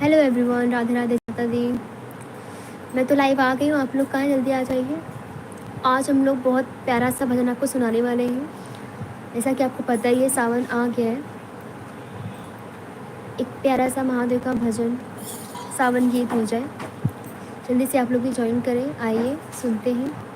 Hello everyone, Radhe Radhe Sita दी। मैं तो live आ गई हूँ, आप लोग कहाँ जल्दी आ जाइए। आज हम लोग बहुत प्यारा सा भजन आपको सुनाने वाले हैं। जैसा कि आपको पता ही है, सावन आ गया है। एक प्यारा सा महादेव का भजन, सावन गीत हो जाए। जल्दी से आप लोग भी ज्वाइन करें, आइए सुनते हैं।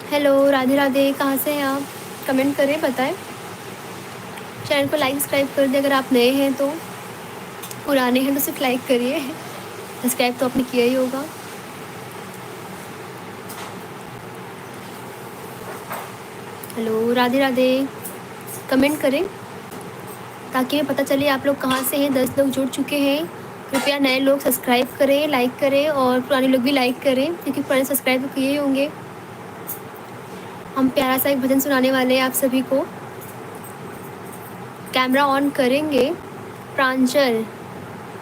हेलो, राधे राधे। कहाँ से हैं आप? कमेंट करें, बताएं। चैनल को लाइक सब्सक्राइब कर दें अगर आप नए हैं तो। पुराने हैं तो सिर्फ लाइक करिए, सब्सक्राइब तो आपने किया ही होगा। हेलो, राधे राधे। कमेंट करें ताकि हमें पता चले आप लोग कहाँ से हैं। 10 लोग जुड़ चुके हैं। कृपया नए लोग सब्सक्राइब करें, लाइक करें, और पुराने लोग भी लाइक करें क्योंकि पुराने सब्सक्राइब तो किए ही होंगे। हम प्यारा सा एक भजन सुनाने वाले हैं आप सभी को। कैमरा ऑन करेंगे। प्रांजल,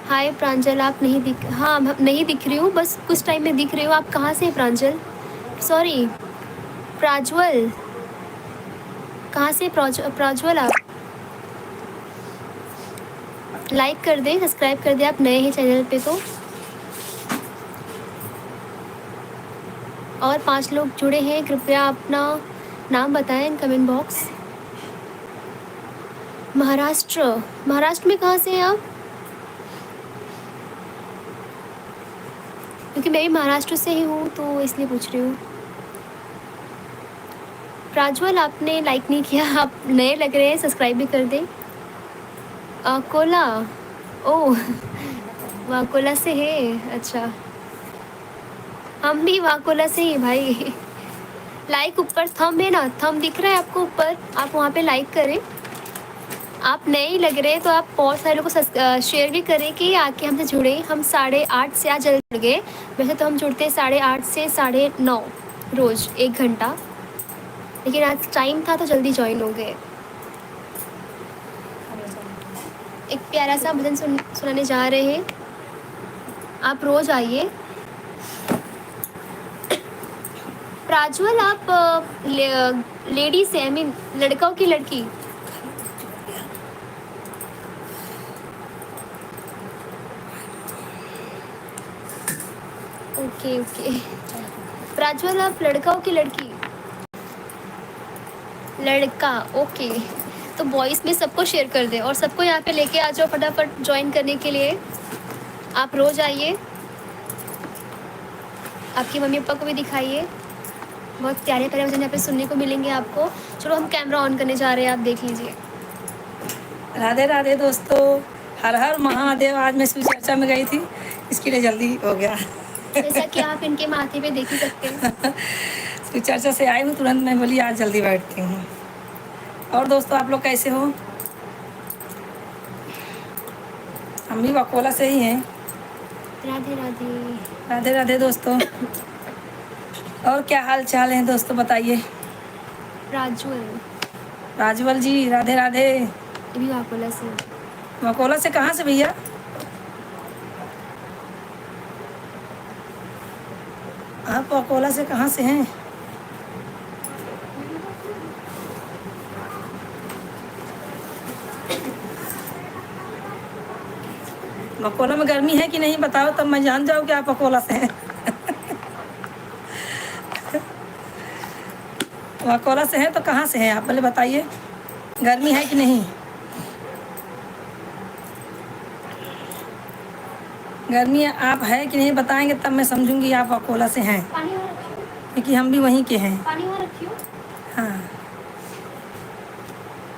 हाय प्रांजल, आप नहीं दिख, हाँ नहीं दिख रही हूँ, बस कुछ टाइम में दिख रही हूँ। आप कहाँ से हैं प्रांजल? सॉरी, प्राज्वल। कहाँ से प्राज्वल? आप लाइक कर दें, सब्सक्राइब कर दें, आप नए हैं चैनल पे तो। और 5 लोग जुड़े हैं, कृपया अपना नाम बताएं कमेंट बॉक्स। महाराष्ट्र, महाराष्ट्र में कहाँ से हैं आप? क्योंकि मैं भी महाराष्ट्र से ही हूँ तो इसलिए पूछ रही हूँ। प्राज्वल, आपने लाइक नहीं किया, आप नए लग रहे हैं, सब्सक्राइब भी कर दें। कोला, ओह वाकोला से है, अच्छा। हम भी वाकोला से ही भाई। लाइक ऊपर थंब है ना, थंब दिख रहा है आपको ऊपर, आप वहाँ पे लाइक करें। आप नए ही लग रहे हैं तो आप बहुत सारे लोगों को शेयर भी करें कि आके हमसे जुड़े। हम 8:30 से आज जल्दी जुड़ गए। वैसे तो हम जुड़ते हैं 8:30 से 9:30 रोज़, 1 घंटा, लेकिन आज टाइम था तो जल्दी ज्वाइन हो गए। एक प्यारा सा भजन सुनाने जा रहे हैं, आप रोज़ आइए। प्राज्वल, आप लेडी से, आई मीन लड़कों की लड़की? Okay okay. प्राज्वल, आप लड़का हो कि लड़की? लड़का, ओके। तो वॉइस में सबको शेयर कर दे और सबको यहाँ पे लेके आ जाओ फटाफट ज्वाइन करने के लिए। आप रोज़ आइए, आपकी मम्मी पापा को भी दिखाइए। बहुत प्यारे प्यारे भजन यहाँ पे सुनने को मिलेंगे आपको। चलो हम कैमरा ऑन करने जा रहे हैं, आप देख लीजिए। राधे राधे दोस्तों, हर हर महादेव। आज मैं शिव चर्चा में गई थी, इसके लिए जल्दी हो गया। जैसा कि आप इनके माथे पे देख ही सकते हैं। तो चर्चा से आई हूँ तुरंत, मैं बोली आज जल्दी बैठती हूँ। और दोस्तों आप लोग कैसे हो? हम भी अकोला से ही हैं। राधे राधे। राधे राधे दोस्तों। और क्या हाल चाल है दोस्तों बताइए। प्राज्वल। राजवल जी राधे राधे। ये भी अकोला से। अकोला से कहाँ से भैया? आप अकोला से कहाँ से हैं? अकोला में गर्मी है कि नहीं बताओ, तब मैं जान जाऊँ कि आप अकोला से हैं। अकोला से हैं तो कहाँ से हैं आप पहले बताइए, गर्मी है कि नहीं? गर्मी आप है कि नहीं बताएंगे तब मैं समझूंगी आप अकोला से हैं, क्योंकि हम भी वहीं के हैं। हाँ।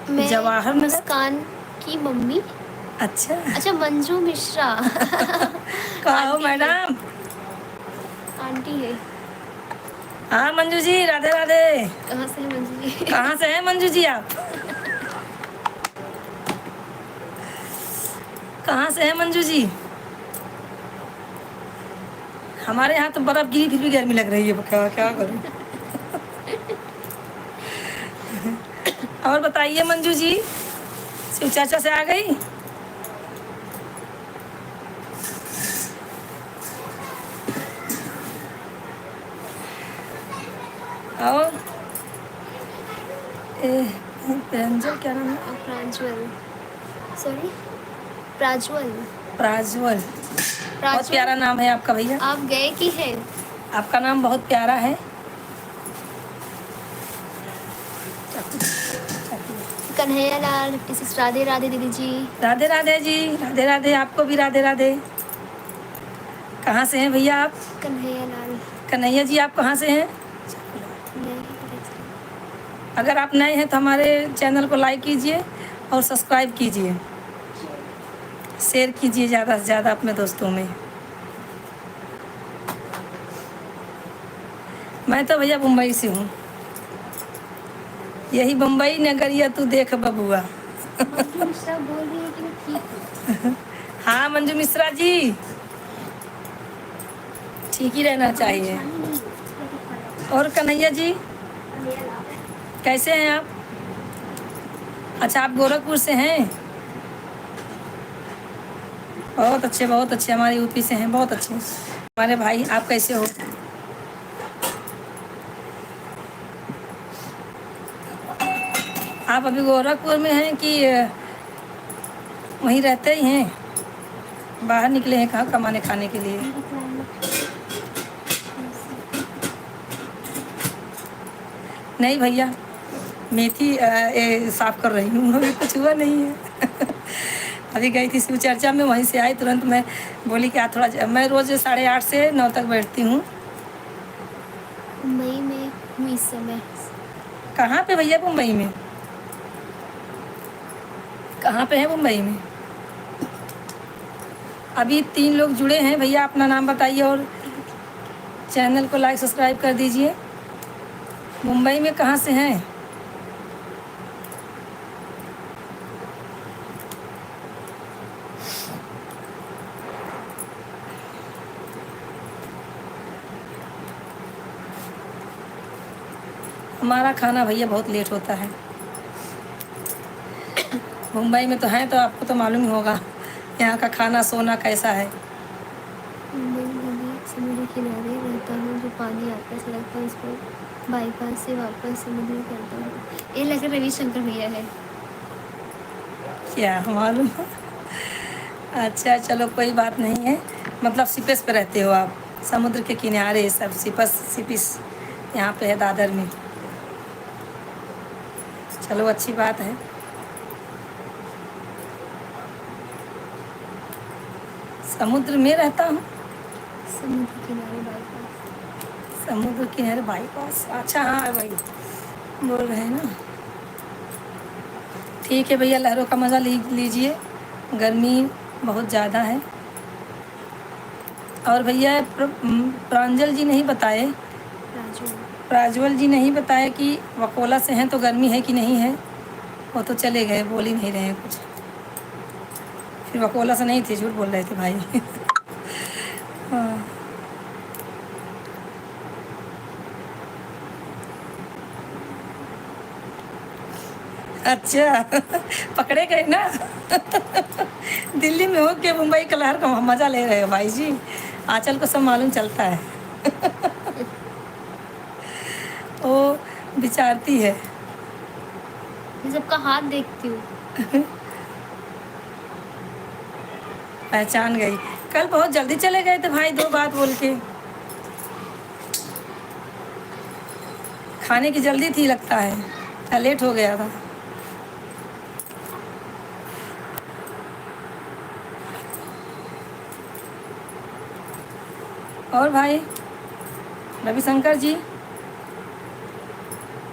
मैं जवाहर नगर। मुस्कान की मम्मी। अच्छा अच्छा मंजू मिश्रा। कहाँ हो आंटी है। मैडम? आंटी है। हाँ मंजू जी राधे राधे। कहाँ से है मंजू जी? कहाँ से हैं मंजू जी आप? कहाँ से हैं मंजू जी? हमारे यहाँ तो बर्फ गिरी फिर भी गर्मी लग रही है, क्या क्या करूँ। और बताइए मंजू जी, शिव चर्चा से आ गई? और प्रांजल क्या नाम है? प्राज्वल। सॉरी प्राज्वल। प्राज्वल। बहुत प्यारा नाम है आपका भैया। आप गए कि है? आपका नाम बहुत प्यारा है। कन्हैया लाल 56 राधे राधे दीदी जी। राधे राधे जी राधे राधे, आपको भी राधे राधे। कहाँ से हैं भैया आप? कन्हैया लाल। कन्हैया जी आप कहाँ से हैं? अगर आप नए हैं तो हमारे चैनल को लाइक कीजिए और सब्सक्राइब कीजिए, शेयर कीजिए ज़्यादा से ज़्यादा अपने दोस्तों में। मैं तो भैया मुंबई से हूँ, यही मुंबई नगरिया तू देख बबुआ। मिश्रा बोल रही है कि मैं ठीक हूँ। हाँ मंजू मिश्रा जी, ठीक ही रहना चाहिए। और कन्हैया जी कैसे हैं आप? अच्छा आप गोरखपुर से हैं? बहुत अच्छे, हमारे यूपी से हैं, बहुत अच्छे हमारे भाई। आप कैसे हो? आप अभी गोरखपुर में हैं कि वहीं रहते ही हैं, बाहर निकले हैं कहाँ कमाने खाने के लिए? नहीं भैया, मेथी साफ कर रही हूँ, अभी कुछ हुआ नहीं है। अभी गई थी शिव चर्चा में, वहीं से आई तुरंत। मैं बोली कि आज थोड़ा, मैं रोज़ 8:30 से 9 तक बैठती हूँ। मुंबई में हूँ इस समय। कहाँ पे भैया मुंबई में? कहाँ पे है मुंबई में? अभी 3 लोग जुड़े हैं भैया, अपना नाम बताइए और चैनल को लाइक सब्सक्राइब कर दीजिए। मुंबई में कहाँ से हैं? हमारा खाना भैया बहुत लेट होता है। मुंबई में तो हैं तो आपको तो मालूम ही होगा यहाँ का खाना सोना कैसा है। मुंबई में समुद्र किनारे रहता हूँ, जो पानी आता है सड़क पर, उस पर बाईपास से वापस समुद्र करता हूँ। ये लग रहा रविशंकर भैया है क्या मालूम। अच्छा चलो कोई बात नहीं है, मतलब सिपेस पे रहते हो आप, समुद्र के किनारे सब सिपिस यहाँ पे है दादर में। चलो अच्छी बात है। समुद्र में रहता हूँ। समुद्र किनारे बाईपास। समुद्र किनारे बाईपास, अच्छा हाँ भाई बोल रहे हैं ना। ठीक है भैया, लहरों का मज़ा लीजिए, गर्मी बहुत ज़्यादा है। और भैया प्रांजल जी नहीं बताए, राजू। प्राज्वल जी नहीं बताए कि वकोला से हैं तो गर्मी है कि नहीं है। वो तो चले गए, बोल ही नहीं रहे हैं कुछ। फिर वकोला से नहीं थे, झूठ बोल रहे थे भाई। हाँ। अच्छा। पकड़े गए ना। दिल्ली में हो के मुंबई का लहर का मजा ले रहे हो भाई जी। आंचल को सब मालूम चलता है। वो विचारती है। मैं सबका हाथ देखती हूँ। पहचान गई। कल बहुत जल्दी चले गए थे भाई, 2 बात बोल के। खाने की जल्दी थी लगता है, लेट हो गया था। और भाई रविशंकर जी,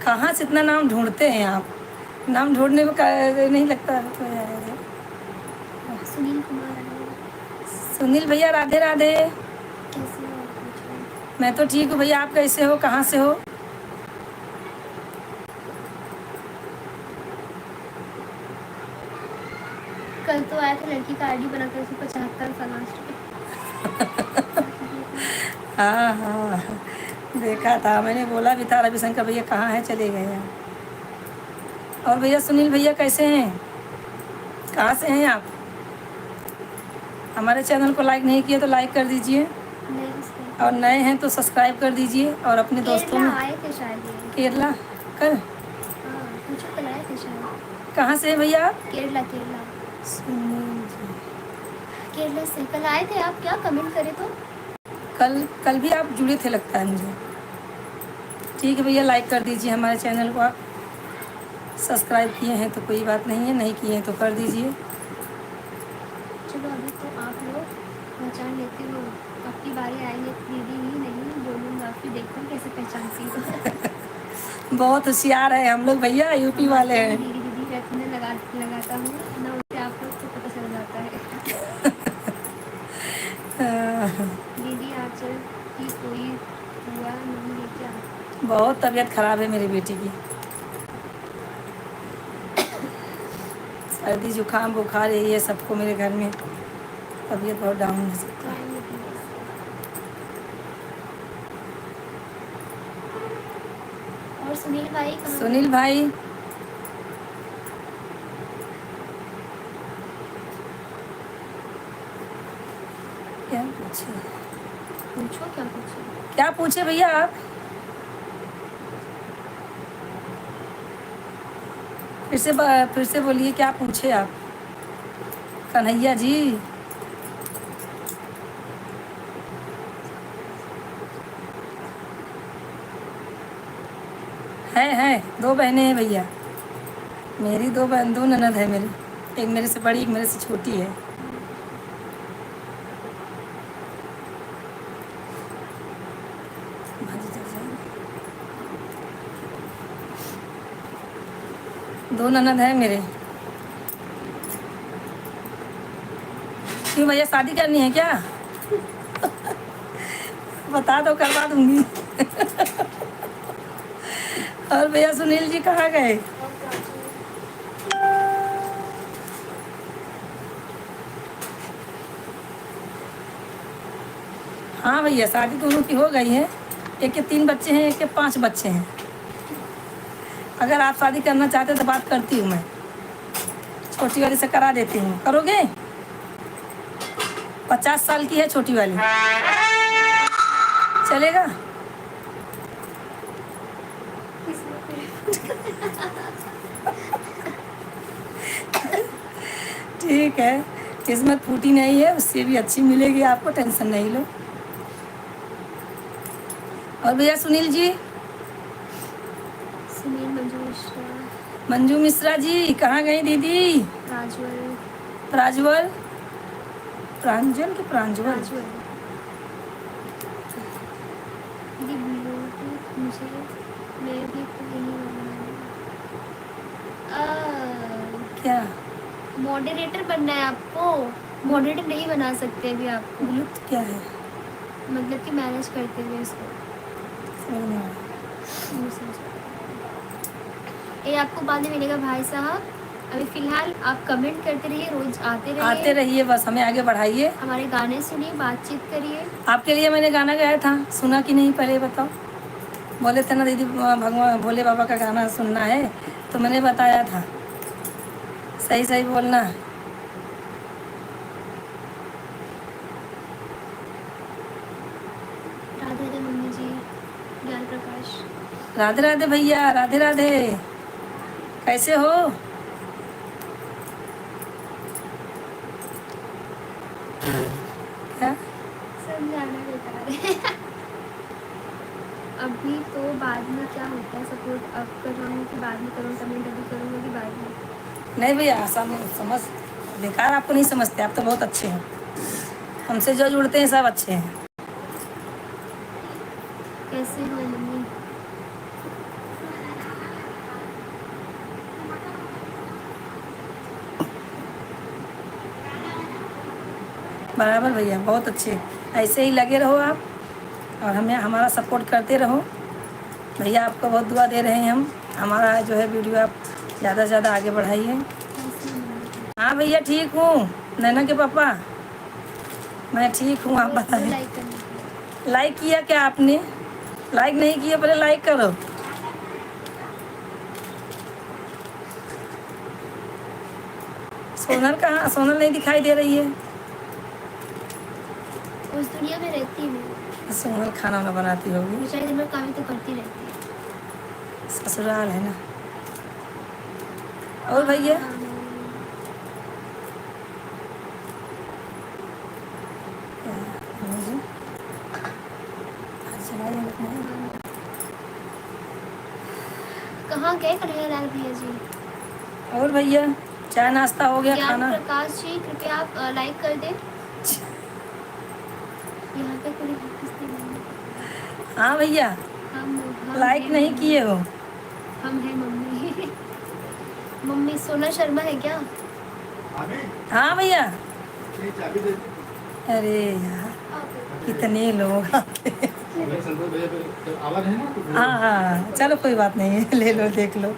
कहाँ से इतना नाम ढूंढते हैं आप? नाम ढूंढने में नहीं लगता तो यार। सुनील कुमार है। सुनील भैया राधे राधे। कैसे हो आप? पूछो। मैं तो ठीक हूँ भैया, आप कैसे हो, कहाँ से हो? कल तो आया था लड़की का आईडी बनाकर, उसको 75 साल लास्ट पे। हाँ हाँ, देखा था मैंने, बोला भी था रविशंकर भैया कहाँ हैं, चले गए हैं। और भैया सुनील भैया कैसे हैं, कहाँ से हैं आप? हमारे चैनल को लाइक नहीं किया तो लाइक कर दीजिए, नहीं इसके और नए हैं तो सब्सक्राइब कर दीजिए, और अपने दोस्तों केरला में। आए थे शायद ये। केरला कल? हाँ पूछो, कल आए थे शायद। कहाँ से हैं भैया आप? केरला केरला। सुनील जी, केरला से कल आए थे आप, क्या कमेंट करे तो? कल भी आप जुड़े थे लगता है मुझे। ठीक है भैया, लाइक कर दीजिए हमारे चैनल को। आप सब्सक्राइब किए हैं तो कोई बात नहीं है, नहीं किए हैं तो कर दीजिए। चलो अभी तो आप लोग पहचान लेते हो, आपकी बारी आएगी। दीदी ही नहीं बोलूँगा, फिर देखता हूँ कैसे पहचानती हो। बहुत होशियार है हम लोग भैया, यूपी वाले हैं। दीदी दीदी रखने लगाता हूँ ना, उससे आप लोग को पता चल जाता है। दीदी आंचल की कोई हुआ नहीं है क्या? बहुत तबीयत खराब है मेरी बेटी की, सर्दी जुकाम बुखार यही है सबको मेरे घर में, तबीयत बहुत डाउन है सबका। और सुनील भाई कहाँ? सुनील भाई क्या पूछे, पूछो, क्या पूछो? क्या पूछे भैया आप? फिर से बोलिए, क्या पूछे आप कन्हैया जी? है 2 बहनें हैं भैया मेरी, 2 बहन, 2 ननद है मेरी, एक मेरे से बड़ी, एक मेरे से छोटी है। दो ननद है मेरे। क्यों भैया, शादी करनी है क्या? बता दो, करवा दूंगी। और भैया सुनील जी कहाँ गए? हाँ भैया, शादी दोनों की हो गई है, एक के 3 बच्चे हैं, एक के 5 बच्चे हैं। अगर आप शादी करना चाहते तो बात करती हूँ मैं, छोटी वाली से करा देती हूँ, करोगे? 50 साल की है छोटी वाली, चलेगा? ठीक है, किस्मत फूटी नहीं है, उससे भी अच्छी मिलेगी आपको, टेंशन नहीं लो। और भैया सुनील जी, सुनील मंजू मिश्रा। मंजू मिश्रा जी कहाँ गई दीदी? राजवल। प्राज्वल, प्रांजल की प्रांजवल? राजवल। दीदी ब्लूटूथ मुझे, मैं भी तो नहीं बनना। क्या मॉडरेटर बनना है आपको? मॉडरेटर नहीं बना सकते अभी आपको। ब्लूटूथ क्या है? मतलब कि मैनेज करते हुए इसको। समझ नहीं आया। नहीं समझ पा रही। ये आपको बाद में मिलेगा भाई साहब। अभी फ़िलहाल आप कमेंट करते रहिए, रोज़ आते आते रहिए, रहिए, बस हमें आगे बढ़ाइए। हमारे गाने सुनिए, बातचीत करिए। आपके लिए मैंने गाना गाया था, सुना कि नहीं पहले बताओ। बोले थे ना दीदी भगवान भोले बाबा का गाना सुनना है, तो मैंने बताया था। सही सही बोलना। राधे राधे मम्मी जी, ज्ञान प्रकाश। राधे राधे भैया, राधे राधे। कैसे हो? क्या? समझाना बेकार है। अभी तो बाद में क्या होता है, सपोर्ट अब कर रहा हूँ कि बाद में करूँ, कमेंट अभी करूँगी कि बाद में। नहीं भैया, समझ बेकार आपको नहीं समझते, आप तो बहुत अच्छे हैं। हमसे जो जुड़ते हैं सब अच्छे हैं। कैसे हो मम्मी? बराबर भैया, बहुत अच्छे। ऐसे ही लगे रहो आप, और हमें हमारा सपोर्ट करते रहो। भैया आपको बहुत दुआ दे रहे हैं हम। हमारा जो है वीडियो आप ज़्यादा से ज़्यादा आगे बढ़ाइए। कैसे हो मम्मी? हाँ भैया ठीक हूँ। नैना के पापा, मैं ठीक हूँ, आप वो बताएं। लाइक करने के लिए। लाइक किया क्या आपने? लाइक नहीं किया, पहले लाइक करो। सोनल कहाँ? सोनल नहीं दिखाई दे रही है। उस दुनिया में रहती हूँ। सोनल खाना वाना बनाती होगी, बेचारी दिन भर काम ही तो करती रहती है। ससुराल है ना। और हाँ भैया? हाँ मम्मी। मुझे चलाइए अपना। कहाँ गए कन्हैया लाल भैया जी? और भैया चाय नाश्ता हो गया, ज्ञान खाना? प्रकाश जी कृपया आप लाइक कर दें। यहाँ पे कोई किसने नहीं। हाँ भैया, हम लाइक हैं नहीं मम्मी। किए हो? हम हैं मम्मी। मम्मी सोना शर्मा है क्या? हाँ भैया। अरे यार, कितने लोग आते हैं। हाँ हाँ, चलो कोई बात नहीं है, ले लो देख लो।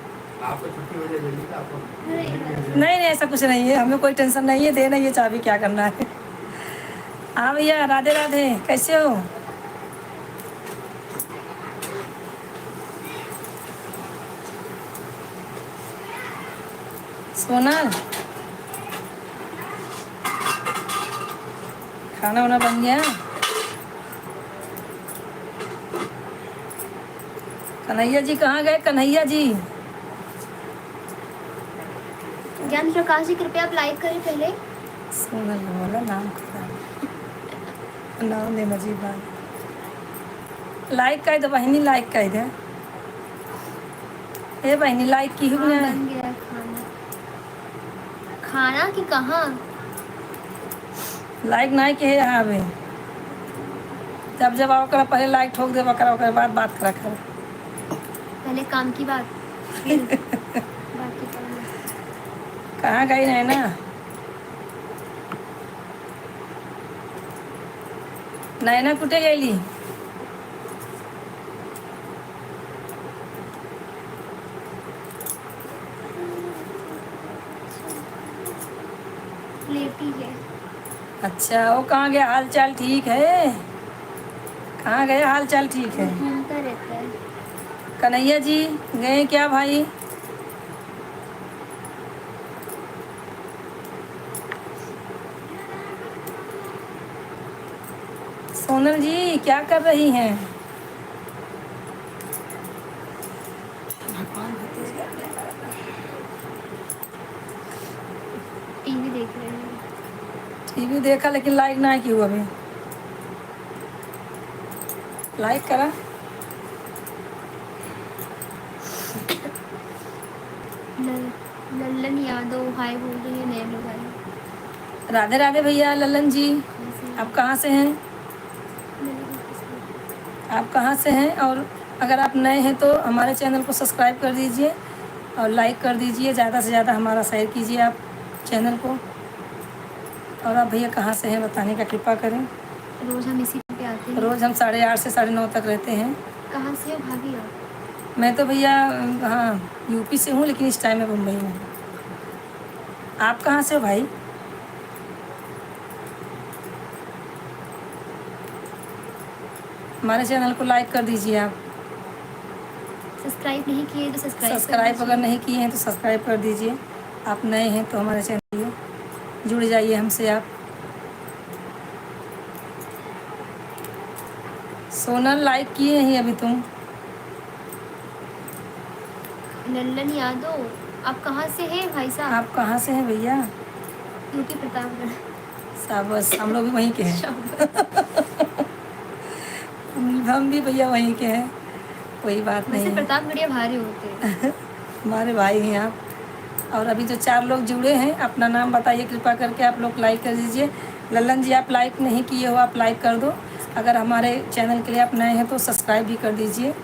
नहीं नहीं, ऐसा कुछ नहीं है, हमें कोई टेंशन नहीं है, देना ये चाबी, क्या करना है। हाँ भैया, राधे राधे, कैसे हो? सोनल, खाना वाना बन गया? कन्हैया जी कहाँ गए? कन्हैया जी, ज्ञान प्रकाश जी कृपया आप लाइक करें पहले। सोनल बोला नाम खराब, नाम दे मजीब बात। लाइक कर दो बहनी, लाइक कर दे। ए बहनी, लाइक की हाँ हुई बन गया खाना। खाना कि कहाँ? लाइक नहीं के यहाँ आवे। जब जब आओ करा पहले लाइक ठोक देवा करा, ओकर बाद बात करा कर। पहले काम की बात, फिर बाकी काम। कहाँ गई नैना? नैना कुटे गई? लेटी है। अच्छा, वो कहाँ गया? हाल चाल ठीक है? कहाँ गए? हाल चाल ठीक है? घूमता रहता है। कन्हैया जी गए क्या भाई? सोनल जी क्या कर रही हैं? टीवी देख रहे हैं। टीवी देखा, लेकिन लाइक ना की हुआ अभी। लाइक करा। लल्लन यादव हाय बोल रही है, नए लोग आए। राधे राधे भैया। लल्लन जी, आप कहाँ से हैं? आप कहाँ से हैं? और अगर आप नए हैं तो हमारे चैनल को सब्सक्राइब कर दीजिए और लाइक कर दीजिए, ज़्यादा से ज़्यादा हमारा शेयर कीजिए आप चैनल को। और आप भैया कहाँ से हैं बताने का कृपा करें। रोज़ हम इसी पे आते रहते हैं? रोज़ हम 8:30 से 9:30 तक रहते हैं। कहाँ से हो भाभी आप? मैं तो भैया हाँ यूपी से हूँ, लेकिन इस टाइम में मुंबई में हूँ। आप कहाँ से हो भाई? हमारे चैनल को लाइक कर दीजिए आप। सब्सक्राइब नहीं किए तो सब्सक्राइब अगर नहीं किए हैं तो सब्सक्राइब कर दीजिए। आप नए हैं तो हमारे चैनल में जुड़ जाइए हमसे आप। सोनल लाइक किए हैं अभी तुम? लल्लन यादव, आप कहाँ से हैं भाई साहब? आप कहाँ से हैं भैया? यूपी प्रतापगढ़। शाबाश, हम लोग भी वहीं के हैं। शाबाश। हम भी भैया वहीं के हैं, कोई बात नहीं वैसे है। प्रतापगढ़िया भारी होते हैं। हमारे भाई हैं आप। और अभी जो 4 लोग जुड़े हैं, अपना नाम बताइए कृपा करके। आप लोग लाइक कर दीजिए। लल्लन जी आप लाइक नहीं किए हो, आप लाइक कर दो। अगर हमारे चैनल के लिए आप नए हैं तो सब्सक्राइब भी कर दीजिए।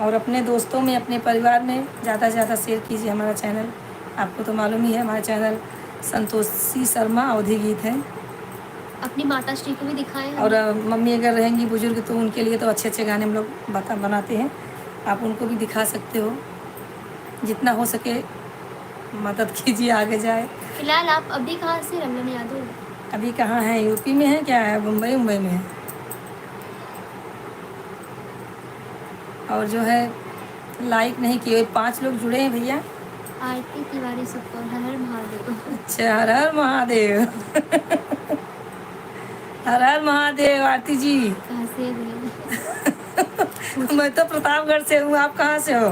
और अपने दोस्तों में, अपने परिवार में ज़्यादा से ज़्यादा शेयर कीजिए हमारा चैनल। आपको तो मालूम ही है हमारा चैनल संतोषी शर्मा अवधि गीत है। अपनी माता श्री को भी दिखाएं और हमें। मम्मी अगर रहेंगी बुजुर्ग तो उनके लिए तो अच्छे अच्छे गाने हम लोग बनाते हैं। आप उनको भी दिखा सकते हो। जितना हो सके मदद कीजिए, आगे जाए। फिलहाल आप अभी कहाँ से लल्लन यादव? अभी कहाँ है? यूपी में है क्या है? मुंबई में है। और जो है लाइक नहीं किए 5 लोग जुड़े हैं भैया। आरती तिवारी सुपर, हर हर महादेव। अच्छा, हर हर महादेव। हर हर महादेव आरती जी। कहाँ से है भैया? मैं तो प्रतापगढ़ से हूँ, आप कहाँ से हो?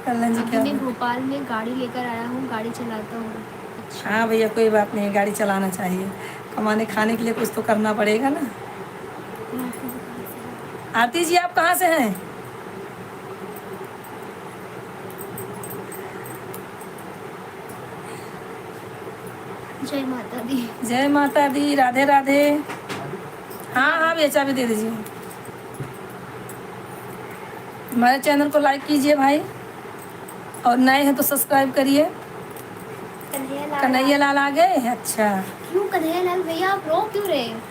कल्याण जी अभी क्या? मैं भोपाल में गाड़ी लेकर आया हूँ, गाड़ी चलाता हूँ। अच्छा। हाँ भैया कोई बात नहीं, गाड़ी चलाना चाहिए। कमाने खाने के लिए कुछ तो करना पड़ेगा ना। आरती जी आप कहाँ से हैं? जय माता दी। जय माता दी, राधे राधे। हाँ हाँ भैया चाबी दे दीजिए। हमारे चैनल को लाइक कीजिए भाई, और नए हैं तो सब्सक्राइब करिए। कन्हैया लाल आ गए? अच्छा। क्यों कन्हैया लाल भैया आप रो क्यों रहे हैं?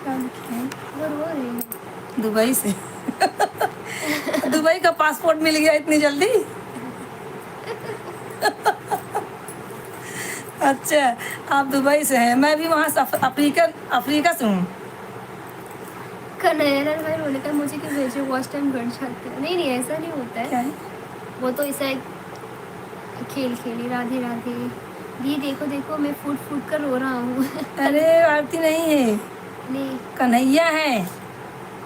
क्या लिखे हैं? वो रो रहे हैं। दुबई से। दुबई का पासपोर्ट मिल गया इतनी जल्दी? अच्छा, आप दुबई से हैं। मैं भी वहाँ से अफ्रीका से हूँ। कन्हैया लाल भाई रोने का मुझे क्यों भेजे? वॉच टाइम बढ़ जाते हैं। नहीं नहीं ऐसा नहीं होता क्या है। है? वो तो ऐसा खेल खेली। राधे राधे दी, देखो देखो मैं फूट फूट कर रो रहा हूँ। अरे आरती नहीं है, नहीं, कन्हैया है।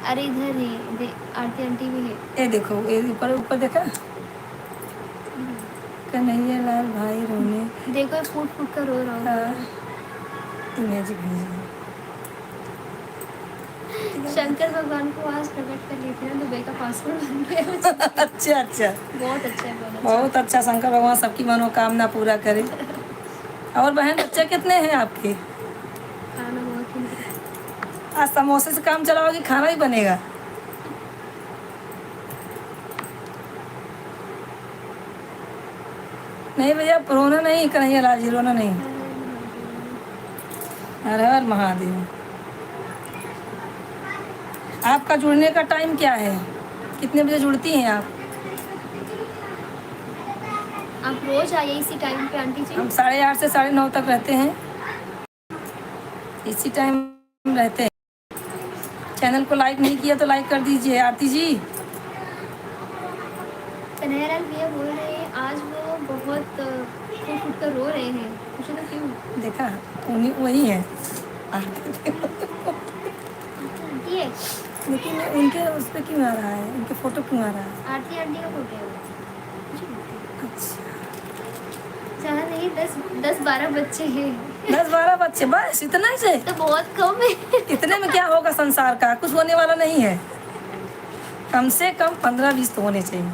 अरे इधर है, आरती आंटी भी है। ये देखो, ये ऊपर ऊपर देखा, कन्हैया लाल भाई रोने। देखो मैं फूट फूट कर रो रहा हूँ। हाँ, इमेज भेजिए। शंकर भगवान को आज प्रकट कर लेते हैं, दुबई का पासपोर्ट बन गया। अच्छा अच्छा, बहुत अच्छा है, बहुत अच्छा। बहुत अच्छा। शंकर भगवान सबकी मनोकामना पूरा करे। और बहन बच्चे कितने हैं आपके? खाना बहुत ही। आज समोसे से काम चलाओगी, खाना ही बनेगा। नहीं भैया रोना नहीं, कन्हैया लाल जी रोना नहीं। हर हर महादेव। आपका जुड़ने का टाइम क्या है? कितने बजे जुड़ती हैं आप? आप रोज आइए इसी टाइम पे आंटी जी। हम 8:30 से 9:30 तक रहते हैं, इसी टाइम रहते हैं। चैनल को लाइक नहीं किया तो लाइक कर दीजिए आरती जी। कन्हैया लाल भैया बोल रहे हैं आज वो बहुत फूट फूट कर रो रहे हैं। पूछो तो क्यों? देखा, उन्हीं वही है आंटी है। लेकिन उनके उस पर क्यों आ रहा है? उनके फोटो क्यों आ रहा है? आरती आंटी का फोटो है वो। अच्छा, ज़्यादा नहीं, 10-12 बच्चे हैं। 10-12 बच्चे बस? इतना ही से? तो बहुत कम है। इतने में क्या होगा संसार का? कुछ होने वाला नहीं है। कम से कम 15-20 तो होने चाहिए।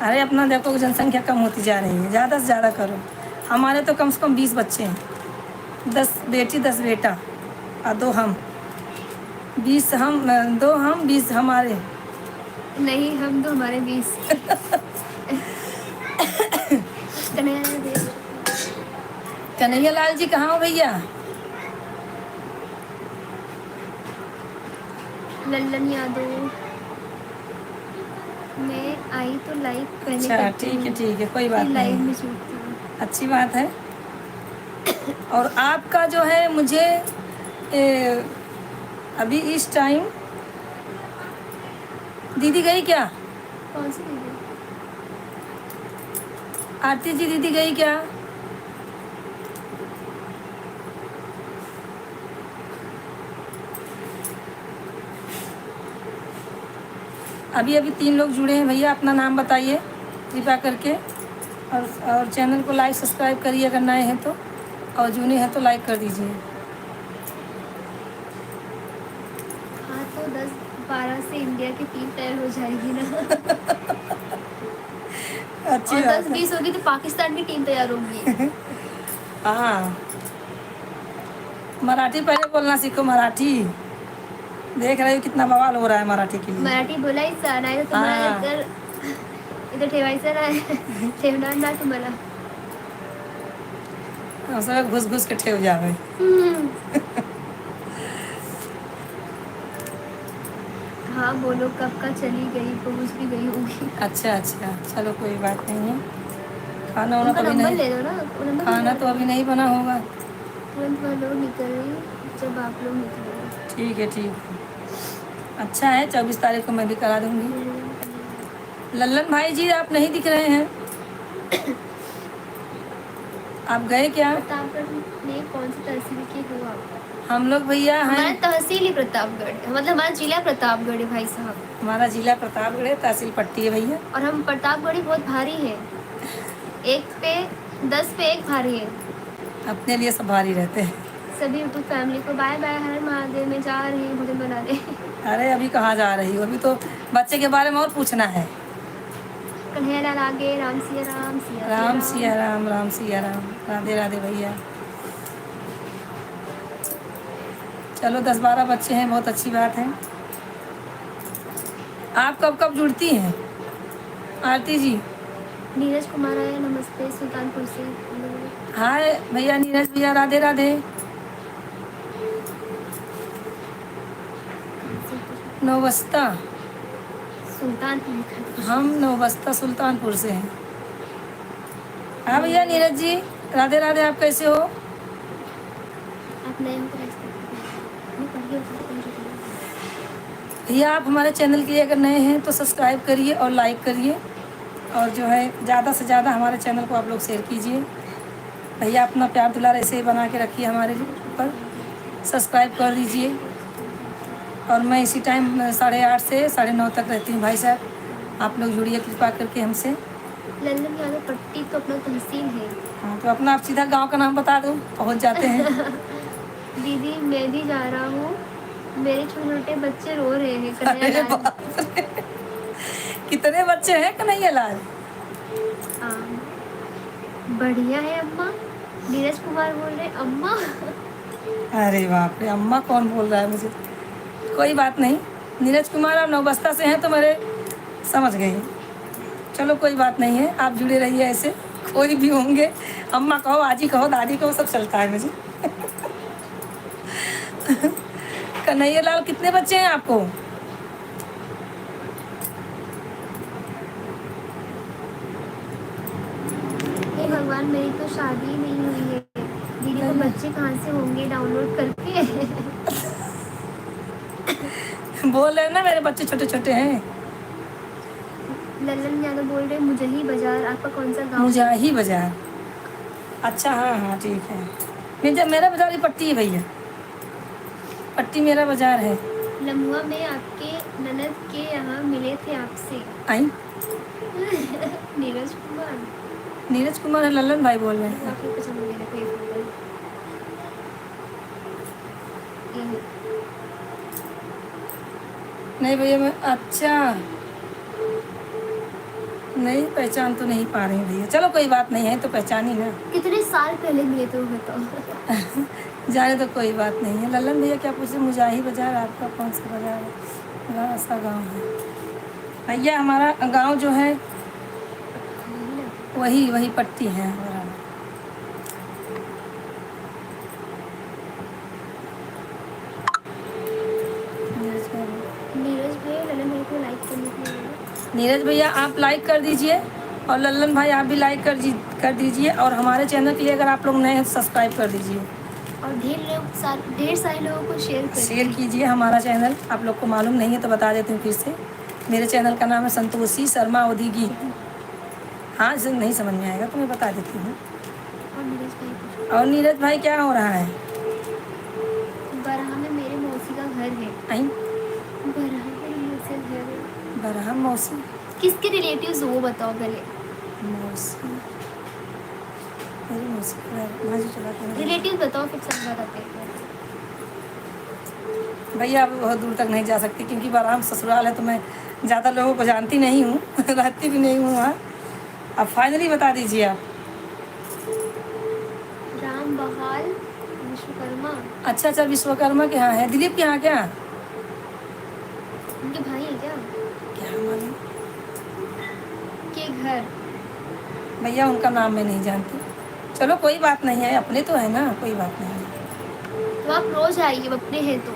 अरे अपना देखो जनसंख्या कम होती जा रही है, ज़्यादा से ज़्यादा करो। हमारे तो कम से कम 20 बच्चे हैं। 10 बेटी 10 बेटा और 2 हम। 20 हम, 2 हम 20 हमारे। नहीं हम तो हमारे 20। कन्हैया लाल भैया। कन्हैया लाल जी कहाँ हो भैया? लल्लन यादव, मैं आई तो लाइक पहले अच्छा करती हूँ, ठीक है, कोई फिर बात लाइव नहीं, में जुड़ती हूँ। अच्छी बात है। और आपका जो है मुझे अभी इस टाइम दीदी गई क्या? कौन सी दीदी? आरती जी दीदी गई क्या? अभी अभी 3 लोग जुड़े हैं भैया, अपना नाम बताइए कृपया करके, और चैनल को लाइक सब्सक्राइब करिए अगर नए हैं तो, और जुने हैं तो लाइक कर दीजिए। हाँ तो 10-12 से इंडिया की टीम तैयार हो जाएगी ना। अच्छी और बात है। 10-20 होगी तो पाकिस्तान की टीम तैयार होगी। हाँ, मराठी पहले बोलना सीखो, मराठी। देख रहे हो कितना बवाल हो रहा है मराठी के लिए। मराठी बोलायचं नाही तर तुम्हाला हाँ। इथं ठेवायचं नाही, ठेवणार ना तुम्हाला। हम सब घुस घुस के ठेव जावे। हाँ बोलो, कब का चली गई, पहुँच भी गई होगी। अच्छा अच्छा, चलो कोई बात नहीं है। खाना वाना उनका तो अभी नंबर नहीं, ले दो ना, वो नंबर खाना निकाल तो दो। अभी नहीं बना होगा। तुरंत वह लोग निकल रही जब आप लोग निकलोगे। ठीक है ठीक है, अच्छा है, 24 तारीख को मैं भी करा दूंगी। लल्लन भाई जी आप नहीं दिख रहे हैं, आप गए क्या? प्रतापगढ़ में कौन सी तहसील के हो आप? हम लोग भैया हमारा हैं, तहसील ही प्रतापगढ़ है, मतलब हमारा जिला प्रतापगढ़ है भाई साहब। हमारा जिला प्रतापगढ़ है, तहसील पट्टी है भैया। और हम प्रतापगढ़ी बहुत भारी है, 1 पे 10 पे 1 भारी है। अपने लिए सब भारी रहते हैं। सभी यूट्यूब फैमिली को बाय बाय, हर महादेव में जा रही हूँ भोजन बनाने। अरे अभी कहाँ जा रही हो, अभी तो बच्चे के बारे में और पूछना है। कन्हैया लाल आगे, राम सिया राम, सिया राम सिया राम, राम सिया राम, राधे राधे भैया। चलो 10-12 बच्चे हैं, बहुत अच्छी बात है। आप कब कब जुड़ती हैं आरती जी? नीरज कुमार आया, नमस्ते सुल्तानपुर से। हाय भैया नीरज भैया, राधे राधे। नौबस्ता, सुल्तानपुर। हम नौबस्ता सुल्तानपुर से हैं। हाँ भैया नीरज जी, राधे राधे, आप कैसे हो? आप नए हो तो नहीं पढ़िए, भैया आप हमारे चैनल के लिए अगर नए हैं तो सब्सक्राइब करिए और लाइक करिए, और जो है ज़्यादा से ज़्यादा हमारे चैनल को आप लोग शेयर कीजिए। भैया अपना प्यार दुलार ऐसे ही बना के रखिए हमारे ऊपर, सब्सक्राइब कर दीजिए। और मैं इसी टाइम 8:30 से 9:30 तक रहती हूँ भाई साहब, आप लोग जुड़िए कृपा करके हमसे। लल्लन यादव पट्टी तो अपना तहसील है। हाँ तो अपना आप सीधा गांव का नाम बता दो, पहुँच जाते हैं। दीदी मैं भी जा रहा हूँ, मेरे छोटे छोटे बच्चे रो रहे हैं। अरे कन्हैया लाल। बाप रे, कितने बच्चे हैं कन्हैया लाल? बढ़िया है अम्मा। नीरज कुमार बोल रहे अम्मा। अरे बाप रे, अम्मा कौन बोल रहा है मुझे? कोई बात नहीं, नीरज कुमार आप नौबस्ता से हैं तो मेरे समझ गई। चलो कोई बात नहीं है, आप जुड़े रहिए ऐसे, कोई भी होंगे, अम्मा कहो, आजी कहो, दादी कहो, सब चलता है मुझे। कन्हैया लाल कितने बच्चे हैं आपको? हे भगवान, मेरी तो शादी नहीं हुई है, दीदी को बच्चे कहाँ से होंगे डाउनलोड करके। बोल रहे हैं ना मेरे बच्चे छोटे छोटे हैं। लल्लन यादव बोल रहे मुजही बाजार, आपका कौन सा गाँव? मुजाही बाजार, अच्छा हाँ हाँ ठीक है। मेरा बाजार ही पट्टी है भैया, पट्टी मेरा बाजार है। लम्हुआ में आपके ननद के यहाँ मिले थे आपसे। आई नीरज कुमार। नीरज कुमार है, लल्लन भाई बोल रहे हैं। आपको पसंद मेरे को ये फोटो। नहीं भैया मैं, अच्छा नहीं पहचान तो नहीं पा रही भैया, चलो कोई बात नहीं है तो पहचानी ना। कितने साल पहले मिले थे वो बताओ। जाने तो कोई बात नहीं है। लल्लन भैया क्या पूछे, मुजाही बाजार आपका कौन सा बाजार है? गाँव ऐसा गाँव है भैया, हमारा गांव जो है वही पट्टी है हमारा। नीरज भैया आप लाइक कर दीजिए, और लल्लन भाई आप भी लाइक कर दीजिए, और हमारे चैनल के लिए अगर आप लोग नए हैं तो सब्सक्राइब कर दीजिए और ढेर सारे लोगों को शेयर शेयर करिए। कीजिए हमारा चैनल। आप लोग को मालूम नहीं है तो बता देती हूँ फिर से, मेरे चैनल का नाम है संतोषी शर्मा ओदीगी। हाँ नहीं समझ में आएगा तो मैं बता देती हूँ। और नीरज भाई कुछ और नीरज भाई क्या हो रहा है? बरहा में मेरे मौसी का घर है। आई बरहा में मेरी मौसी का घर है। बरहम मौसी, किसके रिलेटिव्स हो वो बताओ पहले। मौसी मेरी मौसी का घर, माँ जी चला के रिलेटिव बताओ फिर सब बताते हैं। भैया अब बहुत दूर तक नहीं जा सकती क्योंकि बरहम ससुराल है, तो मैं ज़्यादा लोगों को जानती नहीं हूँ रहती भी नहीं हूँ वहाँ। अब फाइनली बता दीजिए आप। राम बहाल विश्वकर्मा अच्छा विश्वकर्मा के यहाँ है, दिलीप के यहाँ क्या? उनके भाई है क्या? क्या मालूम के घर। भैया, उनका नाम मैं नहीं जानती। चलो कोई बात नहीं है, अपने तो है ना, कोई बात नहीं है। तो आप रोज आइए, अपने हैं तो।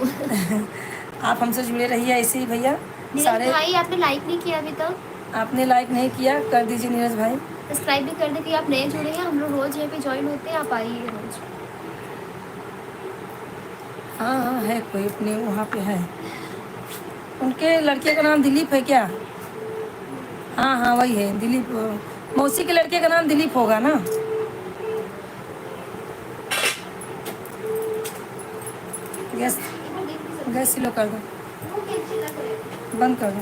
आप हमसे जुड़े रहिए ऐसे ही भैया। नीरज सारे भाई आपने लाइक नहीं किया अभी तक? आपने लाइक नहीं किया, कर दीजिए नीरज भाई। सब्सक्राइब भी कर दे कि आप नए जुड़े हैं। हम लोग रोज यहाँ पे ज्वाइन होते हैं, आप आइए रोज। हाँ है, कोई अपने वहाँ पे है। उनके लड़के का नाम दिलीप है क्या? हाँ वही है दिलीप। मौसी के लड़के का नाम दिलीप होगा ना? गैस गैस स्लो कर दो, बंद कर दो।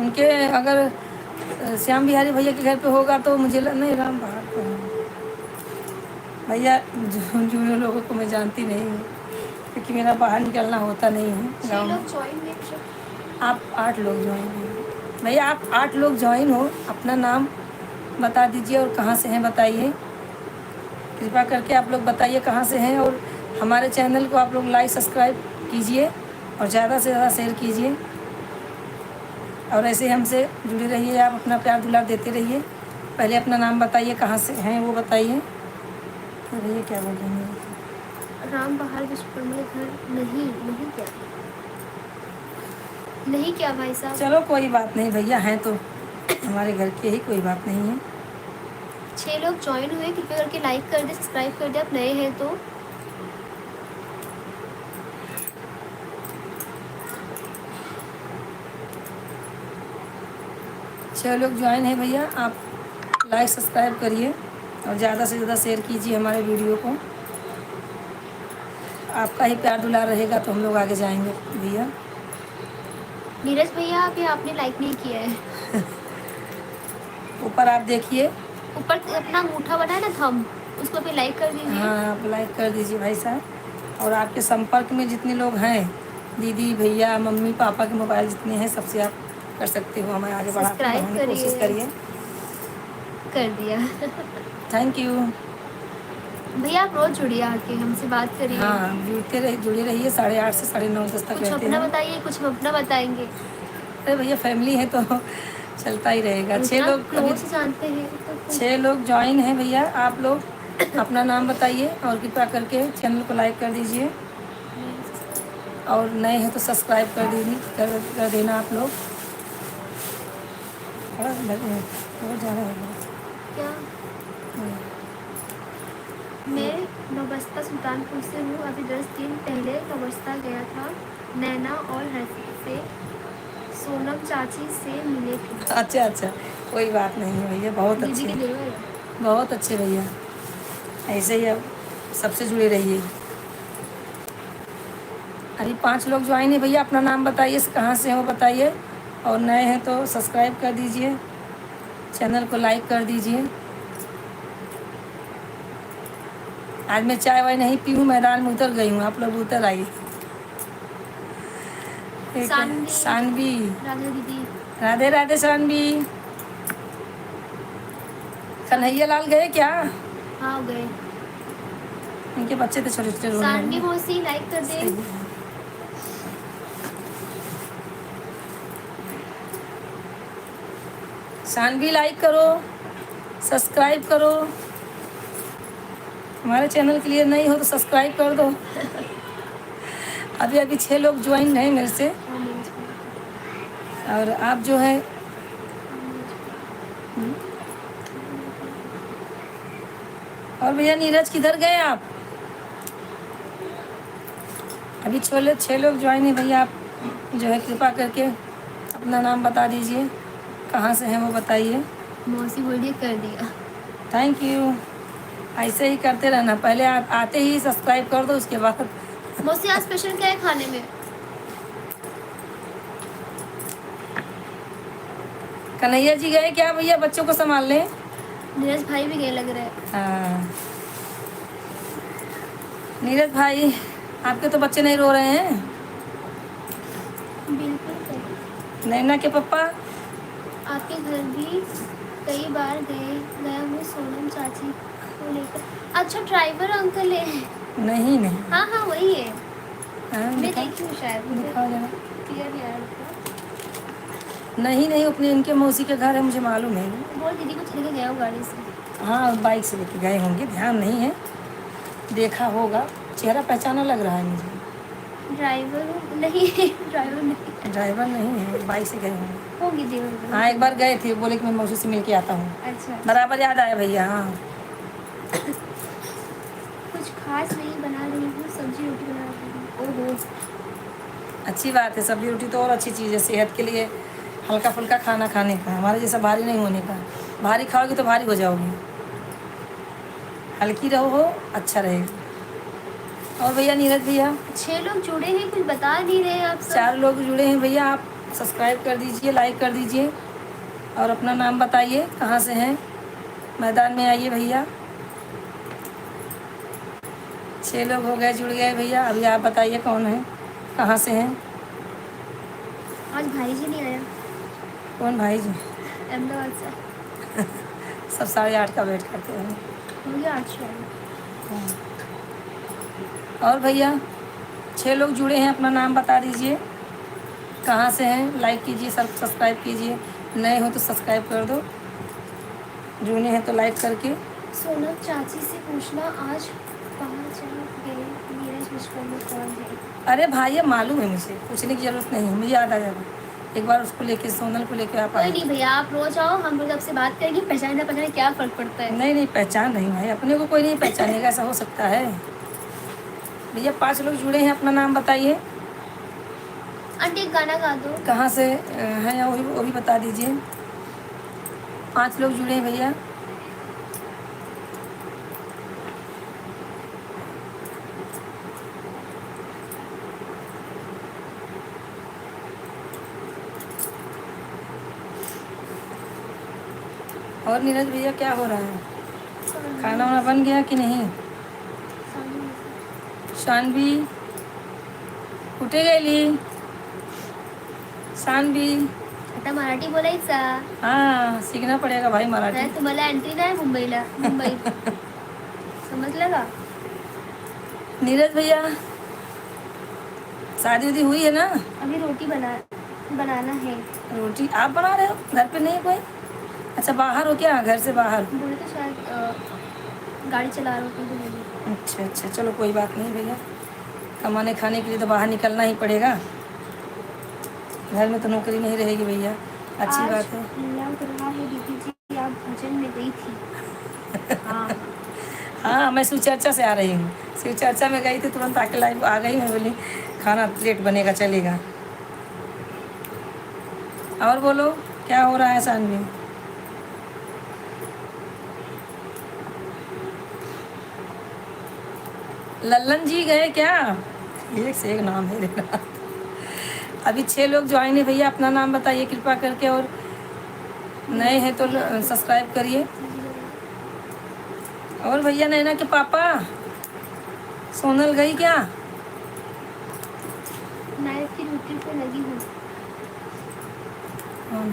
उनके अगर श्याम बिहारी भैया के घर पे होगा तो मुझे नहीं, राम बाहर पे है भैया। जो लोगों को मैं जानती नहीं हूँ क्योंकि मेरा बाहर निकलना होता नहीं है गाँव में। आप 8 लोग ज्वाइन हैं भैया, आप 8 लोग ज्वाइन हो। अपना नाम बता दीजिए और कहाँ से हैं बताइए, कृपा करके आप लोग बताइए कहाँ से हैं। और हमारे चैनल को आप लोग लाइक सब्सक्राइब कीजिए और ज़्यादा से ज़्यादा शेयर कीजिए, और ऐसे हमसे जुड़े रहिए। आप अपना प्यार दुलार देते रहिए। पहले अपना नाम बताइए, कहाँ से हैं वो बताइए। भैया क्या बोल रहे हैं? राम बहाल विश्वकर्मा के घर नहीं क्या? नहीं क्या भाई साहब? चलो कोई बात नहीं भैया, हैं तो हमारे घर के ही, कोई बात नहीं है। 6 लोग ज्वाइन हुए, कृपया करके लाइक कर दे, सब्सक्राइब कर दे, आप नए हैं तो। छः लोग ज्वाइन है भैया, आप लाइक सब्सक्राइब करिए और ज़्यादा से ज़्यादा शेयर कीजिए हमारे वीडियो को। आपका ही प्यार दुलार रहेगा तो हम लोग आगे जाएंगे भैया। नीरज भैया अभी आपने लाइक नहीं किया है। ऊपर आप देखिए, ऊपर अपना अंगूठा बना है ना थंब, उसको भी लाइक कर दीजिए। हाँ आप लाइक कर दीजिए भाई साहब। और आपके संपर्क में जितने लोग हैं, दीदी भैया मम्मी पापा के मोबाइल जितने हैं, सबसे आप कर सकते हो, हमें आगे बढ़ाने की कोशिश करिए। कर दिया। थैंक यू भैया आप रोज जुड़िए, आके हमसे बात करिए। हाँ जुड़े रहिए 8:30 से 9:30 तक कुछ रहते अपना हैं। बताइए, कुछ हम अपना बताएंगे। अरे भैया फैमिली है तो चलता ही रहेगा। 6 लोग अभी से जानते हैं तो 6 लोग ज्वाइन हैं भैया। आप लोग अपना नाम बताइए और कृपया करके चैनल को लाइक कर दीजिए, और नए हैं तो सब्सक्राइब कर देना आप लोग। और ज़्यादा है क्या? मैं नौबस्ता सुल्तानपुर से हूँ। अभी 10 दिन पहले नौबस्ता गया था। नैना और हर्षित से सोनम चाची से मिले थे। अच्छा कोई बात नहीं है भैया, बहुत दीदी के अच्छे, देवर। बहुत अच्छे भैया, ऐसे ही अब सबसे जुड़े रहिए। अभी 5 लोग ज्वाइन है भैया, अपना नाम बताइए, कहाँ से हो बताइए, और नए हैं तो सब्सक्राइब कर दीजिए, चैनल को लाइक कर दीजिए। आज मैं चाय वाय नहीं पी हूँ, मैदान में उतर गई हूँ, आप लोग उतर आइए। सानवी, राधे दीदी। राधे राधे सानवी। कन्हैया लाल गए क्या? हाँ गए। इनके बच्चे तो छोटे छोटे रोने सानवी लगे। मौसी लाइक कर दे। सानवी लाइक करो, सब्सक्राइब करो। हमारे चैनल के लिए नहीं हो तो सब्सक्राइब कर दो। अभी 6 लोग ज्वाइन हैं मेरे से। और आप जो है और भैया नीरज किधर गए आप? अभी छोले 6 लोग ज्वाइन है भैया। आप जो है कृपा करके अपना नाम बता दीजिए, कहाँ से हैं वो बताइए। मौसी बोलिए कर दिया। Thank you. ऐसे ही करते रहना, पहले आप आते ही सब्सक्राइब कर दो, उसके बाद मौसी आज स्पेशल क्या है खाने में? कन्हैया जी गए क्या भैया बच्चों को संभालने? नीरज भाई भी गए लग रहा है। हाँ नीरज भाई, आपके तो बच्चे नहीं रो रहे हैं? बिल्कुल कर। नैना के पापा? आपके घर भी कई बार गया हूँ सोनम चाची को लेकर। अच्छा ड्राइवर अंकल है। नहीं नहीं। हाँ हाँ वही है। हाँ, मैं दिखाओ देखी हूँ शायद, मुझे दिखाओ जरा। क्लियर नहीं आ रहा। नहीं नहीं, अपने इनके मौसी के घर है, मुझे मालूम है। बोल दीदी को चले के गया हूँ गाड़ी से। हाँ बाइक से लेके गए होंगे, ध्यान नहीं है, देखा होगा, चेहरा पहचाना लग रहा है मुझे। ड्राइवर नहीं ड्राइवर नहीं ड्राइवर नहीं है, बाइक से गए होंगे। होगी देवर। हाँ एक बार गए थे, बोले कि मैं मौसी से मिल के आता हूँ। अच्छा बराबर याद आया भैया। हाँ कुछ खास नहीं बना रही हूँ, सब्जी रोटी बना रही हूँ। ओहो अच्छी बात है, सब्जी रोटी तो और अच्छी चीज़ है सेहत के लिए, हल्का फुल्का खाना खाने का, हमारे जैसा भारी नहीं होने का। भारी खाओगे तो भारी हो जाओगे, हल्की रहो अच्छा रहेगा। और भैया नीरज भैया 6 लोग जुड़े हैं, कुछ बता नहीं रहे आप सब। 4 लोग जुड़े हैं भैया, आप सब्सक्राइब कर दीजिए, लाइक कर दीजिए और अपना नाम बताइए, कहाँ से हैं, मैदान में आइए भैया। 6 लोग हो गए, जुड़ गए भैया। अभी आप बताइए कौन है, कहाँ से हैं? आज भाई जी नहीं आया कौन भाई जी? अहमदाबाद से। सब 8:30 का वेट करते हैं। मुझे 8 शायद। और भैया 6 लोग जुड़े हैं, अपना नाम बता दीजिए, कहाँ से हैं, लाइक कीजिए, सब सब्सक्राइब कीजिए, नए हो तो सब्सक्राइब कर दो, जुड़े हैं तो लाइक करके। सोनम चाची से पूछना आज बाहर चल गए, नीरज मुझको में कौन है? अरे भाई ये मालूम है मुझे, पूछने की ज़रूरत नहीं है, मुझे याद आ जाएगा। एक बार उसको लेके, सोनल को लेके आप कोई आए। नहीं भैया, आप रोज आओ, हम रोज आपसे बात करेंगे, पहचाने पहचाने क्या फर्क पड़ता है। नहीं नहीं पहचान नहीं भाई, अपने को कोई नहीं पहचानेगा, ऐसा हो सकता है? भैया 5 लोग जुड़े हैं, अपना नाम बताइए, आंटी एक गाना गा दो। कहाँ से हैं, वो भी बता दीजिए। 5 लोग जुड़े हैं भैया। और नीरज भैया क्या हो रहा है, खाना वाना बन गया कि नहीं? शानवी कुठे गेली? शानवी आता मराठी बोलायचा. हाँ सीखना पड़ेगा भाई मराठी। नाही तुम्हाला एंट्री नाही मुंबईत. समजलं का? नीरज भैया शादी उदी हुई है ना? अभी रोटी बनाना है. रोटी आप बना रहे हो, घर पे नहीं है कोई? अच्छा बाहर हो क्या, घर से बाहर? बोले तो शायद गाड़ी चला रहा हूँ. अच्छा अच्छा चलो कोई बात नहीं भैया, कमाने खाने के लिए तो बाहर निकलना ही पड़ेगा, घर में तो नौकरी नहीं रहेगी भैया, अच्छी बात है। लग रहा है दीदी जी आप भजन में गई थी. हाँ हाँ मैं शिवचर्चा से आ रही हूँ, शिवचर्चा में गई थी, तुरंत आके लाइव आ गई, मैं बोली खाना लेट बनेगा चलेगा। और बोलो क्या हो रहा है शानवी? लल्लन जी गए क्या? एक से एक नाम है देखना। अभी 6 लोग ज्वाइन है भैया, अपना नाम बताइए कृपा करके, और नए हैं तो सब्सक्राइब करिए। और भैया नैना के पापा सोनल गई क्या? नाइट की ड्यूटी पे लगी हूँ. हाँ,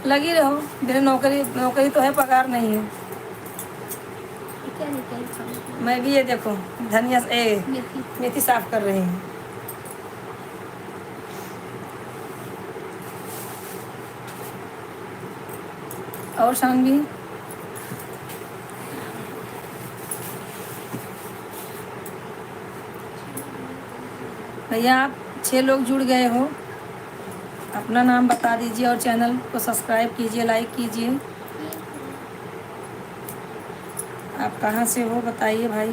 लगी रहो, मेरे नौकरी तो है, पगार नहीं है। क्या निकल खाऊं? मैं भी ये देखो धनिया मेथी. मेथी साफ कर रही हूँ। और शानवी भैया आप 6 लोग जुड़ गए हो, अपना नाम बता दीजिए और चैनल को सब्सक्राइब कीजिए, लाइक कीजिए। ठीक है। आप कहाँ से हो बताइए भाई।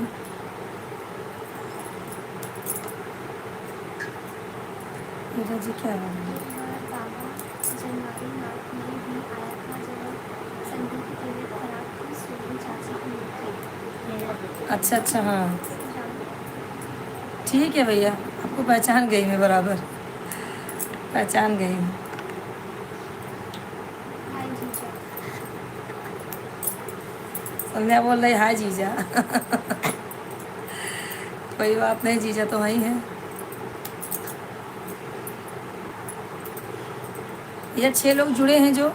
नीरज जी क्या है? एक बार बाबा जनवारी नाथ में भी आया था जब संजय की तबीयत खराब थी, सोनू चाची की मृत्यु। अच्छा अच्छा, हाँ जान- ठीक है भैया, आपको पहचान गई मैं, बराबर पहचान गई हूँ। हाय जीजा। संध्या बोल रही हाय जीजा। कोई बात नहीं, जीजा तो वही है। ये 6 लोग जुड़े हैं जो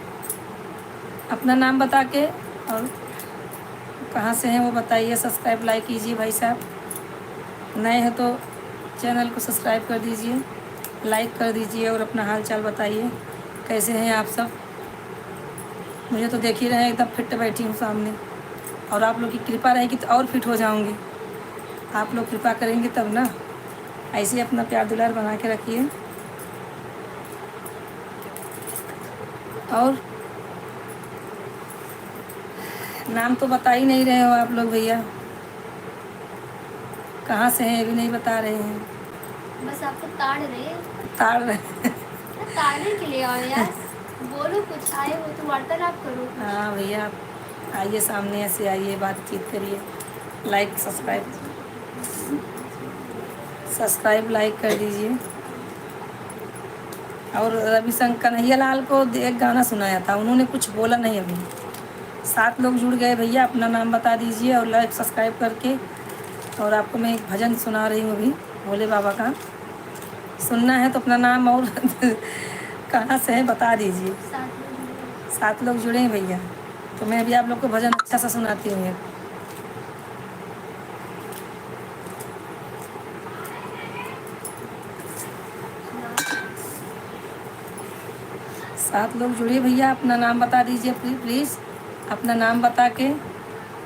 अपना नाम बता के और कहाँ से हैं वो बताइए। सब्सक्राइब लाइक कीजिए भाई साहब, नए हैं तो चैनल को सब्सक्राइब कर दीजिए, लाइक कर दीजिए और अपना हाल चाल बताइए कैसे हैं आप सब। मुझे तो देख ही रहे हैं एकदम फिट बैठी हूँ सामने, और आप लोग की कृपा रहेगी तो और फिट हो जाऊँगी। आप लोग कृपा करेंगे तब ना। ऐसे ही अपना प्यार दुलार बना के रखिए। और नाम तो बता ही नहीं रहे हो आप लोग भैया, कहाँ से हैं ये भी नहीं बता रहे हैं। बस आपको ताड़ रहे। ताड़ रहे। ताड़ने के लिए आओ यार, बोलो कुछ, आए हो तो वार्तालाप करो कुछ। हाँ भैया, आप आइए सामने, ऐसे आइए, बातचीत करिए, लाइक सब्सक्राइब लाइक कर दीजिए। और रविशंकर कन्हैया लाल को एक गाना सुनाया था, उन्होंने कुछ बोला नहीं अभी। 7 लोग जुड़ गए भैया, अपना नाम बता दीजिए और लाइक सब्सक्राइब करके। और आपको मैं एक भजन सुना रही हूँ अभी, भोले बाबा का। सुनना है तो अपना नाम और कहाँ से है बता दीजिए। 7 लोग जुड़े हैं भैया, तो मैं अभी आप लोग को भजन अच्छा सा सुनाती हूँ। 7 लोग जुड़े भैया, अपना नाम बता दीजिए प्लीज़। अपना नाम बता के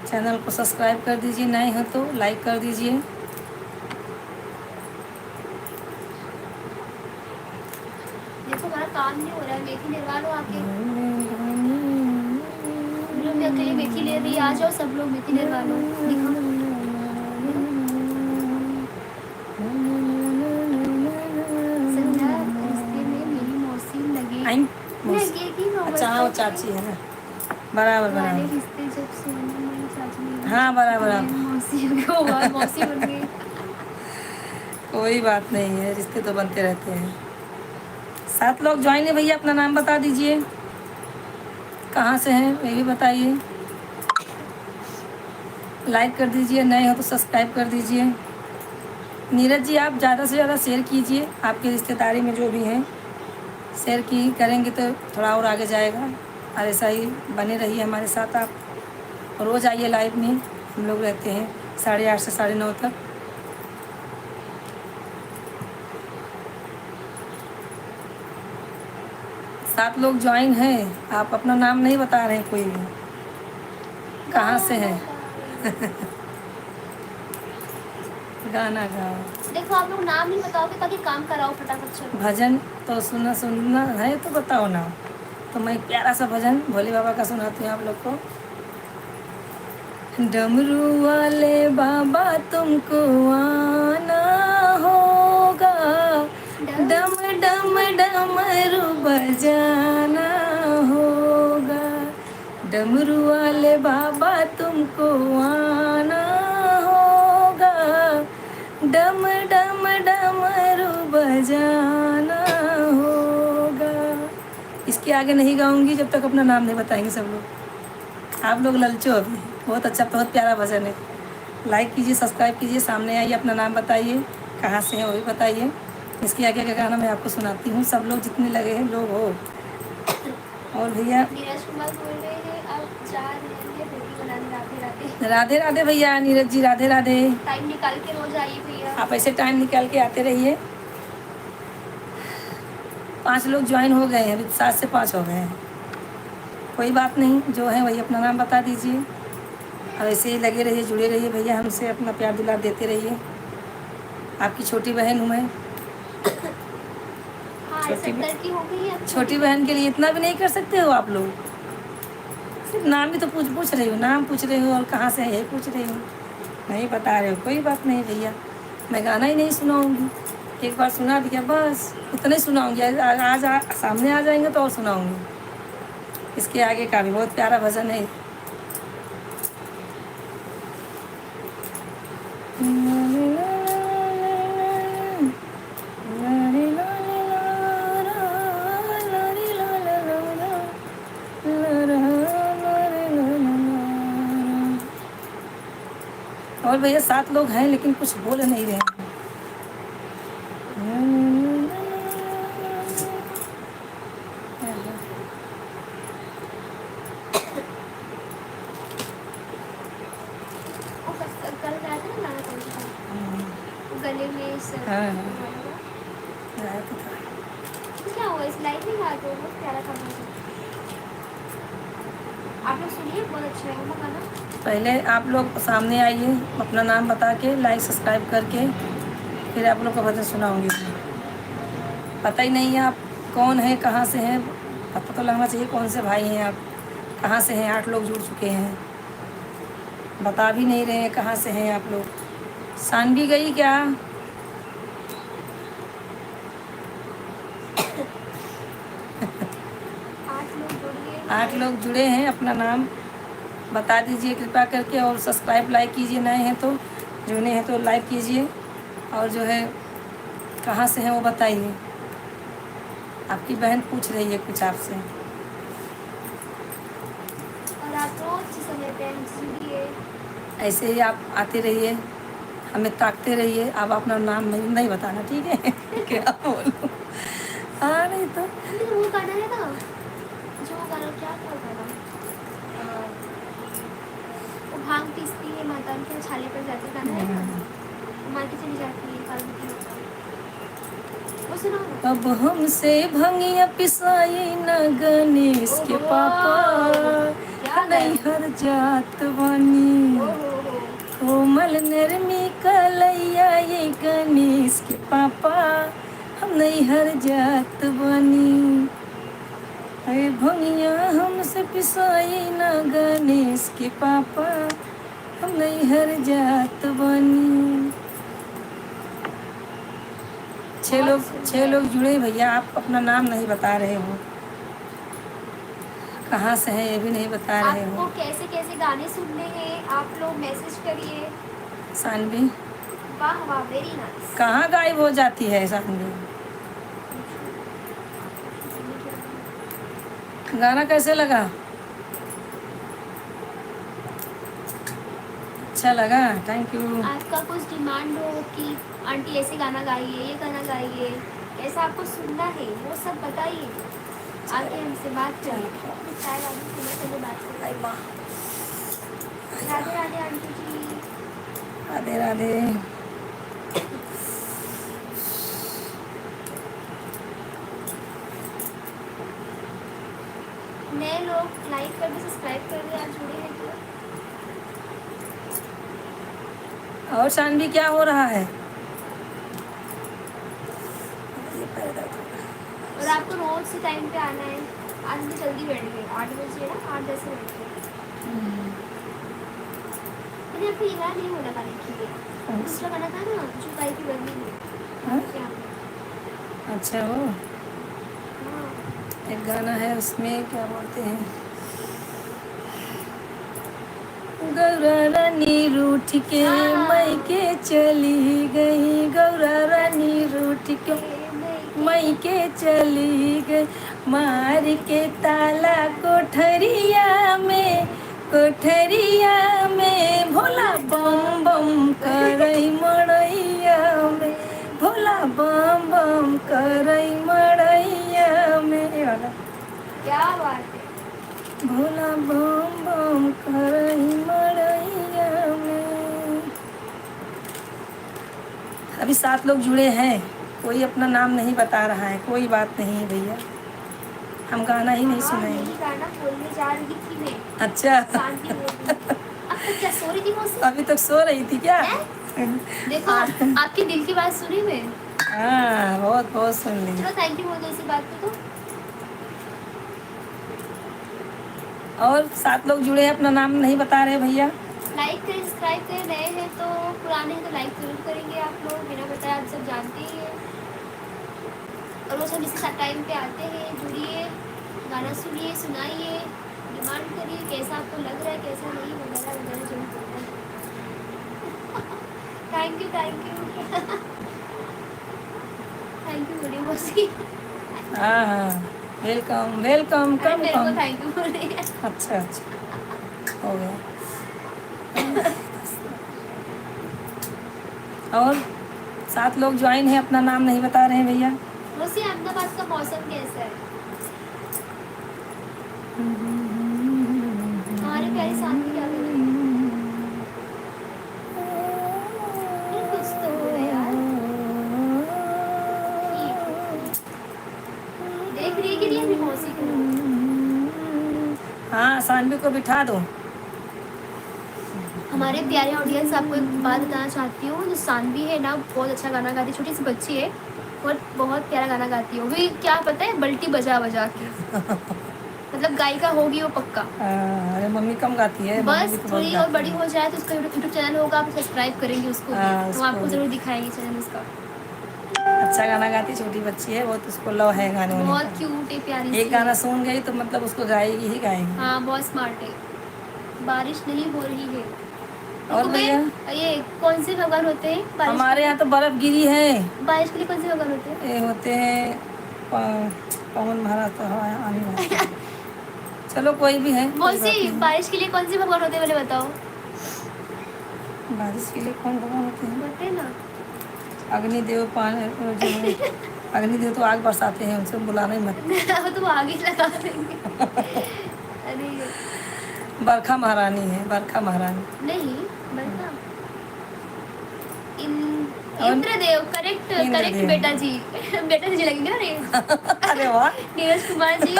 चैनल को सब्सक्राइब कर दीजिए, नए हो तो लाइक कर दीजिए। देखो हमारा काम नहीं हो रहा है, मेथी निरवा लो आके। हम भी अकेले मेथी ले रही, आ जाओ सब लोग मेथी निरवा लो। दिखा संध्या, रिश्ते में मेरी मौसी लगेगी अच्छा हाँ, वो चाची है ना, बराबर वाले बराबर। रिश्ते जब सोनू मेरी चाची ने हाँ बराबर आप। मौसी को मौसी बन गई। कोई बात नहीं है, रिश्ते तो बनते रहते हैं। 7 लोग ज्वाइन है भैया, अपना नाम बता दीजिए, कहाँ से हैं ये भी बताइए। लाइक कर दीजिए, नए हो तो सब्सक्राइब कर दीजिए। नीरज जी आप ज़्यादा से ज़्यादा शेयर कीजिए, आपकी रिश्तेदारी में जो भी हैं शेयर की करेंगे तो थोड़ा और आगे जाएगा। और ऐसा ही बने रहिए हमारे साथ। आप रोज़ आइए लाइव में, हम लोग रहते हैं 8:30 से 9:30 तक। सात लोग ज्वाइन हैं, आप अपना नाम नहीं बता रहे हैं कोई भी, कहाँ से हैं। गाना गाओ। देखो आप लोग नाम नहीं बताओगे ताकि काम कराओ फटाफट चलो। भजन तो सुनना है तो बताओ ना। तो मैं एक प्यारा सा भजन भोले बाबा का सुनाती हूँ आप लोग को। डमरू वाले बाबा तुमको आना होगा, डम डम डमरू बजाना होगा। डमरू वाले बाबा तुमको आना होगा, डम डम डमरू बजाना होगा। इसके आगे नहीं गाऊंगी जब तक अपना नाम नहीं बताएंगे सब लोग। आप लोग ललचो अभी, बहुत अच्छा, बहुत प्यारा भजन है। लाइक कीजिए, सब्सक्राइब कीजिए, सामने आइए, अपना नाम बताइए, कहाँ से हैं वो भी बताइए। इसके आगे का गाना मैं आपको सुनाती हूँ। सब लोग जितने लगे हैं लोग हो। और भैया नीरज कुमार बोल रहे हैं अब जा रहे हैं रोटी बनाने, राधे राधे। राधे राधे भैया, नीरज जी राधे राधे। टाइम निकाल के रोज आइए भैया। आप ऐसे टाइम निकाल के आते रहिए। 5 लोग ज्वाइन हो गए हैं, अभी 7 से 5 हो गए हैं। कोई बात नहीं, जो है वही अपना नाम बता दीजिए और ऐसे ही लगे रहिए, जुड़े रहिए भैया, हमसे अपना प्यार दुलार देते रहिए। आपकी छोटी बहन हूँ मैं। हाँ छोटी 70 की हो गई है। छोटी बहन के लिए इतना भी नहीं कर सकते हो आप लोग? सिर्फ नाम भी तो पूछ रही हो, नाम पूछ रही हो और कहाँ से है ये पूछ रही हो, नहीं बता रहे हो। कोई बात नहीं भैया, मैं गाना ही नहीं सुनाऊंगी, एक बार सुना दिया बस, उतना ही सुनाऊंगी। आज सामने आ जाएंगे तो और सुनाऊंगी। इसके आगे का भी बहुत प्यारा भजन है। और भैया 7 लोग हैं लेकिन कुछ बोल नहीं रहे हैं। कल गया था ना गाना कौन सा? गले में सर। हाँ, गाया तो था। क्या हुआ इस लाइफ में? गा दो, बहुत प्यारा था मुझे। आप लोग सुनिए, बहुत अच्छा है वो गाना। पहले आप लोग सामने आइए, अपना नाम बता के, लाइक सब्सक्राइब करके, फिर आप लोग का भजन सुनाऊंगी। पता ही नहीं है आप कौन है, कहाँ से हैं, पता तो लगना चाहिए कौन से भाई हैं आप, कहाँ से हैं। 8 लोग जुड़ चुके हैं, बता भी नहीं रहे हैं कहाँ से हैं आप लोग। सानवी गई क्या? 8 लोग जुड़ गए। 8 लोग जुड़े हैं, अपना नाम बता दीजिए कृपया करके, और सब्सक्राइब लाइक कीजिए, नए हैं तो, जुड़े हैं तो लाइक कीजिए, और जो है कहाँ से हैं वो बताइए। आपकी बहन पूछ रही है कुछ आपसे। और आप रोज इस समय पे जुड़िए। ऐसे ही आप आते रहिए, हमें ताकते रहिए। आप अपना नाम नहीं बताना, ठीक है? क्या बोलूं? हाँ नहीं तो हमने वो गाना है ना, जो गाना क्या था गाना, वो भांग पीसती है माता के छाले पर जाती गाना है ना, मार के चली जाती है काल की, वो सुना ना। अब हमसे भंगिया पिसाई न गणेश के पापा, नहीं हर जात बानी, कोमल नरमी कलैया ये गणेश के पापा, हम नहीं हर जात बानी। अरे भंगिया हमसे पिसाई न गणेश के पापा, हम नहीं हर जात बानी। 6 लोग जुड़े भैया, आप अपना नाम नहीं बता रहे हो, कहाँ से हैं ये भी नहीं बता रहे हो। आपको कैसे कैसे गाने सुनने हैं आप लोग मैसेज करिए। सानवी वाह वाह, वेरी नाइस। कहाँ गायब हो जाती है सानवी? गाना कैसे लगा? अच्छा लगा, थैंक यू। आपका कुछ डिमांड हो कि आंटी ऐसे गाना गाइए, ये गाना गाइए, ऐसा आपको सुनना है, वो सब बताइए, आके हमसे बात करिए। चाय वाली सुनने बात करिए। राधे राधे आंटी जी। राधे राधे। नए लोग लाइक कर दे, सब्सक्राइब कर दे, आप जुड़े हैं तो। और सानवी क्या हो रहा है? और आपको रोज से टाइम पे आना है। आज भी जल्दी बैठ गए, 8 बजे ना, 8-10 बैठ गए। मैंने आपको ये गाना नहीं बोला गाने के लिए, दूसरा गाना था ना जो गाई की गर्मी में। क्या? अच्छा वो हाँ। एक गाना है, उसमें क्या बोलते हैं, गौरा रानी रूठ के मई के चली गई, गौरा रानी रूठ के मई के चली गई, मार के ताला कोठरिया में, कोठरिया में, भोला बम बम करई मड़ैया में, भोला बम बम करई मड़ैया में। ये वाला क्या बात है। भोला बम बम करई मड़ैया में। अभी 7 लोग जुड़े हैं, कोई अपना नाम नहीं बता रहा है, कोई बात नहीं भैया, हम गाना ही नहीं सुनेंगे। यही गाना बोलने जा रही थी मैं। अच्छा शांति बोल रही थी। अब तक क्या सो रही थी मौसी? अभी तक सो रही थी क्या? देखो आपके दिल की बात सुनी मैं। हाँ, बहुत बहुत सुन ली। चलो थैंक यू बोल दो इसी बात पे तो। और 7 लोग जुड़े हैं, अपना नाम नहीं बता रहे भैया। लाइक करें, सब्सक्राइब करें, नए हैं तो, पुराने हैं तो लाइक जरूर करेंगे आप लोग, बिना बताए आप सब जानते ही हैं। और रोज हम इसी टाइम पे आते हैं, जुड़िए, गाना सुनिए, सुनाइए, डिमांड करिए, कैसा आपको लग रहा है कैसा नहीं, वगैरह वगैरह जो भी करना है। Thank you thank you. Thank you बड़ी मौसी। हाँ हाँ, वेलकम वेलकम, अरे कम मेरे को कम। थैंक यू बोल रही है। अच्छा अच्छा, हो गया। और 7 लोग ज्वाइन है, अपना नाम नहीं बता रहे हैं भैया। मौसी अहमदाबाद का मौसम कैसा है? हमारे प्यारे साथी क्या कर रहे हैं? अरे कुछ तो बोले यार। ठीक। देख रही है कि नहीं अभी मौसी को? हाँ, सानवी को बिठा दो। हमारे प्यारे ऑडियंस, आपको एक बात बताना चाहती हूँ, जो सानवी है ना बहुत अच्छा गाना गाती है, छोटी सी बच्ची है और बहुत प्यारा गाना गाती है। वो भी क्या पता है, बल्टी बजा बजा के। मतलब गायिका होगी वो पक्का। अरे मम्मी कम गाती है, मम्मी बस भी तो बहुत थोड़ी और गाती बड़ी है। हो जाए तो उसका यूट्यूब चैनल होगा, आप सब्सक्राइब करेंगे उसको भी, हाँ, हम उसको आपको भी। जरूर दिखाएंगे चैनल उसका। अच्छा गाना गाती, छोटी बच्ची है, बहुत उसको लव है गाने वाने बहुत का। क्यूट है, प्यारी एक सी गाना है। सुन गई तो मतलब उसको गाएगी ही गाएगी। हाँ बहुत स्मार्ट है। बारिश नहीं हो रही है। और देखो भैया, मैं, ये कौन से भगवान होते हैं बारिश के हमारे लिए? यहाँ तो बर्फ गिरी है। बारिश के लिए कौन से भगवान होते हैं? ये होते हैं पवन महाराज, तो हवा आने वाला है। चलो कोई भी है, कोई बात मौसी नहीं। बारिश के लिए कौन से भगवान होते हैं पहले बताओ। बारिश के लिए कौन भगवान होते हैं? होते हैं ना। अग्निदेव, पानी जो है, अग्निदेव तो आग बरसाते हैं, उनसे बुलाना ही मत। वो तो आगे लगा देंगे। अरे बरखा महारानी है, बरखा महारानी। नहीं, बता। इन और इंद्रदेव, करेक्ट करेक्ट इंद्रदेव। बेटा जी। बेटा जी लगेंगे ना रे। अरे वाह, नीरज कुमार जी।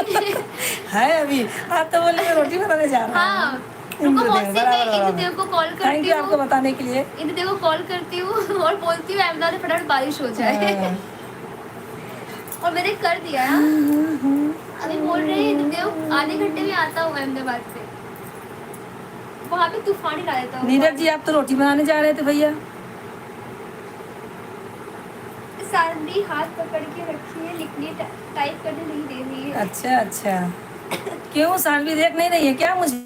है अभी। आप तो बोले मैं रोटी बनाने जा रहा हाँ, हूँ। रुको इंद्रदेव, मौसी, मैं बराबर बराबर। इंद्रदेव को कॉल थैंक करती यू हूँ। आपको बताने के लिए। इंद्रदेव को कॉल करती हूँ और बोलती हूँ अहमदाबाद में फटाफट बारिश हो जाए। हाँ। और मैंने कर दिया है। अभी बोल रहे हैं इंद्रदेव आधे घंटे में आता हूँ अहमदाबाद से, वहाँ पे तूफान ही ला देता हूँ। नीरज जी, आप तो रोटी बनाने जा रहे थे भैया। सानवी हाथ पकड़ के रखी है, लिखने टाइप करने नहीं दे रही है। अच्छा अच्छा, क्यों सानवी देख नहीं रही है क्या मुझे?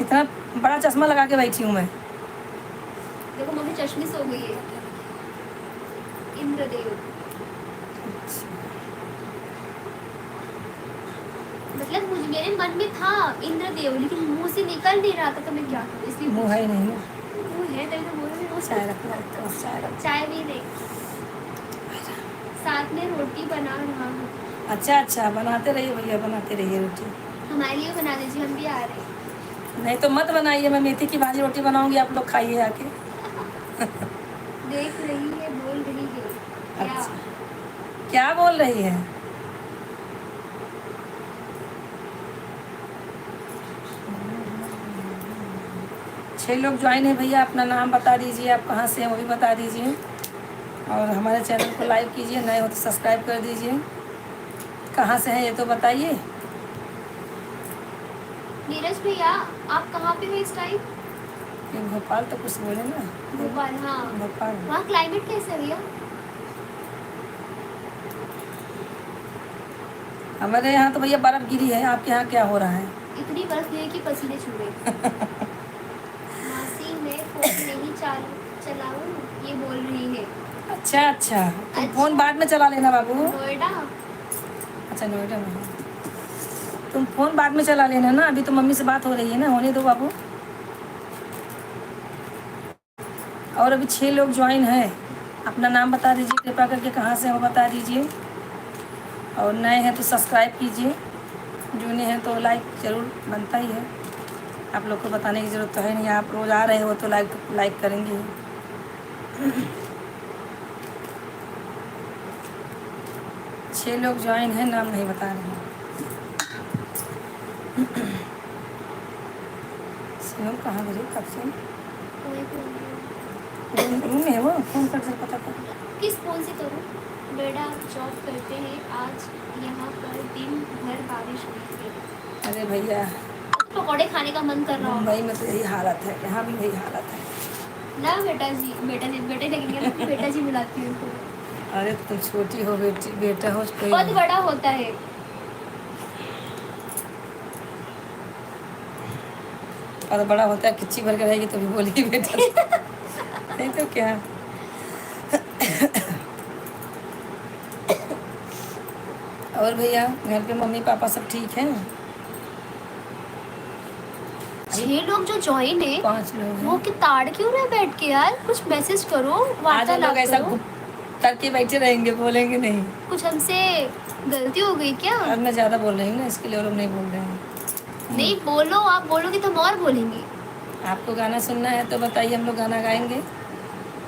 इतना बड़ा चश्मा लगा के बैठी हूँ मैं। देखो मम्मी चश्मिश हो गई है। इंद्रदेव मतलब मुझे, मेरे मन में था इंद्रदेव, लेकिन मुंह से निकल नहीं रहा था, तो मैं क्या करूँ, इसलिए मुँह है नहीं ना। मुंह है तभी तो बोल रही हूँ। चाय रख लो, चाय रख। चाय भी नहीं, साथ में रोटी बना रहा हूँ। अच्छा अच्छा, बनाते रहिए भैया, बनाते रहिए रोटी। हमारे लिए बना दीजिए, हम भी आ रहे हैं। नहीं तो मत बनाइए, मैं मेथी की भाजी रोटी बनाऊंगी, आप लोग खाइए आके। देख रही है, बोल रही है क्या? अच्छा, क्या बोल रही है? छह लोग ज्वाइन है भैया, अपना नाम बता दीजिए, आप कहाँ से हैं वो भी बता दीजिए, और हमारे चैनल को लाइक कीजिए, नए हो तो सब्सक्राइब कर दीजिए। कहाँ से हैं ये तो बताइए। नीरज भैया आप कहाँ पे हो इस टाइम? ये भोपाल तो कुछ बोले ना। भोपाल, हाँ। भोपाल। वहाँ क्लाइमेट कैसा है भैया? हमारे यहाँ तो भैया बर्फ गिरी है, आपके यहाँ क्या हो रहा है? इतनी बर्फ गिरी कि पसीने छूट गए। मासी मैं फोन नहीं चलाऊं, ये बोल रही है। अच्छा अच्छा, तुम अच्छा। फोन बाद में चला लेना बाबू। नोएडा। अच्छा, नोएडा में हो। तुम फोन बाद में चला लेना ना, अभी तो मम्मी से बात हो रही है ना, होने दो बाबू। और अभी 6 लोग ज्वाइन है, अपना नाम बता दीजिए कृपया करके, कहाँ से हो बता दीजिए, और नए हैं तो सब्सक्राइब कीजिए, जूने हैं तो लाइक ज़रूर बनता ही है। आप लोग को बताने की ज़रूरत तो है नहीं, आप रोज़ आ रहे हो तो लाइक करेंगे ही। 6 लोग ज्वाइन हैं, नाम नहीं बता रहे हैं। शिवम कहाँ गए कब से? रूम में है वो, फ़ोन कर पता कर। किस फोन से करूँ? बेटा जॉब करते हैं, आज यहाँ पर दिन भर बारिश हुई थी। अरे भैया तो पकौड़े खाने का मन कर रहा होगा मुंबई में तो यही हालत है, यहाँ भी यही हालत है। ना। बेटे लगेंगे ना, बेटा जी बुलाती हूँ उनको। अरे तुम छोटी हो बेटी, बेटा हो कोई बहुत नहीं। बड़ा होता है। और बड़ा होता है किच्ची भर के रहेगी तो भी बोलेगी बेटा। नहीं तो क्या। और भैया घर पे मम्मी पापा सब ठीक हैं? 6 लोग जो ज्वाइन है 5 लोग हैं। वो कि ताड़ क्यों रहे बैठ के यार? कुछ मैसेज करो, आज हम वार्तालाप लोग ऐसा करो। गुप करके बैठे रहेंगे, बोलेंगे नहीं। कुछ हमसे गलती हो गई क्या? अब मैं ज़्यादा बोल रही हूँ ना, इसके लिए वो लोग नहीं बोल रहे हैं। नहीं बोलो, आप बोलोगे तो हम और बोलेंगे। आपको गाना सुनना है तो बताइए, हम लोग गाना गाएंगे।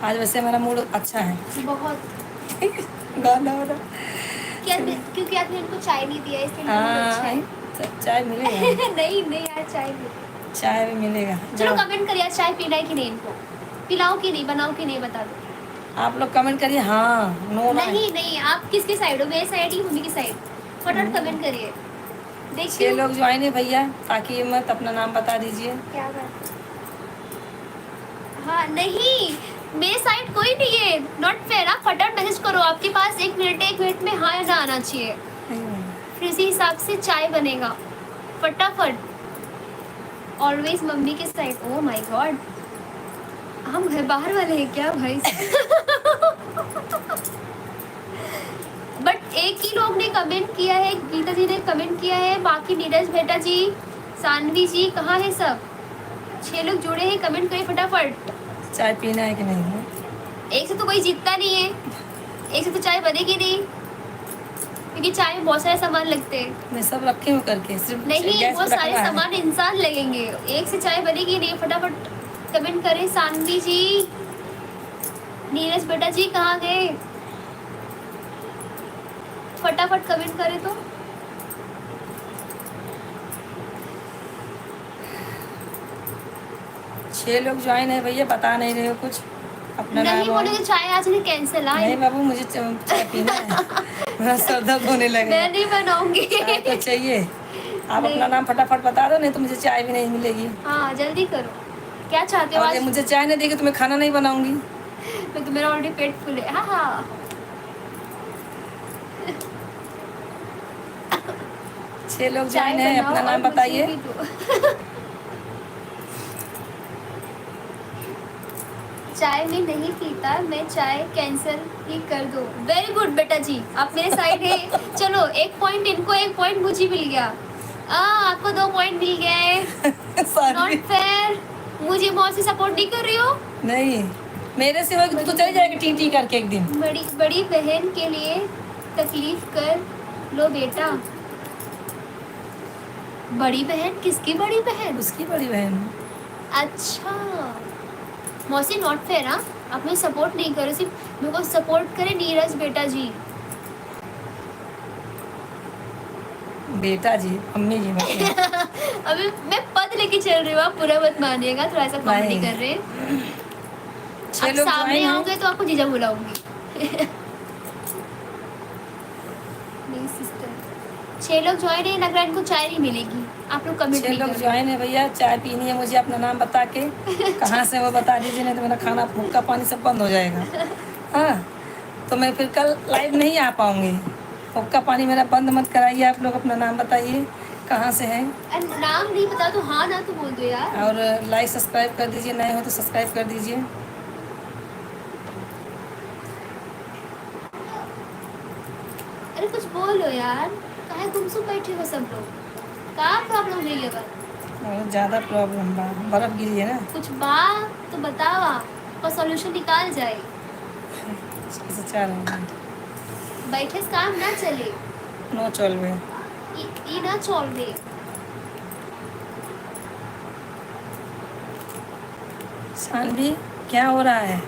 आज वैसे हमारा मूड अच्छा है। बहुत। गाना वाला। क्योंकि आपने इनको चाय नहीं दिया इसलिए इनका मूड अच्छा हाँ है। चाय मिलेगा। नहीं नहीं यार, चाय नहीं। चाय भी मिलेगा। चलो जाओ। कमेंट करिए चाय पीना है कि नहीं इनको। पिलाओ कि नहीं, बनाओ कि नहीं, बता दो। आप लोग कमेंट करिए हाँ नो ना। नहीं नहीं, आप किसके साइड हो? मेरे साइड ही, मम्मी की साइड? फटाफट कमेंट करिए। 6 देखिए लोग ज्वाइन है भैया, ताकि मत अपना नाम बता दीजिए। क्या बात है? हाँ नहीं, मेरे साइड कोई नहीं है। Not fair. आप फटाफट मैसेज करो, आपके पास 1 मिनट में हाँ या ना आना चाहिए, फिर इसी हिसाब से चाय बनेगा। फटाफट। ऑलवेज मम्मी के साइड। ओह माय गॉड, हम घर बाहर वाले हैं क्या भाई? बट एक ही लोग ने कमेंट किया है, गीता जी ने कमेंट किया है, बाकी नीरज बेटा जी, सानवी जी कहाँ है सब? 6 लोग जुड़े हैं, कमेंट करें फटाफट। चाय पीना है कि नहीं है? एक से तो कोई जीतता नहीं है, एक से तो चाय बनेगी नहीं, क्योंकि चाय में बहुत सारे सामान लगते हैं। मैं सब रखी हूँ करके, सिर्फ नहीं, गैस वो पे सारे रखना है। सामान इंसान लगेंगे, एक से चाय बनेगी नहीं। फटाफट कमेंट करें। सानवी जी, नीरज बेटा जी कहाँ गए? फटाफट कमेंट करें तो। छह लोग ज्वाइन है भैया, बता नहीं रहे हो कुछ अपना नहीं नाम? बोलोगे चाय आज नहीं कैंसिल। नहीं बाबू, मुझे चाय पीना है। मेरा सर दर्द होने लगे। मैं नहीं बनाऊंगी। चाय तो चाहिए। आप नहीं। अपना नाम फटाफट बता दो, नहीं तो मुझे चाय भी नहीं मिलेगी। हाँ जल्दी करो, क्या चाहते हो और आज? ये मुझे चाय नहीं देगी तो मैं खाना नहीं बनाऊंगी। तो मेरा ऑलरेडी पेट फुल है। हाँ हाँ 6 लोग चाय ज्वाइन है, बनाओ अपना और नाम मुझे बताइए। भी दो। चाय में नहीं पीता मैं, चाय कैंसिल ही कर दो। वेरी गुड बेटा जी, आप मेरे साइड है। चलो 1 पॉइंट इनको, 1 पॉइंट मुझे मिल गया। आपको 2 पॉइंट मिल गया है। Not fair. मुझे मौत से सपोर्ट नहीं कर रही हो? नहीं, मेरे से होगी तो चली जाएगी टी टी करके एक दिन। बड़ी बहन के लिए तकलीफ कर लो बेटा। बड़ी बहन? किसकी बड़ी बहन? उसकी बड़ी बहन। अच्छा मौसी, नॉट फेयर। हाँ, आप मुझे सपोर्ट नहीं करो, सिर्फ मेरे को सपोर्ट करे नीरज बेटा जी। बेटा जी, अम्मी जी मतलब। अभी मैं पद लेके चल रही हूँ, आप पूरा मत मानिएगा, थोड़ा सा कॉमेडी नहीं। कर रहे हैं। 6 आप लोग सामने ज्वाइन आओगे तो आपको जीजा बुलाऊंगी। मेरी सिस्टर। 6 लोग ज्वाइन है, लग रहा है इनको चाय नहीं मिलेगी। आप लोग कमेंट 6 नहीं लोग कर ज्वाइन है भैया, चाय पीनी है मुझे, अपना नाम बता के कहाँ से वो बता दीजिए, नहीं तो मेरा खाना फुल्का पानी सब बंद हो जाएगा। हाँ, तो मैं फिर कल लाइव नहीं आ पाऊँगी। फुल्का पानी मेरा बंद मत कराइए। आप लोग अपना नाम बताइए, कहाँ से हैं, नाम नहीं बता तो हाँ ना तो बोल दो यार। और लाइक सब्सक्राइब कर दीजिए, नए हो तो सब्सक्राइब कर दीजिए। अरे कुछ बोलो यार, काहे गुमसुम बैठे हो सब लोग? का प्रॉब्लम है ये बात? बहुत ज़्यादा प्रॉब्लम बा, बर्फ़ गिरी है ना। कुछ बात तो बताओ, आपका सॉल्यूशन निकाल जाए। इससे 4 हो गए। बैठे से काम ना चले। नो चलवे। ई ना चलवे। सानवी क्या हो रहा है?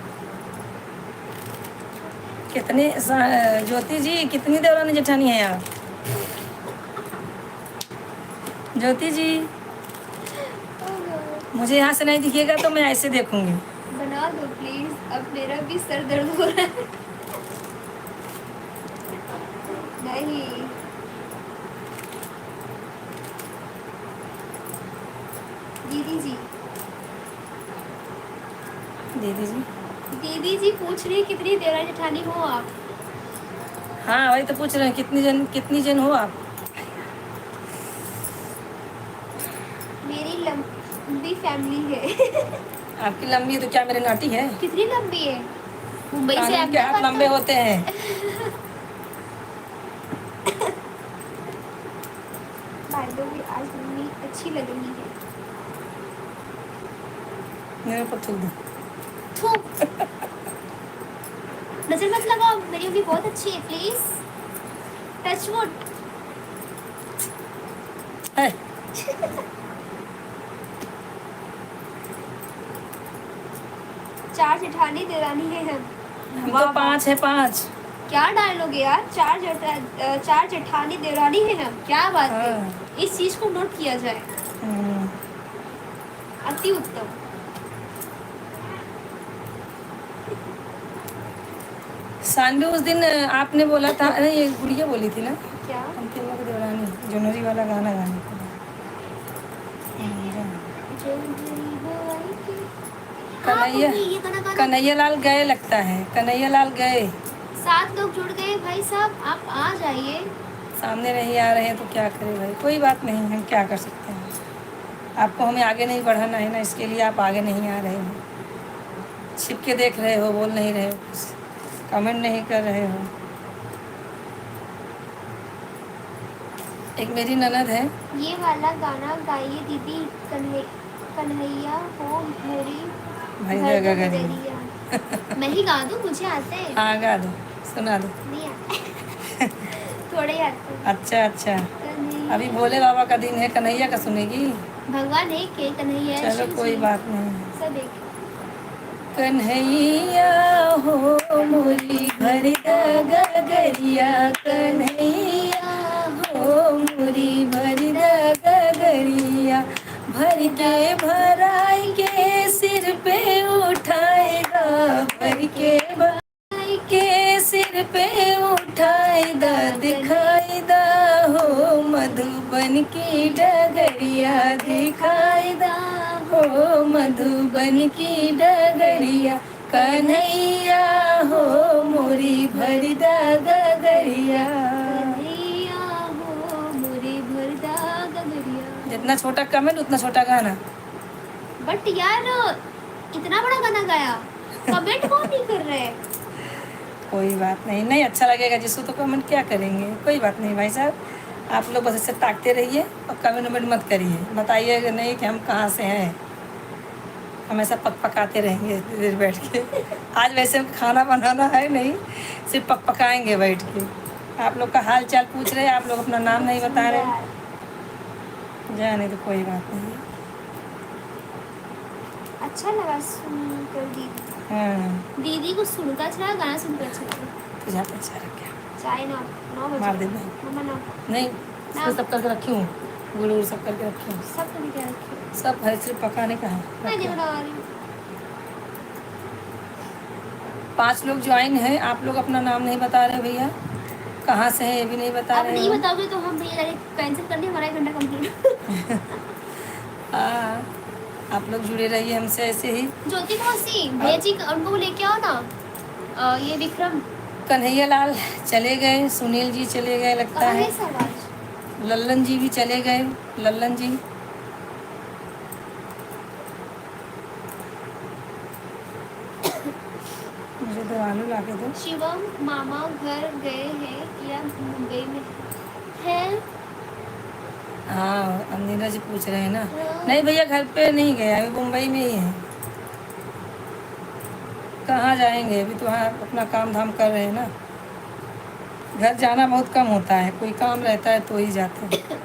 कितनी ज्योति जी, कितनी देवरानी जेठानी है आप? ज्योति जी, मुझे यहाँ से नहीं दिखेगा तो मैं ऐसे देखूंगी। बना दो प्लीज, अब मेरा भी सर दर्द हो रहा है। नहीं, दीदी जी। दीदी जी? दीदी जी पूछ रही कितनी देवरानी जेठानी हो आप? हाँ वही तो पूछ रहे हैं, कितनी जन हो आप? मेरी लंबी फैमिली है। आपकी लंबी है तो क्या मेरे नाटी है? कितनी लंबी है? मुंबई से कानून के हाथ अहमदाबाद लंबे तो होते हैं। बालों भी आज मम्मी अच्छी लग रही है। मेरे ऊपर थूक दो। थू, नजर मत लगाओ, मेरी उंगली बहुत अच्छी है, प्लीज टच वुड। है। चार जेठानी देवरानी है हम। हम वाह तो वाह। 5 है, 5। क्या डायलॉग है यार, चार जेठानी देवरानी है हम, क्या बात है। हाँ। इस चीज को नोट किया जाए, हम्म। अति उत्तम। सानवी उस दिन आपने बोला था, नहीं ये गुड़िया बोली थी ना, क्या? हम तीनों की देवरानी जुनरी वाला गाना गाने को। जो गरीबों आई थी। हाँ, कन्हैया, मम्मी, ये गाना गाना। कन्हैया लाल गए लगता है, कन्हैया लाल गए। 7 लोग जुड़ गए भाई साहब, आप आ जाइए। सामने नहीं आ रहे हैं तो क्या करें भाई, कोई बात नहीं, हम क्या कर सकते हैं। आपको हमें आगे नहीं बढ़ाना है ना, इसके लिए आप आगे नहीं आ रहे हो, छिप के देख रहे हो, बोल नहीं रहे हो, कमेंट नहीं कर रहे हो। एक मेरी ननद है, ये वाला गाना गाइए दीदी, कन्हैया हो मेरी भाई घर जगह का गरी। गदरिया। मैं ही गा दूं, मुझे आते हैं। हाँ गा दो, सुना दो। नहीं आते। थोड़े ही आते हैं। अच्छा अच्छा, कन्हैया। अभी भोले बाबा का दिन है, कन्हैया का सुनेगी? भगवान एक के कन्हैया है, चलो शिव कोई जी, बात नहीं। सब एक। कन्हैया हो मोरी भर गगरिया, कन्हैया हो मोरी भर गगरिया, भर के भराई के सिर पे उठाएगा, भर के भराई के सिर पे उठाए दा, दिखाई दा हो मधुबन की डगरिया, दिखाई दा हो मधुबन की डगरिया, कन्हैया हो मोरी भरी गगरिया। कन्हैया हो मोरे भरदा गगरिया। जितना छोटा कमेंट उतना छोटा गाना। बट यार, इतना बड़ा गाना गाया, कमेंट कौन नहीं कर रहे? कोई बात नहीं, नहीं अच्छा लगेगा जिसको तो कमेंट क्या करेंगे, कोई बात नहीं भाई साहब, आप लोग बस ऐसे ताकते रहिए और कमेंट वमेंट मत करिए, बताइएगा नहीं कि हम कहाँ से हैं, हम ऐसा पकाते रहेंगे देर बैठ के। आज वैसे खाना बनाना है नहीं, सिर्फ पकाएंगे बैठ के। आप लोग का हाल चाल पूछ रहे हैं, आप लोग अपना नाम नहीं बता रहे, जाने तो कोई बात नहीं। अच्छा लगा सुनकर दीदी। हाँ दीदी को सुनकर अच्छा लगा, गाना सुनकर अच्छा लगा। तुझे अच्छा रख गया, चाय ना 9 बजे मार दे दे। मम्मा ना नहीं इसको सब करके रखी हूँ, गुड़ वुड़ सब करके रखी हूँ, सब करके क्या रखे? सब है, सिर्फ पकाने का मैं है। नहीं बना रही हूँ। 5 लोग ज्वाइन हैं, आप लोग अपना नाम नहीं बता रहे भैया, कहाँ से है ये भी नहीं बता अब रहे नहीं हो। बताओगे तो हम भैया कैंसिल कर लें हमारा 1 घंटा कंप्लीट। हाँ आप लोग जुड़े रहिए हमसे ऐसे ही। ज्योति मौसी, भैया जी उनको लेके आओ ना। ये विक्रम कन्हैया लाल चले गए, सुनील जी चले गए लगता कहाँ है, है सब आज? लल्लन जी भी चले गए, लल्लन जी। मुझे तो आलू ला के दो। शिवम मामा घर गए हैं या मुंबई में है? हाँ अंदिरा जी पूछ रहे हैं ना। हाँ। नहीं भैया घर पे नहीं गए, अभी मुंबई में ही है। कहाँ जाएंगे, अभी तो हाँ अपना काम धाम कर रहे हैं ना, घर जाना बहुत कम होता है, कोई काम रहता है तो ही जाते हैं।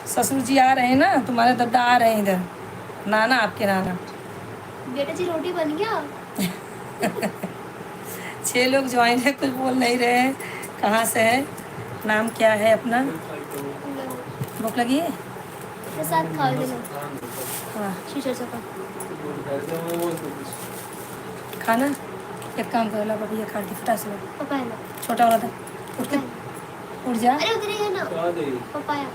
ससुर जी आ रहे हैं ना, तुम्हारे दादा आ रहे हैं इधर, नाना आपके नाना। बेटा जी रोटी बन गया? 6 लोग ज्वाइन है, कुछ बोल नहीं रहे हैं, कहाँ से है, नाम क्या है अपना? भूख लगी है? प्रसाद खा ले लो, हाँ शीशा चपा। खाना एक काम करो, ला भैया खा दी फटा से, पका है ना? छोटा वाला था, उठ के उठ जा। अरे उधर ही है ना पपाया।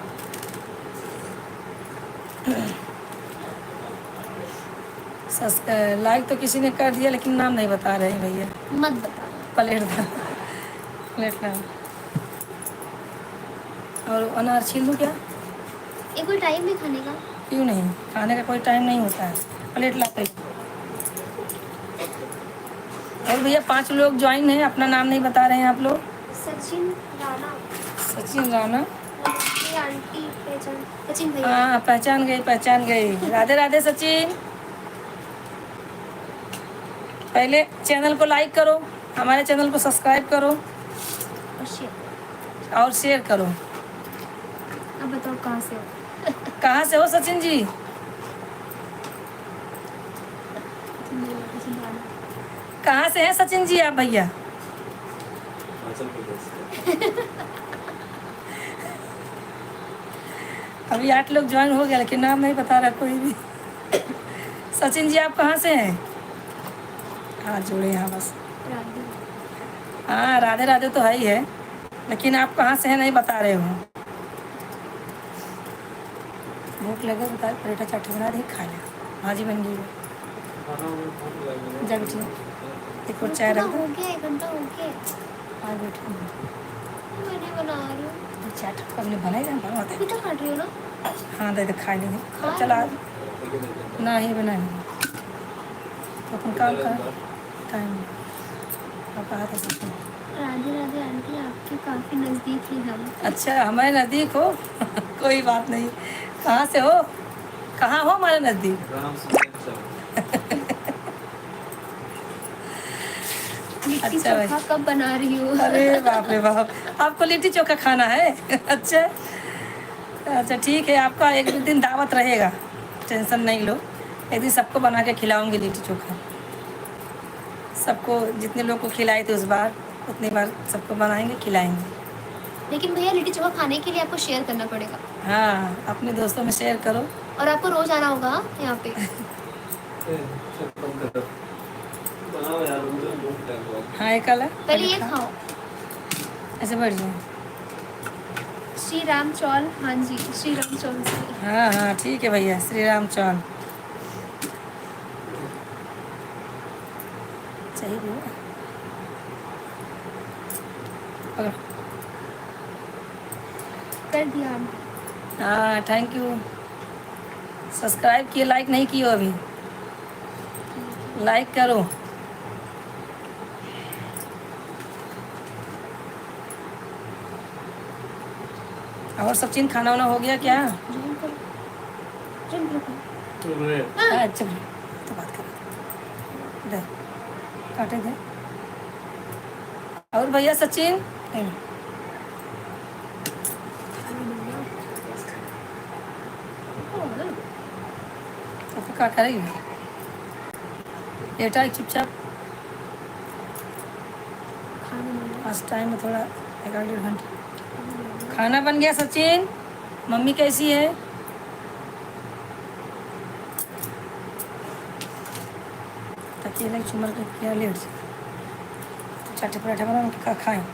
लाइक तो किसी ने कर दिया लेकिन नाम नहीं बता रहे हैं भैया। मत बता। प्लेट था, प्लेट ला। और अनार छील दूँ क्या? ये कोई टाइम नहीं खाने का? क्यों नहीं, खाने का कोई टाइम नहीं होता है। प्लेट ला प्लेट। और भैया 5 लोग ज्वाइन हैं, अपना नाम नहीं बता रहे हैं आप लोग। सचिन राणा। सचिन राणा। नमस्ते आंटी पहचान। सचिन भैया। हाँ पहचान गई, पहचान गई। राधे राधे सचिन। पहले चैनल को लाइक करो, हमारे चैनल को सब्सक्राइब करो और शेयर करो। अब बताओ कहाँ से हो? कहाँ से हो सचिन जी? सचिन राणा। कहाँ से हैं सचिन जी आप भैया? अभी 8 लोग ज्वाइन हो गया लेकिन नाम नहीं बता रहा कोई भी। सचिन जी आप कहाँ से हैं? हाँ जोड़े यहाँ बस। राधे। हाँ राधे राधे तो है ही है, लेकिन आप कहाँ से हैं नहीं बता रहे हो। भूख लगे बता, पराठा चाट बना दी, खा लिया, भाजी बन गई है। जा बेटी, एक और चाय रख दो। हो गया, 1 घंटा हो गया। आज बेटी मैंने बना रही हूँ चाट अपने बनाई ना बनाते। अभी तक काट रही हो ना? हाँ दे खा लेंगे। खा चला लो। ना ही बनाएंगे तो अपन काम का टाइम आप कहा था सकते। राधे राधे आंटी, आपके काफ़ी नज़दीक ही हम। अच्छा हमारे नज़दीक हो। कोई बात नहीं। कहाँ से हो? कहाँ हो हमारे नज़दीक? लिट्टी अच्छा भाई। चोखा कब बना रही हो? अरे बाप रे बाप, आपको लिट्टी चोखा खाना है? अच्छा अच्छा ठीक है, आपका एक दिन दावत रहेगा, टेंशन नहीं लो। एक दिन सबको बना के खिलाऊंगी लिट्टी चोखा। सबको जितने लोग को खिलाए थे उस बार, उतनी बार सबको बनाएंगे खिलाएंगे। लेकिन भैया लिट्टी चोखा खाने के लिए आपको शेयर करना पड़ेगा। हाँ अपने दोस्तों में शेयर करो। और आपको रोज आना होगा यहाँ पे। हाँ एक कल है पहले ये खाओ। ऐसे बढ़ जाए। श्री राम चौल। हाँ जी श्री राम चौल से। हाँ हाँ ठीक है भैया, श्री राम चौल सही बोलो। पकड़। कर दिया हम। हाँ थैंक यू। सब्सक्राइब किए, लाइक नहीं किए अभी, लाइक करो। और सब चीज खाना वाना हो गया क्या? ज्वाइन करो। ज्वाइन करो। अच्छा तो बात कर दे, काटे दे। और भैया सचिन तो क्या करेगी बेटा? एक चुपचाप आज टाइम में थोड़ा 1-1.5 घंटे। खाना बन गया सचिन? मम्मी कैसी है? अकेले चुमर के क्या लेट से चाटे पराठा बना के खाएं।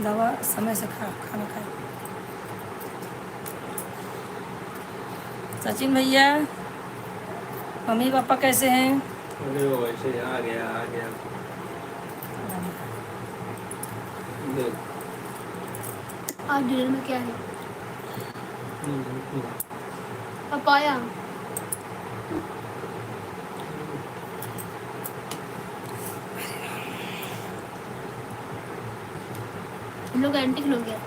दवा समय से खाना खाएं। सचिन भैया मम्मी पापा कैसे हैं? अरे वो वैसे आ गया आज डिनर में क्या है? पपाया। हम लोग एंटी लोग हैं।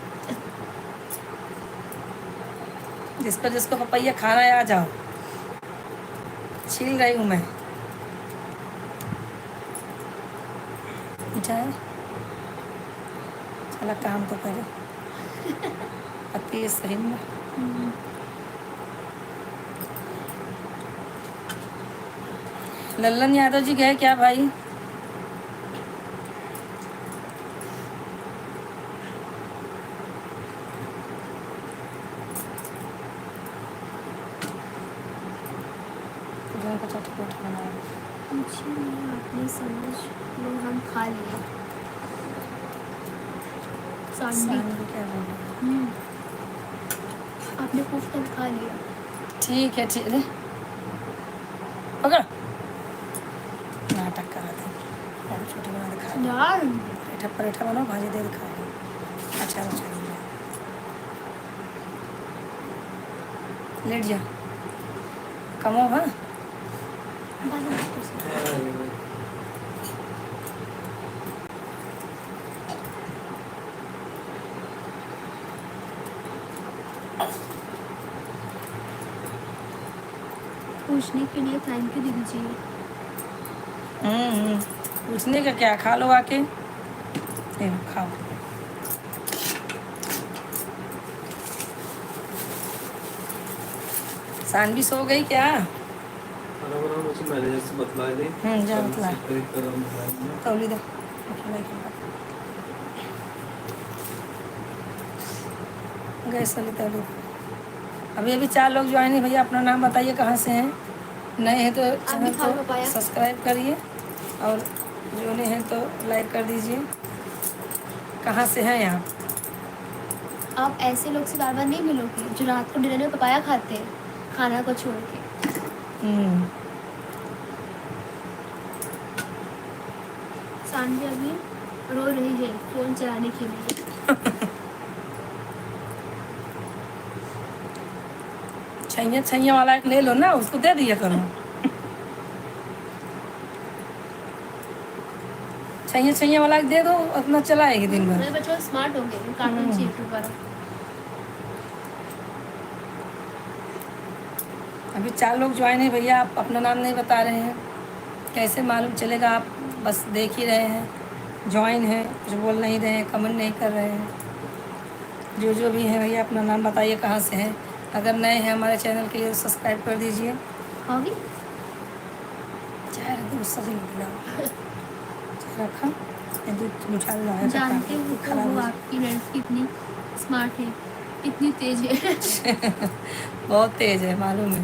जिसको पपैया खाना है आ जाओ, छील रही हूँ मैं। मीठा है, चला काम तो करे। पति सही में लल्लन यादव जी गए क्या भाई? का चटपट बनाया। कुछ नहीं, आपने समझ लो हम खा लिए। सानवी। सानवी क्या बोल रही है? हम्म, आपने कोफ्ता खा लिया। ठीक है ठीक है, पकड़। नाटक कर रहा था, और छोटी बना दिखा दो। यार पराठा पराठा बनाओ, भाजी दे दिखा दो, अचार उचार ले। लेट जा, कमाओ। हाँ बाद में बात कर सकते हैं। पूछने के लिए थैंक यू दीदी जी। पूछने का क्या, खा लो आके, ले लो खाओ। सानवी सो गई क्या? खाना बनाओ, मुझे मैनेजर से बतला दे। जा कल बतला। से खरीद कर हम खाएंगे। तौली दो, खिलाई के गैस वाली तौली दो। अभी अभी 4 लोग ज्वाइन है भैया, अपना नाम बताइए, कहाँ से हैं? नए हैं तो चैनल खाओ को पपाया। सब्सक्राइब करिए, और जो नहीं हैं तो लाइक कर दीजिए। कहाँ से हैं आप? आप ऐसे लोग से बार बार नहीं मिलोगे जो रात को डिनर में पपाया खाते हैं, खाना को छोड़ के। हम्म, सानवी अभी रो रही है फोन चलाने के लिए। छैया छैया वाला एक ले लो ना, उसको दे दिया करो। छैया छैया वाला एक दे दो, अपना चलाएगी दिन भर। मेरे बच्चे स्मार्ट हो गए, कार्टून चाहिए दोबारा। अभी 4 लोग ज्वाइन है भैया, आप अपना नाम नहीं बता रहे हैं, कैसे मालूम चलेगा? आप बस देख ही रहे हैं, ज्वाइन है, कुछ बोल नहीं रहे हैं, कमेंट नहीं कर रहे हैं। जो भी है भैया, अपना नाम बताइए, कहाँ से हैं? अगर नए हैं हमारे चैनल के लिए सब्सक्राइब कर दीजिए। होगी चाय दूध सभी चाय रखा, ये दूध मुझा लाया था, जानते हो तो खराब वो हो आपकी लड़की इतनी स्मार्ट है, इतनी तेज है। बहुत तेज है, मालूम है।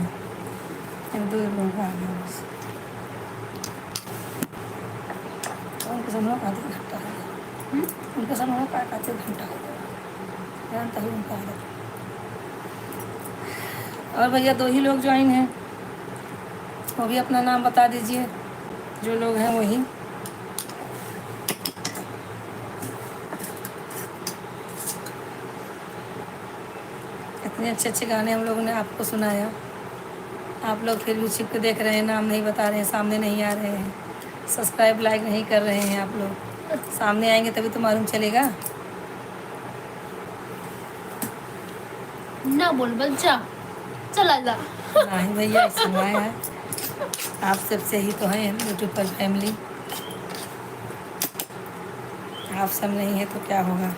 ये दूध लोग आ गया बस। उनके सामने आधे घंटा हो गया, उनके सामने आधे घंटा हो गया, जानता हूँ उनका आदत। और भैया 2 ही लोग ज्वाइन हैं, वो भी अपना नाम बता दीजिए, जो लोग हैं वही। इतने अच्छे अच्छे गाने हम लोगों ने आपको सुनाया, आप लोग फिर भी छिप के देख रहे हैं, नाम नहीं बता रहे हैं, सामने नहीं आ रहे हैं, सब्सक्राइब लाइक नहीं कर रहे हैं आप लोग। सामने आएंगे तभी तो मालूम चलेगा। ना बोल बस जा, चला जा। नहीं भैया, ऐसा हुआ है, आप सबसे ही तो हैं यूट्यूब पर फैमिली, आप सब नहीं है तो क्या होगा?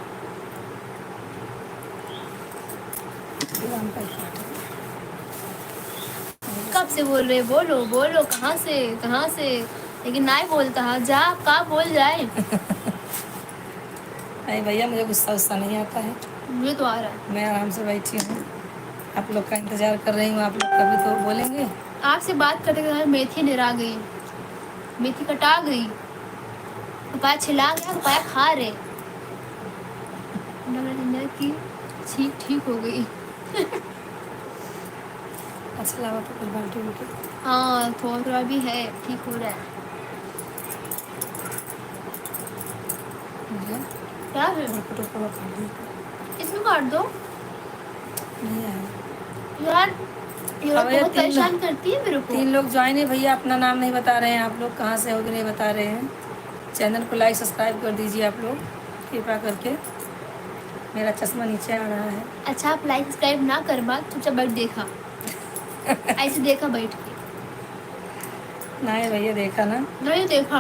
कब से बोल रहे, बोलो बोलो, कहाँ से कहाँ से, लेकिन नहीं बोलता है, जा का बोल जाए। नहीं भैया, मुझे गुस्सा गुस्सा नहीं आता है, मुझे तो आ रहा है। मैं आराम से बैठी हूँ, आप लोग का इंतज़ार कर रही हूँ, आप लोग कभी तो बोलेंगे। आपसे बात करते करते मेथी निरा गई, मेथी कटा गई, पपाया छिला गया, पपाया खा रहे, की ठीक ठीक हो गई। अच्छा लगा तो कुछ बाल्टी उल्टी। हाँ थोड़ा थोड़ा भी है, ठीक हो रहा है। भैया क्या है फोटो फॉलो कर दी, इसमें काट दो नहीं आया। यार, ये अब ये बहुत 3 परेशान करती है मेरे को। 3 लोग ज्वाइन है भैया, अपना नाम नहीं बता रहे हैं, आप लोग कहाँ से हो कि नहीं बता रहे हैं। चैनल को लाइक सब्सक्राइब कर दीजिए आप लोग, कृपा करके। मेरा चश्मा नीचे आ रहा है। अच्छा आप लाइक सब्सक्राइब ना कर, बात चुपचाप बैठ देखा, ऐसे देखा बैठ के, नहीं भैया, देखा ना, नहीं देखा।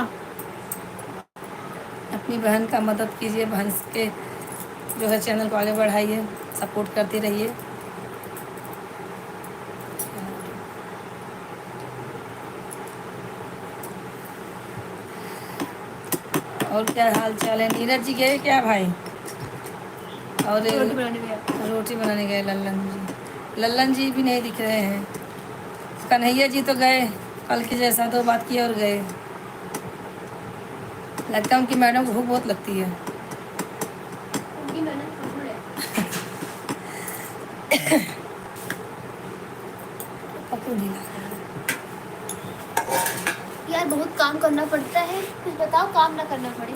अपनी बहन का मदद कीजिए, बहन के जो है चैनल को आगे बढ़ाइए, सपोर्ट करती रहिए। और क्या हाल चाल है? नीरज जी गए क्या भाई? और रोटी बनाने गया। रोटी बनाने गए लल्लन जी, लल्लन जी भी नहीं दिख रहे हैं। कन्हैया जी तो गए, कल के जैसा 2 बात किए और गए। लगता है उनकी मैडम को भूख बहुत लगती है। उनकी पक्का नहीं लगा। यार बहुत काम करना पड़ता है, कुछ बताओ काम ना करना पड़े।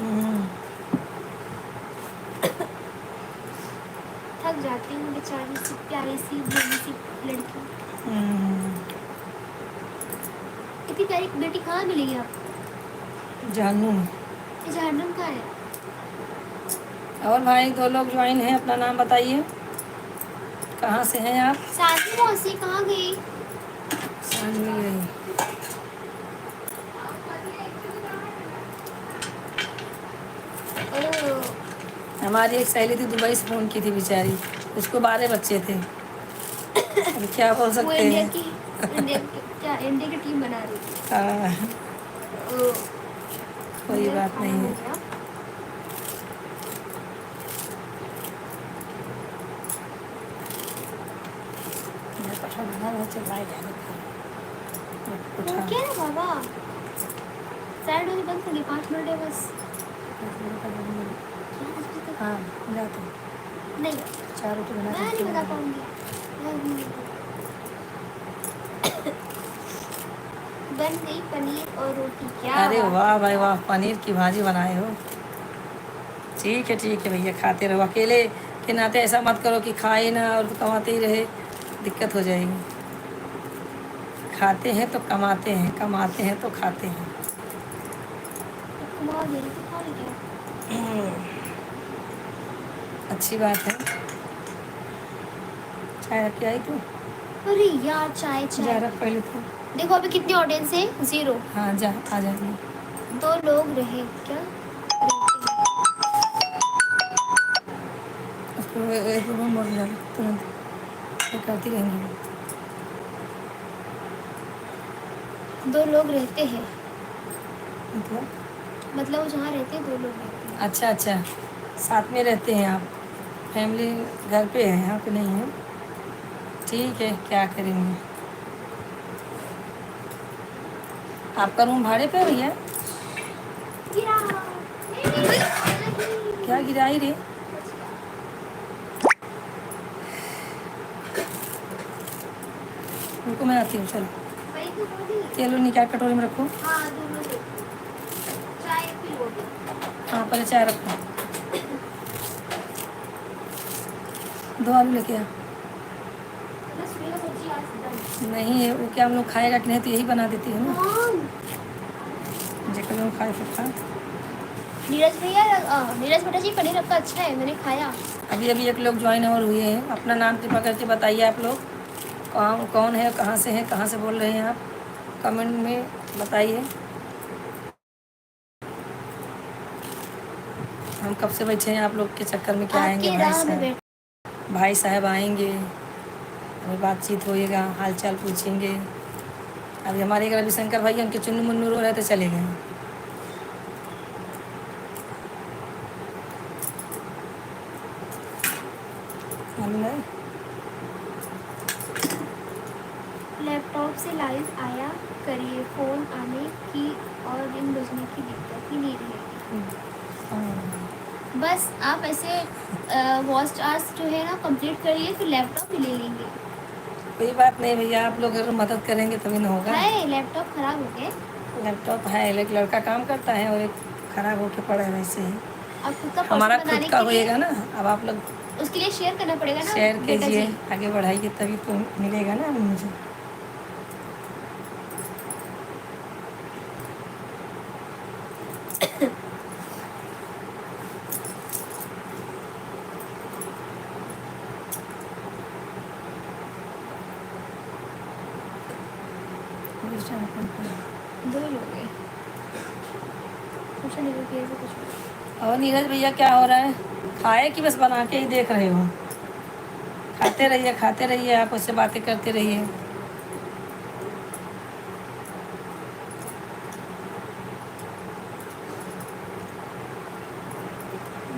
थक जाती हूँ बेचारी सी प्यारी सी भोली सी लड़की। इतनी प्यारी बेटी कहाँ मिलेगी आपको? जानू में। ये जहन्नुम कहाँ है? और भाई 2 लोग ज्वाइन हैं, अपना नाम बताइए, कहाँ से हैं आप? साथी मौसी कहाँ गई? सानवी गई। ओह, हमारी एक सहेली थी, दुबई से फ़ोन की थी बेचारी, उसको 12 बच्चे थे। अब क्या बोल वो सकते इंडिया हैं। की क्या इंडिया की टीम बना रही थी? हाँ, ओह, कोई मेरा बात खाना नहीं हो है। गया। मैं पठा बना रहा, चल भाई जाने का। वो उठा। क्या है बाबा? साइड होने बंद कर ली, 5 मिनट है बस। हाँ, जाते हैं। नहीं, 4 रोटी बना मैं नहीं बता के। पाऊंगी। बन गई पनीर और रोटी। क्या अरे बात वाह है, भाई क्या वाह, बात पनीर की भाजी बनाए हो। ठीक है भैया, खाते रहो। अकेले के नाते ऐसा मत करो कि खाए ना और तो कमाते ही रहे, दिक्कत हो जाएगी। खाते हैं तो कमाते हैं, कमाते हैं तो खाते हैं। है। कमाल मेरी तो खा रही क्या? अच्छी बात है। चाय रख के आई तू? अरे यार चाय जा चाय। रख पहले तू। देखो अभी कितनी ऑडियंस है? 0। हाँ जा, आ जाएगी। 2 लोग रहे क्या? उसको एक रूम मोड़ जा तुरंत, ये करती रहेंगी। 2 लोग रहते हैं, मतलब मतलब वो जहाँ रहते हैं 2 लोग रहते हैं। अच्छा, साथ में रहते हैं आप, फैमिली घर पे है, यहाँ पे नहीं है। ठीक है, क्या करेंगे। आपका रूम भाड़े पे है भैया? गिरा। क्या गिराई रे? रुको मैं आती हूँ, चलो। वही तो बोली। तेल निकाल कटोरी में रखो। हाँ दोनों दे। चाय पी लो। हाँ पहले चाय रखो। 2 आलू लेके आ। बस मेरा सब्जी आज दम। नहीं है वो, क्या हम लोग खाएगा कि नहीं, तो यही बना देती है ना, कौन? जेकर लोग खाए तो खा। नीरज भैया, नीरज बेटा जी पनीर आपका अच्छा है, मैंने खाया। अभी एक लोग ज्वाइन और हुए हैं, अपना नाम कृपा करके बताइए आप लोग, कौन है, कहाँ से हैं, कहाँ से बोल रहे हैं आप, कमेंट में बताइए। हम कब से बैठे हैं आप लोग के चक्कर में, क्या आएंगे आपकी भाई राह में साहब। भाई साहब आएंगे और बातचीत होएगा, हाल चाल पूछेंगे। अभी हमारे एक रविशंकर भाई, उनके चुन्नू मुन्नू रो रहे थे, चले गए। मालूम है? लैपटॉप से लाइव आया करिए, फ़ोन आने की और रिंग बजने की दिक्कत ही नहीं रहेगी। हाँ। बस आप ऐसे वॉच आवर्स जो है ना कंप्लीट करिए, फिर लैपटॉप भी ले लेंगे। कोई बात नहीं भैया, आप लोग अगर मदद करेंगे तभी ना होगा। है लैपटॉप ख़राब हो गए? लैपटॉप है, एक लड़का काम करता है और एक खराब होके पड़ा है वैसे ही। अब खुद का हमारा पर्सन खुद बनाने का के लिए होएगा ना, अब आप लोग उसके लिए शेयर करना पड़ेगा ना शेयर बेटा कीजिए, जी। आगे बढ़ाइए, तभी तो मिलेगा ना मुझे। दो ही हो गए। कुछ नहीं रुकी ऐसे कुछ। और नीरज भैया क्या हो रहा है? खाए कि बस बना के ही देख रहे हो? खाते रहिए, आप उससे बातें करते रहिए।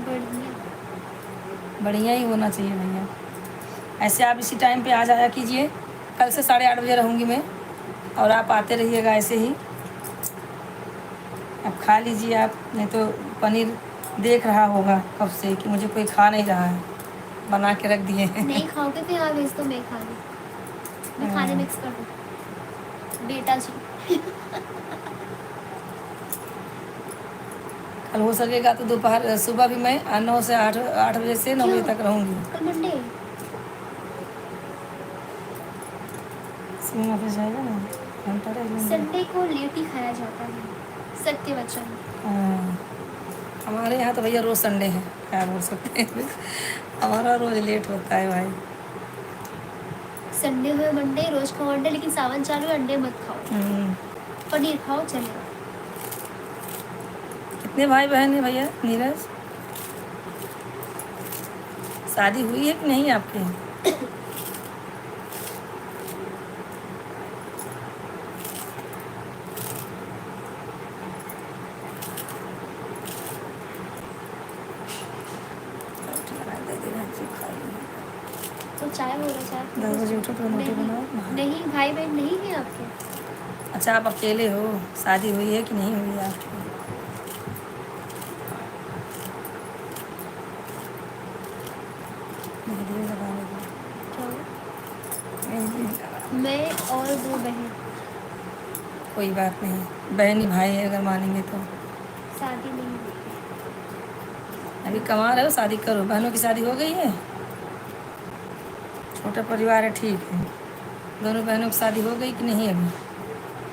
बढ़िया। बढ़िया ही होना चाहिए भैया। ऐसे आप इसी टाइम पे आ जाया कीजिए, कल से 8:30 बजे रहूँगी मैं, और आप आते रहिएगा ऐसे ही। अब खा लीजिए आप, नहीं तो पनीर देख रहा होगा कब से कि मुझे कोई खा नहीं रहा है। बना के रख दिए हैं। नहीं खाओगे तो यहाँ भेज दो, मैं खा लूँ, मैं खाने मिक्स कर दूँ। बेटा जी कल हो सकेगा तो दोपहर सुबह भी मैं 9 से 8 बजे से 9 बजे क्यों? तक रहूँगी। कल मंडे है। सिनेमा पे जाएगा ना, घंटा रह लेंगे। संडे को लेट ही खाया जाता है, सत्य वचन। हाँ, हमारे यहाँ तो भैया रोज़ संडे है, क्या बोल सकते हैं। हमारा रोज़ लेट होता है भाई। संडे हो मंडे, रोज खाओ अंडे, लेकिन सावन चालू है, अंडे मत खाओ, पनीर खाओ चलेगा। कितने भाई बहन हैं भैया नीरज? शादी हुई है कि नहीं आपकी? तो चाय हो रहा, चाय 10 बजे उठो तो रोटी बनाओ। नहीं, भाई बहन नहीं है आपके? अच्छा, आप अकेले हो? शादी हुई है कि नहीं हुई है आपकी? मेहंदी लगाने की। क्या? मेहंदी लगा। मैं और 2 बहन। कोई बात नहीं, बहन ही भाई है अगर मानेंगे तो। शादी नहीं हुई। अभी कमा रहे हो, शादी करो। बहनों की शादी हो गई है? छोटा परिवार है, ठीक है। दोनों बहनों की शादी हो गई कि नहीं अभी?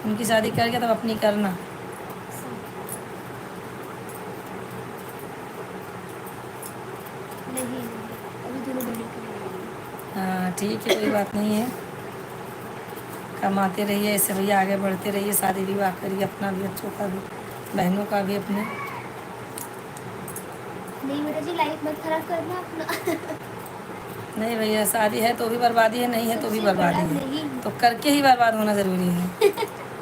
उनकी शादी करके तब अपनी करना। नहीं, अभी दोनों बहन का। हाँ ठीक है, कोई बात नहीं है। कमाते रहिए ऐसे भैया, आगे बढ़ते रहिए, शादी विवाह करिए, अपना भी, बच्चों का भी, बहनों का भी अपने। नहीं बेटा जी, लाइफ मत खराब करना अपना। नहीं भैया, शादी है तो भी बर्बादी है, नहीं है तो भी सबसे बड़ा बर्बादी है, नहीं, तो करके ही बर्बाद होना ज़रूरी है।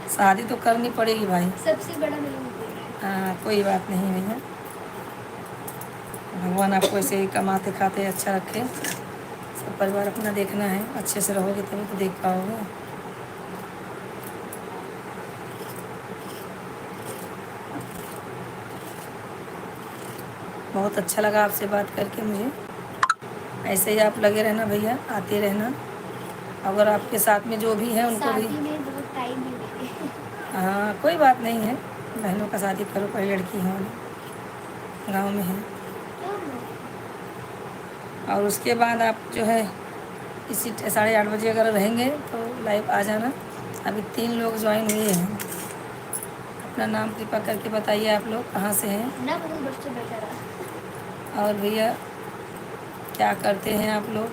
शादी तो करनी पड़ेगी भाई। सबसे बड़ा नहीं होता। हाँ कोई बात नहीं भैया, भगवान आपको ऐसे ही कमाते खाते अच्छा रखे। सब परिवार अपना देखना है, अच्छे से रहोगे तभी तो देख पाओगे। बहुत अच्छा लगा आपसे बात करके मुझे। ऐसे ही आप लगे रहना भैया, आते रहना। अगर आपके साथ में जो भी है उनको भी। शादी में बहुत टाइम भी लगे। हाँ कोई बात नहीं है, बहनों का शादी करो, पहले लड़की हो, गांव में है। और उसके बाद आप जो है इसी 8:30 बजे अगर रहेंगे तो लाइव आ जाना। अभी 3 लोग ज्वाइन हुए हैं। अपना नाम कृपा करके बताइए, आप लोग कहाँ से हैं? ना मतलब बच्चे बैठा रहा। और भैया क्या करते हैं आप लोग?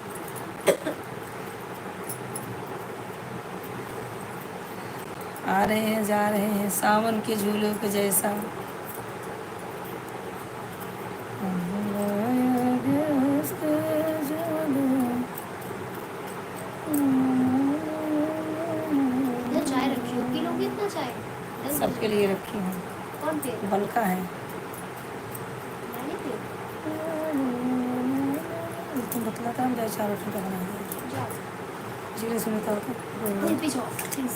आ रहे हैं, जा रहे हैं, सावन के झूलों के जैसा। इधर चाय रखी हो, पी लोगे इतना चाय? सबके लिए रखी हूँ, कौन पे? बल्का है। मैंने पे। तुम बतलाता हम जाए 4 रोटी का बना दिया। जाओ, इसलिए सुनता हो वहीं पे जाओ प्लीज।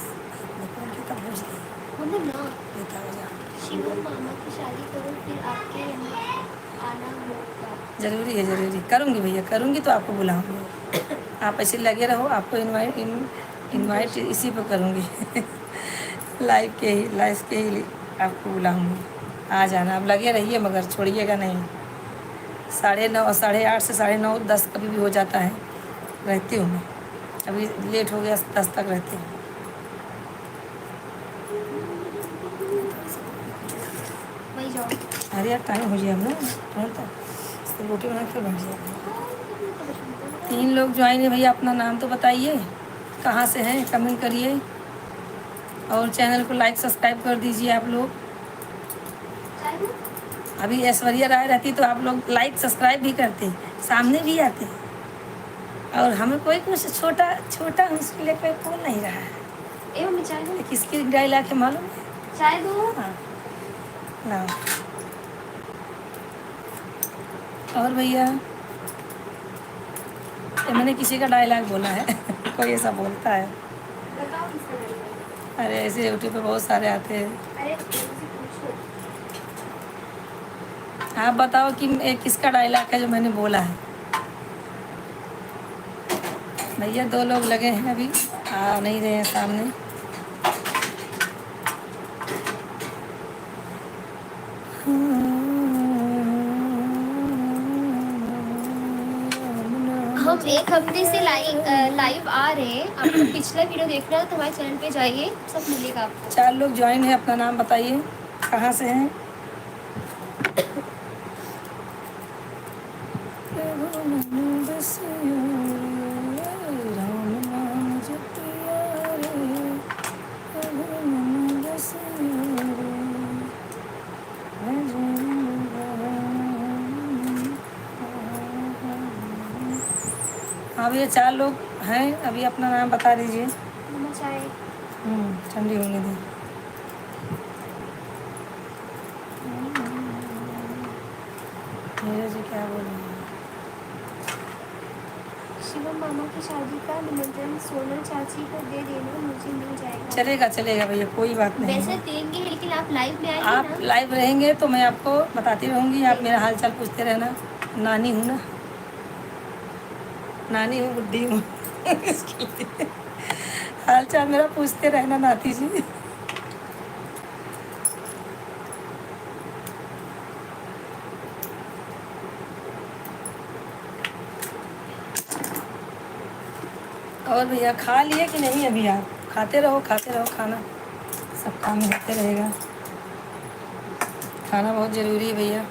तब भेज दिया मतलब ना, देता हो जा। शिवम मामा की शादी करो, फिर आपके यहाँ आना होगा। ज़रूरी है, ज़रूरी करूँगी भैया, करूँगी तो आपको बुलाऊँगी। आप ऐसे लगे रहो, आपको इनवाइट इसी पर करूँगी। लाइव के ही आपको बुलाऊँगी, आ जाना। आप लगे रहिए मगर छोड़िएगा नहीं। 9:30, 8:30 से 9:30, 10 कभी भी हो जाता है, रहती हूँ मैं। अभी लेट हो गया, 10 तक रहती हूँ। वही जाओ। अरे यार टाइम हो गया हम ना, तो रोटी बना के बैठ जाएगा। 3 लोग ज्वाइन है भैया, अपना नाम तो बताइए, कहाँ से हैं, कमेंट करिए। और चैनल को लाइक सब्सक्राइब कर दीजिए आप लोग। चाय दो? अभी ऐश्वर्या राय रहती तो आप लोग लाइक सब्सक्राइब भी करते, सामने भी आते। और हमें कोई कुछ छोटा छोटा उसके लिए कोई बोल नहीं रहा है। ए मम्मी चाय दो। किसकी डायलॉग है मालूम है? चाय दो। हाँ ना। और भैया ये मैंने किसी का डायलॉग बोला है। कोई ऐसा बोलता है? बताओ किसका डायलॉग? अरे ऐसे यूट्यूब पे बहुत सारे आते हैं। अरे मुझसे पूछो। आप बताओ कि किसका डायलॉग है जो मैंने बोला है। भैया 2 लोग लगे हैं अभी, आ नहीं रहे हैं सामने। हम एक हफ्ते से लाइव आ रहे हैं। आपको पिछला वीडियो देखना है तो हमारे चैनल पे जाइए, सब मिलेगा आपको। 4 लोग ज्वाइन है, अपना नाम बताइए, कहाँ से हैं? हाँ भैया 4 लोग हैं, अभी अपना नाम बता दीजिए। चाय ठंडी होने दी। नीरज जी क्या बोल रहे हैं? शिवम मामा की शादी का निमंत्रण सोनल चाची को दे देना, मुझे मिल जाएगा। चलेगा चलेगा भैया, कोई बात नहीं वैसे है। देंगे लेकिन आप लाइव में आएंगे आप ना। लाइव रहेंगे तो मैं आपको बताती रहूँगी, आप मेरा हाल चाल पूछते रहना। नानी हूँ ना, नानी हूँ, बुढ़ी हूँ इसके लिए हाल चाल मेरा पूछते रहना नाती जी। और भैया खा लिए कि नहीं? अभी आप खाते रहो खाना, सब काम होते रहेगा। खाना बहुत ज़रूरी है भैया।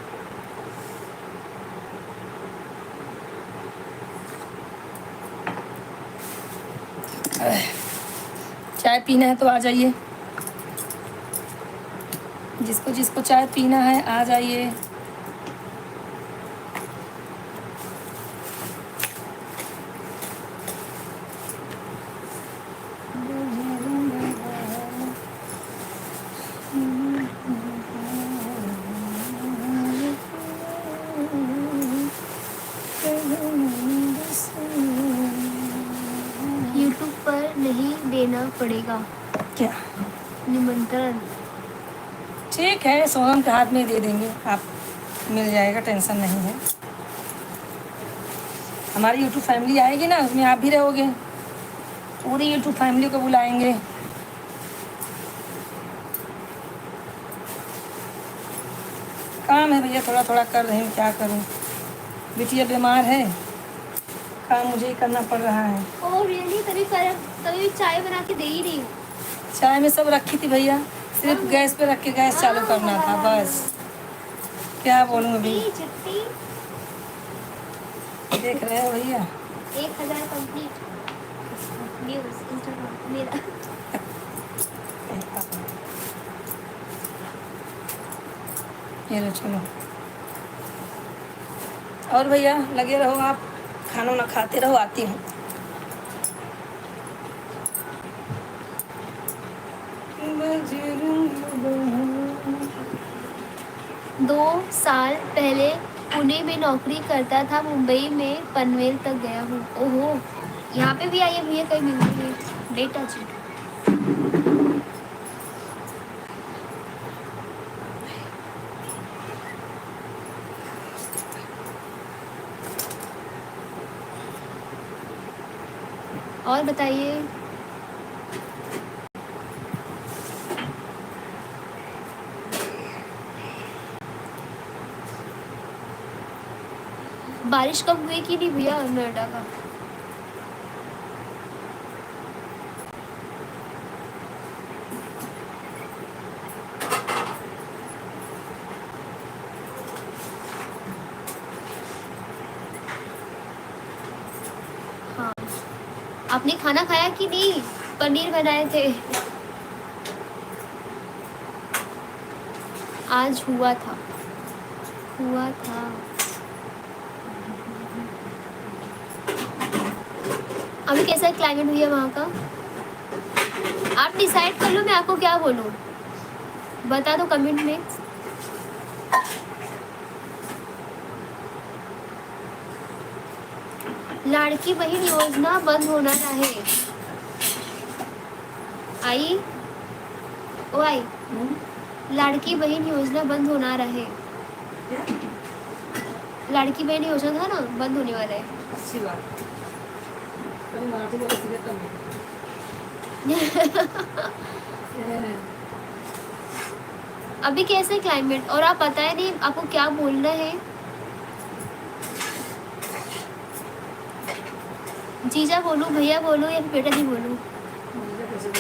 चाय पीना है तो आ जाइए, जिसको जिसको चाय पीना है आ जाइए। यूट्यूब पर नहीं देना पड़ेगा क्या? निमंत्रण? ठीक है, सोनम के हाथ में दे देंगे, आप मिल जाएगा, टेंशन नहीं है। हमारी यूट्यूब फैमिली आएगी ना, उसमें आप भी रहोगे, पूरी यूट्यूब फैमिली को बुलाएंगे। काम है भैया, थोड़ा थोड़ा कर रही हूँ, क्या करूँ, बिटिया बीमार है, काम मुझे ही करना पड़ रहा है। Oh really? तभी चाय बना के दे ही रही हूँ। चाय में सब रखी थी भैया, सिर्फ गैस पे रख के गैस चालू करना था बस। क्या बोलूँ अभी, चिट्टी देख रहे हो भैया। 1000 कंप्लीट न्यूज़ इंस्टाग्राम मेरा। ये लो चलो। और भैया लगे रहो, आप खाना ना खाते रहो, आती हूँ। दो साल पहले पुणे में नौकरी करता था, मुंबई में पनवेल तक गया हूँ। ओहो, यहाँ पे भी आइए भैया, कहीं मिलेंगे। डेटा जी और बताइए। बारिश कब हुई कि नहीं भैया नोएडा का? हाँ, आपने खाना खाया कि नहीं? पनीर बनाए थे आज, हुआ था। अभी कैसा है क्लाइमेट भैया वहाँ का? आप डिसाइड कर लो, मैं आपको क्या बोलूँ, बता दो कमेंट में। लाड़की बहन योजना बंद होना है। आई ओ आई, लाड़की बहन योजना बंद होना रहे। लाड़की बहन योजना था ना, बंद होने वाला है। अच्छी बात। कभी मराठी बोला सीधे तब अभी कैसे है क्लाइमेट, और आप पता है नहीं आपको क्या बोलना है। जीजा बोलूं, भैया बोलूं या फिर बेटा जी बोलूं?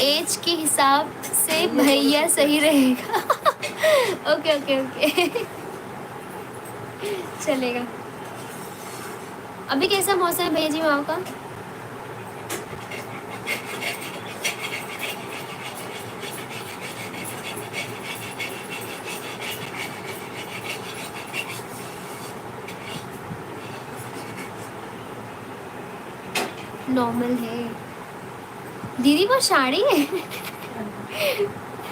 एज के हिसाब से भैया सही रहेगा। Okay okay okay. चलेगा। अभी कैसा मौसम है भैया जी वहाँ का? नॉर्मल है। दीदी वो साड़ी है।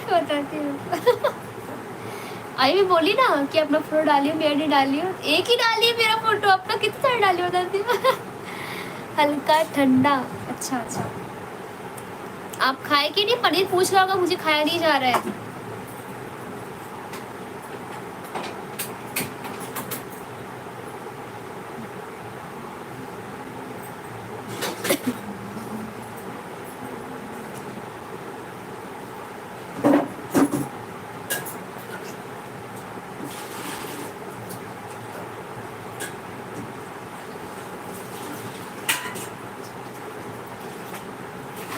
बताती हूँ। आई भी बोली ना कि अपना फोटो डालियो, मेरा नहीं डालियो। एक ही डाली है मेरा फोटो, अपना कितने सारे डालियो बताती हूँ। हल्का ठंडा। अच्छा अच्छा। आप खाए कि नहीं? पनीर पूछ रहा होगा, मुझे खाया नहीं जा रहा है।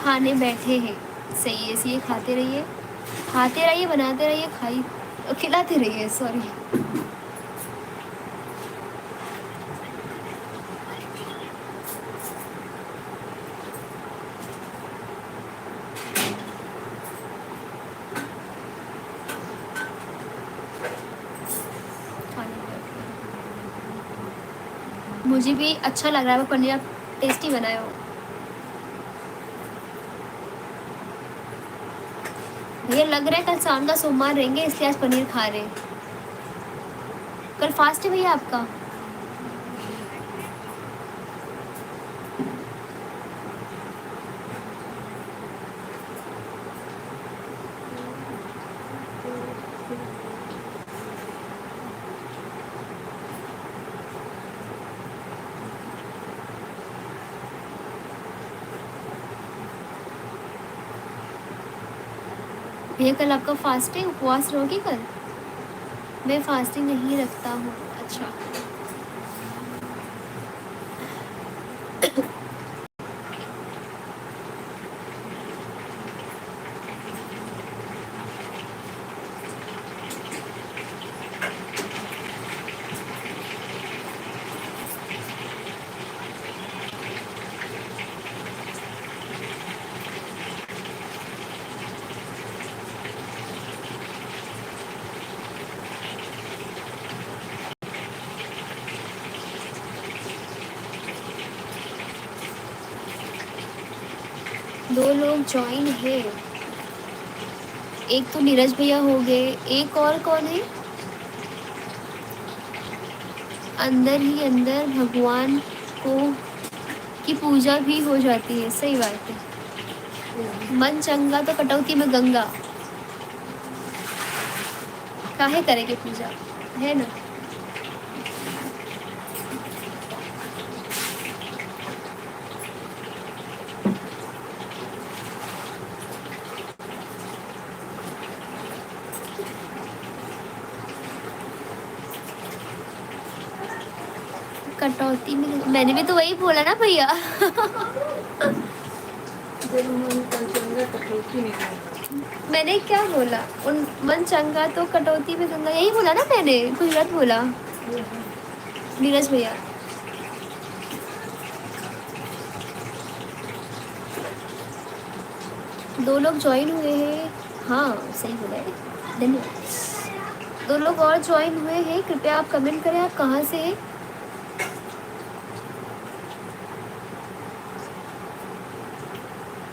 खाने बैठे हैं। सही है, इसलिए खाते रहिए, खाते रहिए, बनाते रहिए, खाई खिलाते रहिए। सॉरी। खाने बैठे। मुझे भी अच्छा लग रहा है वो पनीर, आप टेस्टी बनाए हो। ये लग रहा है कल शाम का सोमवार रहेंगे, इसलिए आज पनीर खा रहे हैं। कल फास्ट है भैया आपका? भैया कल आपका फास्ट है, उपवास रहोगे कल? मैं फास्टिंग नहीं रखता हूँ। अच्छा। दो लोग ज्वाइन है, एक तो नीरज भैया हो गए, एक और कौन है? अंदर ही अंदर भगवान को की पूजा भी हो जाती है। सही बात है। मन चंगा तो कटौती में गंगा। काहे करेंगे पूजा, है ना? कटौती में, मैंने भी तो वही बोला ना भैया। मैंने क्या बोला? उन मन चंगा तो कटौती में गंगा, यही बोला ना मैंने, कुछ गलत बोला? नीरज भैया दो लोग ज्वाइन हुए हैं। हाँ सही बोला है, धन्यवाद। दो लोग और ज्वाइन हुए हैं, कृपया आप कमेंट करें आप कहाँ से हैं।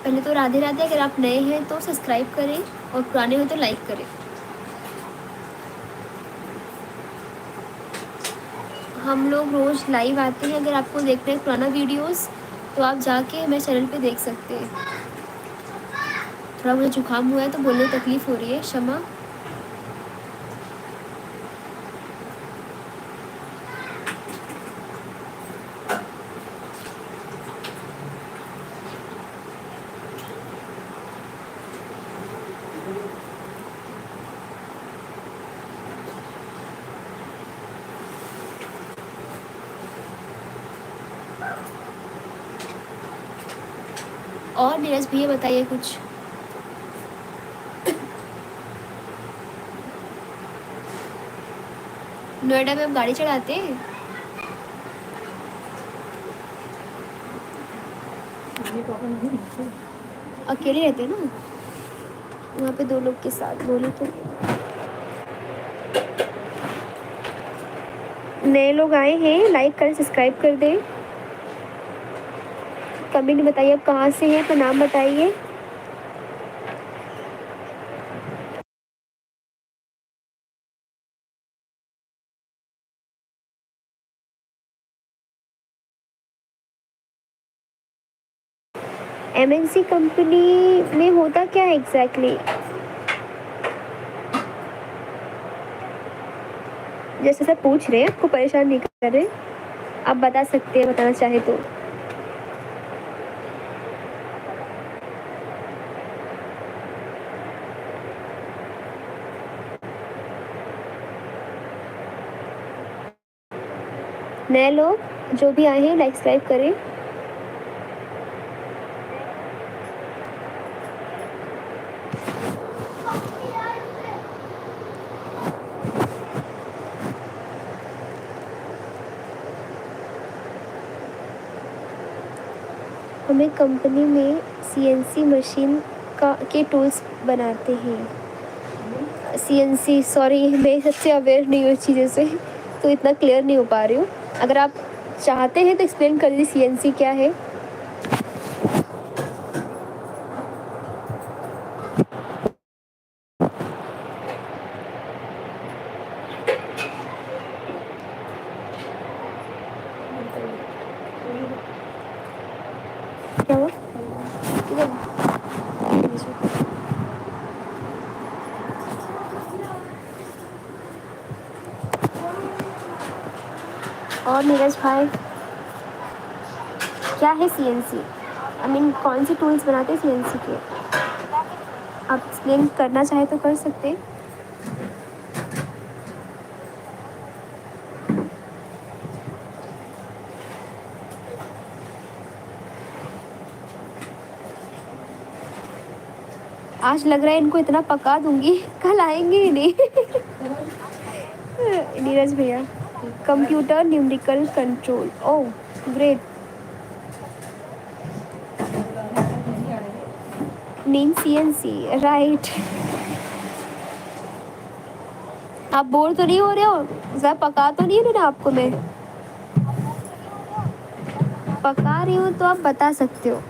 पहले तो राधे राधे। अगर आप नए हैं तो सब्सक्राइब करें और पुराने हो तो लाइक करें। हम लोग रोज़ लाइव आते हैं, अगर आपको देखना है पुराना वीडियोस तो आप जाके मेरे चैनल पे देख सकते हैं। थोड़ा मुझे जुकाम हुआ है तो बोलने में तकलीफ़ हो रही है, क्षमा। और नीरज भैया बताइए कुछ। नोएडा में आप गाड़ी चढ़ाते हैं? अकेले रहते हैं ना वहाँ पे, 2 लोग के साथ बोले तो। नए लोग आए हैं, लाइक कर सब्सक्राइब कर दें। कमेंट बताइए आप कहाँ से हैं, तो नाम बताइए। एमएनसी कंपनी में होता क्या है एग्जैक्टली? जैसे सब पूछ रहे हैं, आपको परेशान नहीं कर रहे, आप बता सकते हैं बताना चाहे तो। नए लोग जो भी आए हैं लाइक सब्सक्राइब करें। हमें कंपनी में सीएनसी मशीन के टूल्स बनाते हैं। सीएनसी, सॉरी मैं सबसे अवेयर नहीं हूँ इस चीज़ों से, तो इतना क्लियर नहीं हो पा रही हूँ। अगर आप चाहते हैं तो एक्सप्लेन कर दीजिए सीएनसी क्या है। क्या हुआ? किधर? और नीरज भाई क्या है सीएनसी? आई मीन कौन से टूल्स बनाते हैं सीएनसी के? आप एक्सप्लेन करना चाहे तो कर सकते हैं। आज लग रहा है इनको इतना पका दूंगी कल आएंगे ही नहीं। नीरज भैया, computer numerical control, oh great. Mean CNC right. आप बोर तो नहीं हो रहे हो? ज़्यादा पका तो नहीं रही ना आपको मैं? पका रही हूँ तो आप बता सकते हो।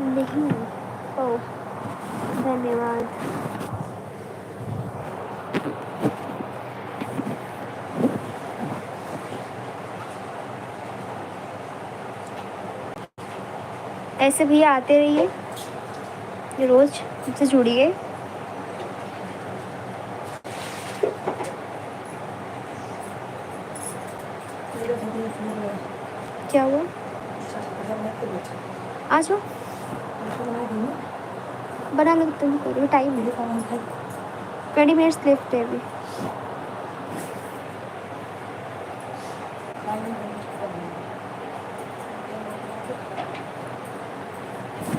नहीं, ओह धन्यवाद। ऐसे भैया आते रहिए, रोज मुझसे जुड़िए। क्या हुआ? आ जाओ, बना लो तुम, कोई टाइम है, 20 मिनट्स लेफ्ट है अभी।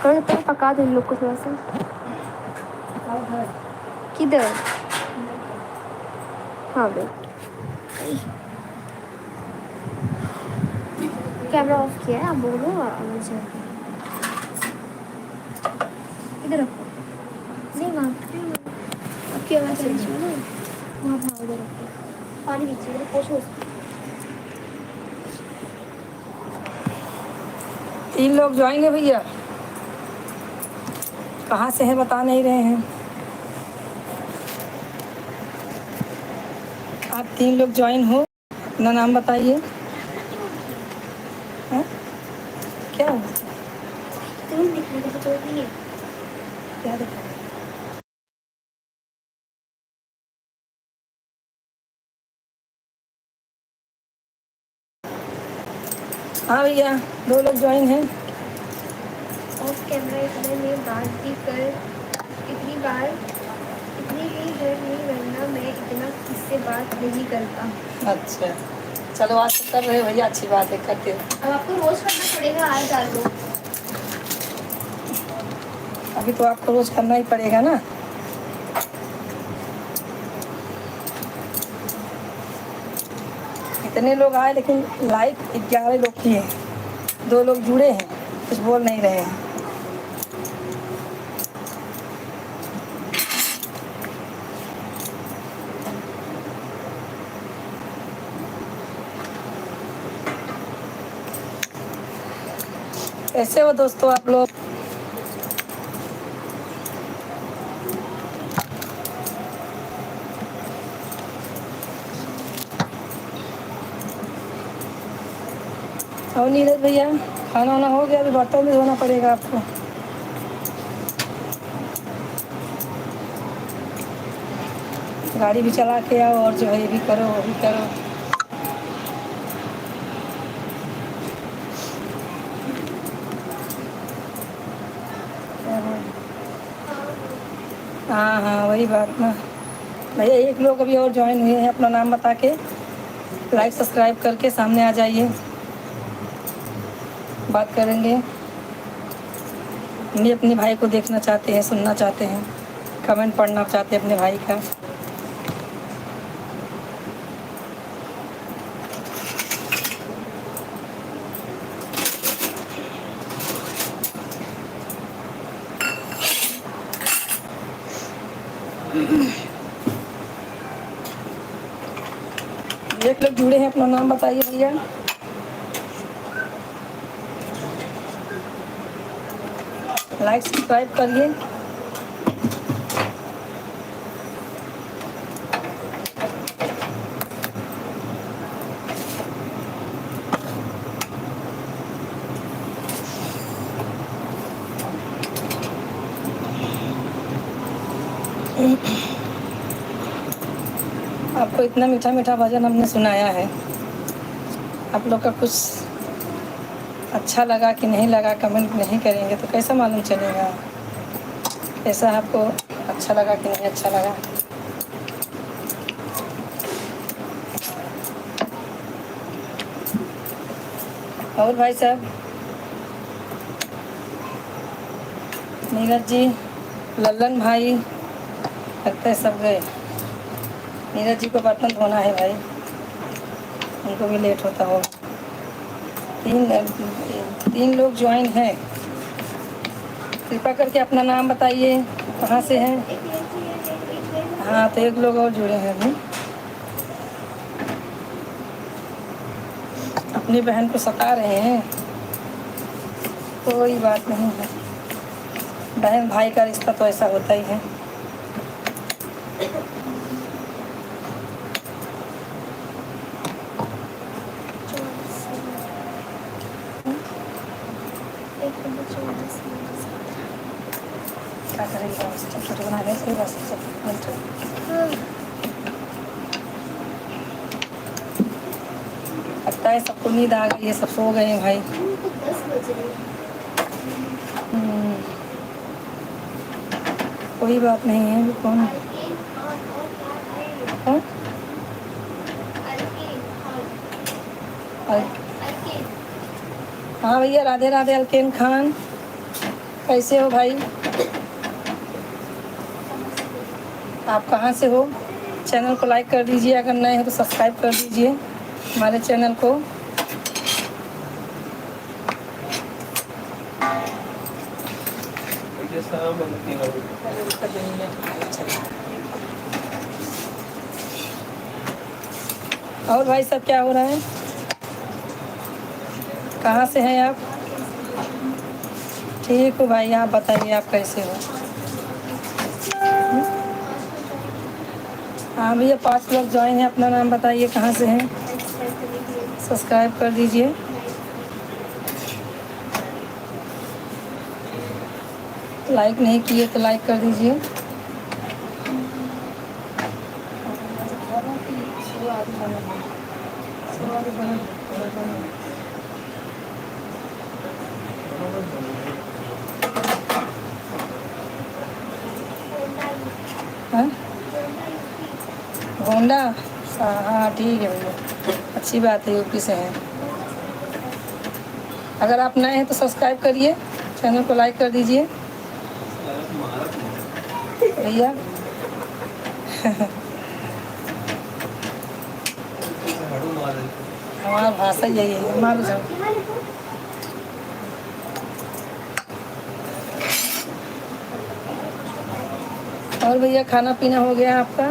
करो तब तक पका दो इन लोग को थोड़ा सा। किधर? हाँ भाई, कैमरा ऑफ किया है, आप बोलो आवाज़ है। इधर रखो, नहीं वहाँ आपकी आवाज़ आनी चाहिए ना, वहाँ भाव उधर रखो, पानी नीचे इधर पोछो उसको। 3 लोग जाएंगे भैया, कहाँ से हैं बता नहीं रहे हैं। आप 3 लोग ज्वाइन हो, अपना नाम बताइए। हाँ? क्या क्या हुआ? तुम दिखने का तो नहीं है। क्या दिखा? हाँ भैया, 2 लोग ज्वाइन हैं। ऑफ कैमरा इतने में बात भी कर, इतनी बार इतनी भी है नहीं, वरना मैं इतना किससे बात नहीं करता। अच्छा, चलो आज तो कर रहे हो भैया, अच्छी बात है, करते हो। अब आपको रोज करना पड़ेगा, आज डाल दो। अभी तो आपको रोज करना ही पड़ेगा ना। इतने लोग आए लेकिन लाइक 11 लोग किए हैं, 2 लोग जुड़े हैं, कुछ बोल नहीं रहे हैं। कैसे हो दोस्तों आप लोग? और नीरज भैया, खाना वाना हो गया? अभी बर्तन भी धोना पड़ेगा आपको। गाड़ी भी चला के आओ और जो है ये भी करो वो भी करो। हाँ हाँ, वही बात ना भैया। 1 लोग अभी और ज्वाइन हुए हैं, अपना नाम बता के लाइक सब्सक्राइब करके सामने आ जाइए, बात करेंगे। हम भी अपने भाई को देखना चाहते हैं, सुनना चाहते हैं, कमेंट पढ़ना चाहते हैं अपने भाई का। एक लोग जुड़े हैं, अपना नाम बताइए भैया। लाइक सब्सक्राइब करिए। आपको इतना मीठा मीठा भजन हमने सुनाया है, आप लोग का कुछ अच्छा लगा कि नहीं लगा कमेंट नहीं करेंगे तो कैसा मालूम चलेगा कैसा आपको अच्छा लगा कि नहीं अच्छा लगा। और भाई साहब, नीरज जी, लल्लन भाई, लगता है सब गए। नीरज जी को बर्तन धोना है भाई, उनको भी लेट होता होगा। 3 लोग ज्वाइन हैं। कृपा करके अपना नाम बताइए, कहाँ से हैं? हाँ, तो 1 लोग और जुड़े हैं अभी। अपनी बहन को सता रहे हैं, कोई बात नहीं है, बहन भाई का रिश्ता तो ऐसा होता ही है। क्या करेगा, छोटे बना गए सही बस लगता है सबको नींद आ गई है, सब सो गए हैं भाई। 10 बज रहे हैं। कोई बात नहीं है, अभी कौन हाँ? हाँ भैया, राधे राधे अलकेन खान, कैसे हो भाई? आप कहाँ से हो? चैनल को लाइक कर दीजिए, अगर नए हो तो सब्सक्राइब कर दीजिए हमारे चैनल को। और भाई सब क्या हो रहा है? कहाँ से हैं आप? ठीक हो भाई, आप बताइए आप कैसे हो? हाँ भैया, 5 लोग ज्वाइन हैं, अपना नाम बताइए, कहाँ से हैं? सब्सक्राइब कर दीजिए। लाइक नहीं किए तो लाइक कर दीजिए। हाँ गोंडा, हाँ ठीक है भैया, अच्छी बात है, यूपी से हैं। अगर आप नए हैं तो सब्सक्राइब करिए, चैनल को लाइक कर दीजिए भैया। हमारा भाषा यही है, मारो जाओ। और भैया खाना पीना हो गया आपका?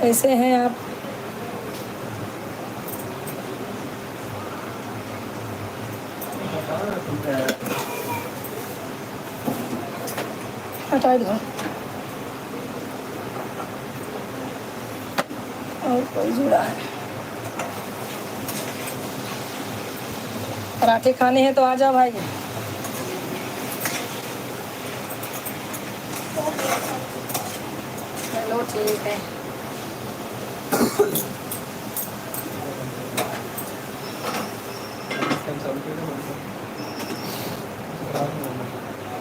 कैसे हैं आप? हटा दो। और कोई जुड़ा है? पराठे खाने हैं तो आ जाओ भाई। चलो ठीक है।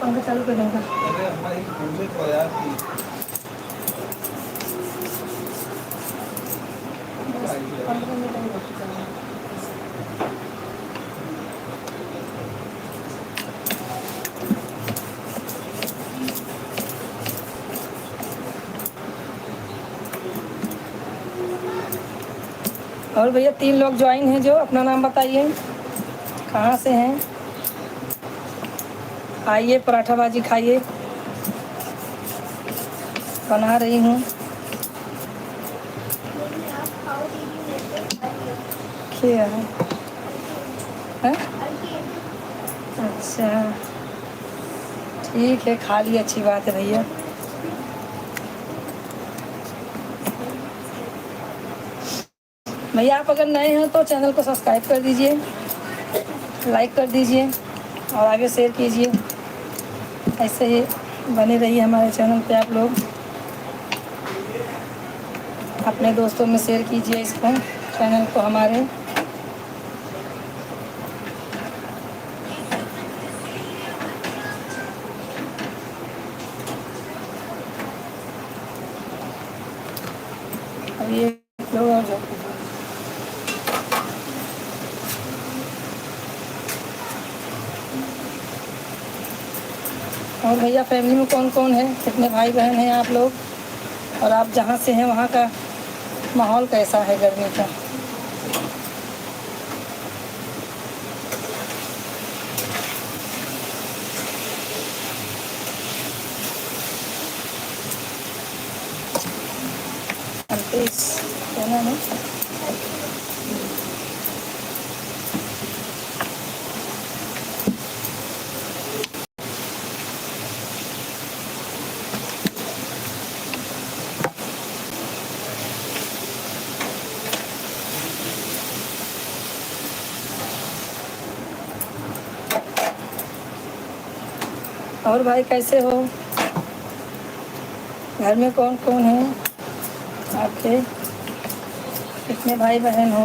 पंखा चालू कर दूँगा। अरे हमारी पूछे तो यार कि और भैया 3 लोग ज्वाइन हैं, जो अपना नाम बताइए, कहाँ से हैं? आइए पराठा भाजी खाइए, बना रही हूँ। क्या है? हैं? अच्छा ठीक है, खा लिए, अच्छी बात है भैया। भैया आप अगर नए हैं तो चैनल को सब्सक्राइब कर दीजिए, लाइक कर दीजिए और आगे शेयर कीजिए। ऐसे ही बने रहिए हमारे चैनल पे आप लोग। अपने दोस्तों में शेयर कीजिए इसको, चैनल को हमारे। अब ये लोग और जो और भैया फैमिली में कौन कौन है, कितने भाई बहन हैं आप लोग, और आप जहाँ से हैं वहाँ का माहौल कैसा है गर्मी का? क्या नाम है? और भाई कैसे हो? घर में कौन कौन है आपके, कितने भाई बहन हो?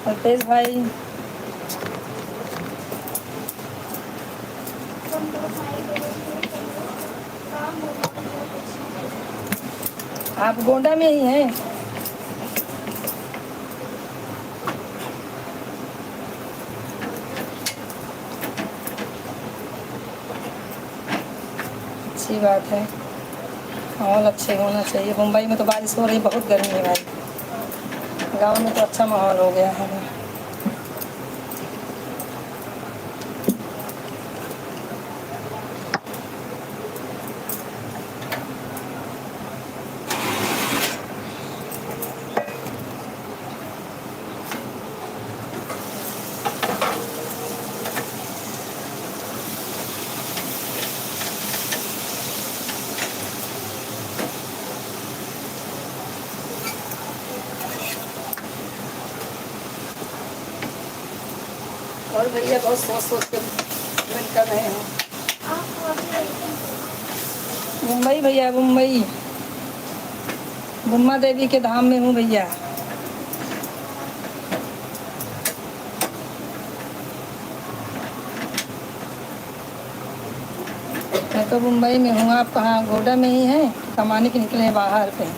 अल्पेश भाई, आप गोंडा में ही हैं? अच्छी बात है, माहौल अच्छे होना चाहिए। मुंबई में तो बारिश हो रही, बहुत गर्मी है भाई। गांव में तो अच्छा माहौल हो गया है। और भैया बहुत सोच सोच के कमेंट कर रहे हैं। मुंबई भैया, मुंबई मुम्मा देवी के धाम में हूँ भैया। मैं तो मुंबई में हूँ। आप कहाँ, गोड्डा में ही हैं? कमाने के निकले हैं बाहर पे?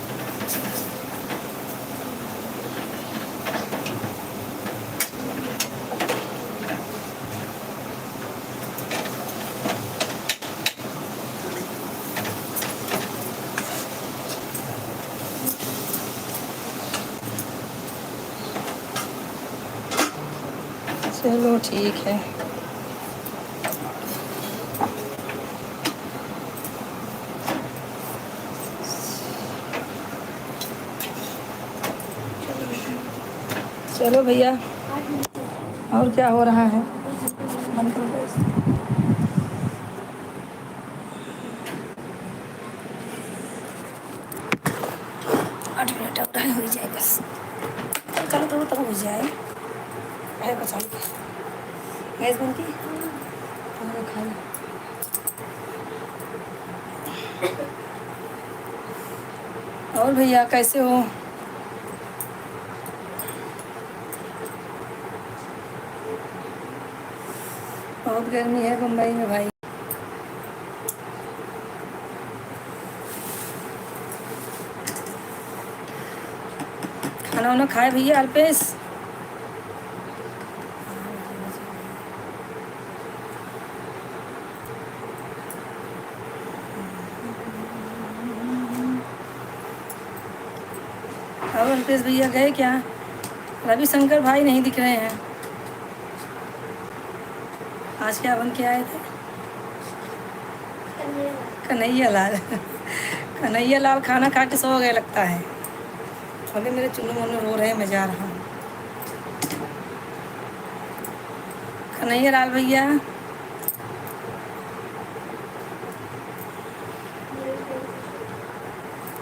चलो ठीक है। चलो भैया, और क्या हो रहा है? बंद कर दो इसे। 8 मिनट और हो जाए बस। चलो तो तब हो जाए है बचा के। गैस बंद की खाना खाई। और भैया कैसे हो? बहुत गर्मी है मुंबई में भाई। खाना वाना खाए भैया अल्पेश? और अल्पेश भैया गए क्या? रविशंकर भाई नहीं दिख रहे हैं। आज क्या बन के आए थे? कन्हैया लाल। कन्हैया लाल खाना खा के सो गए लगता है। अभी मेरे चुन्नू मुन्नू रो रहे हैं, मैं जा रहा हूँ। कन्हैया लाल भैया,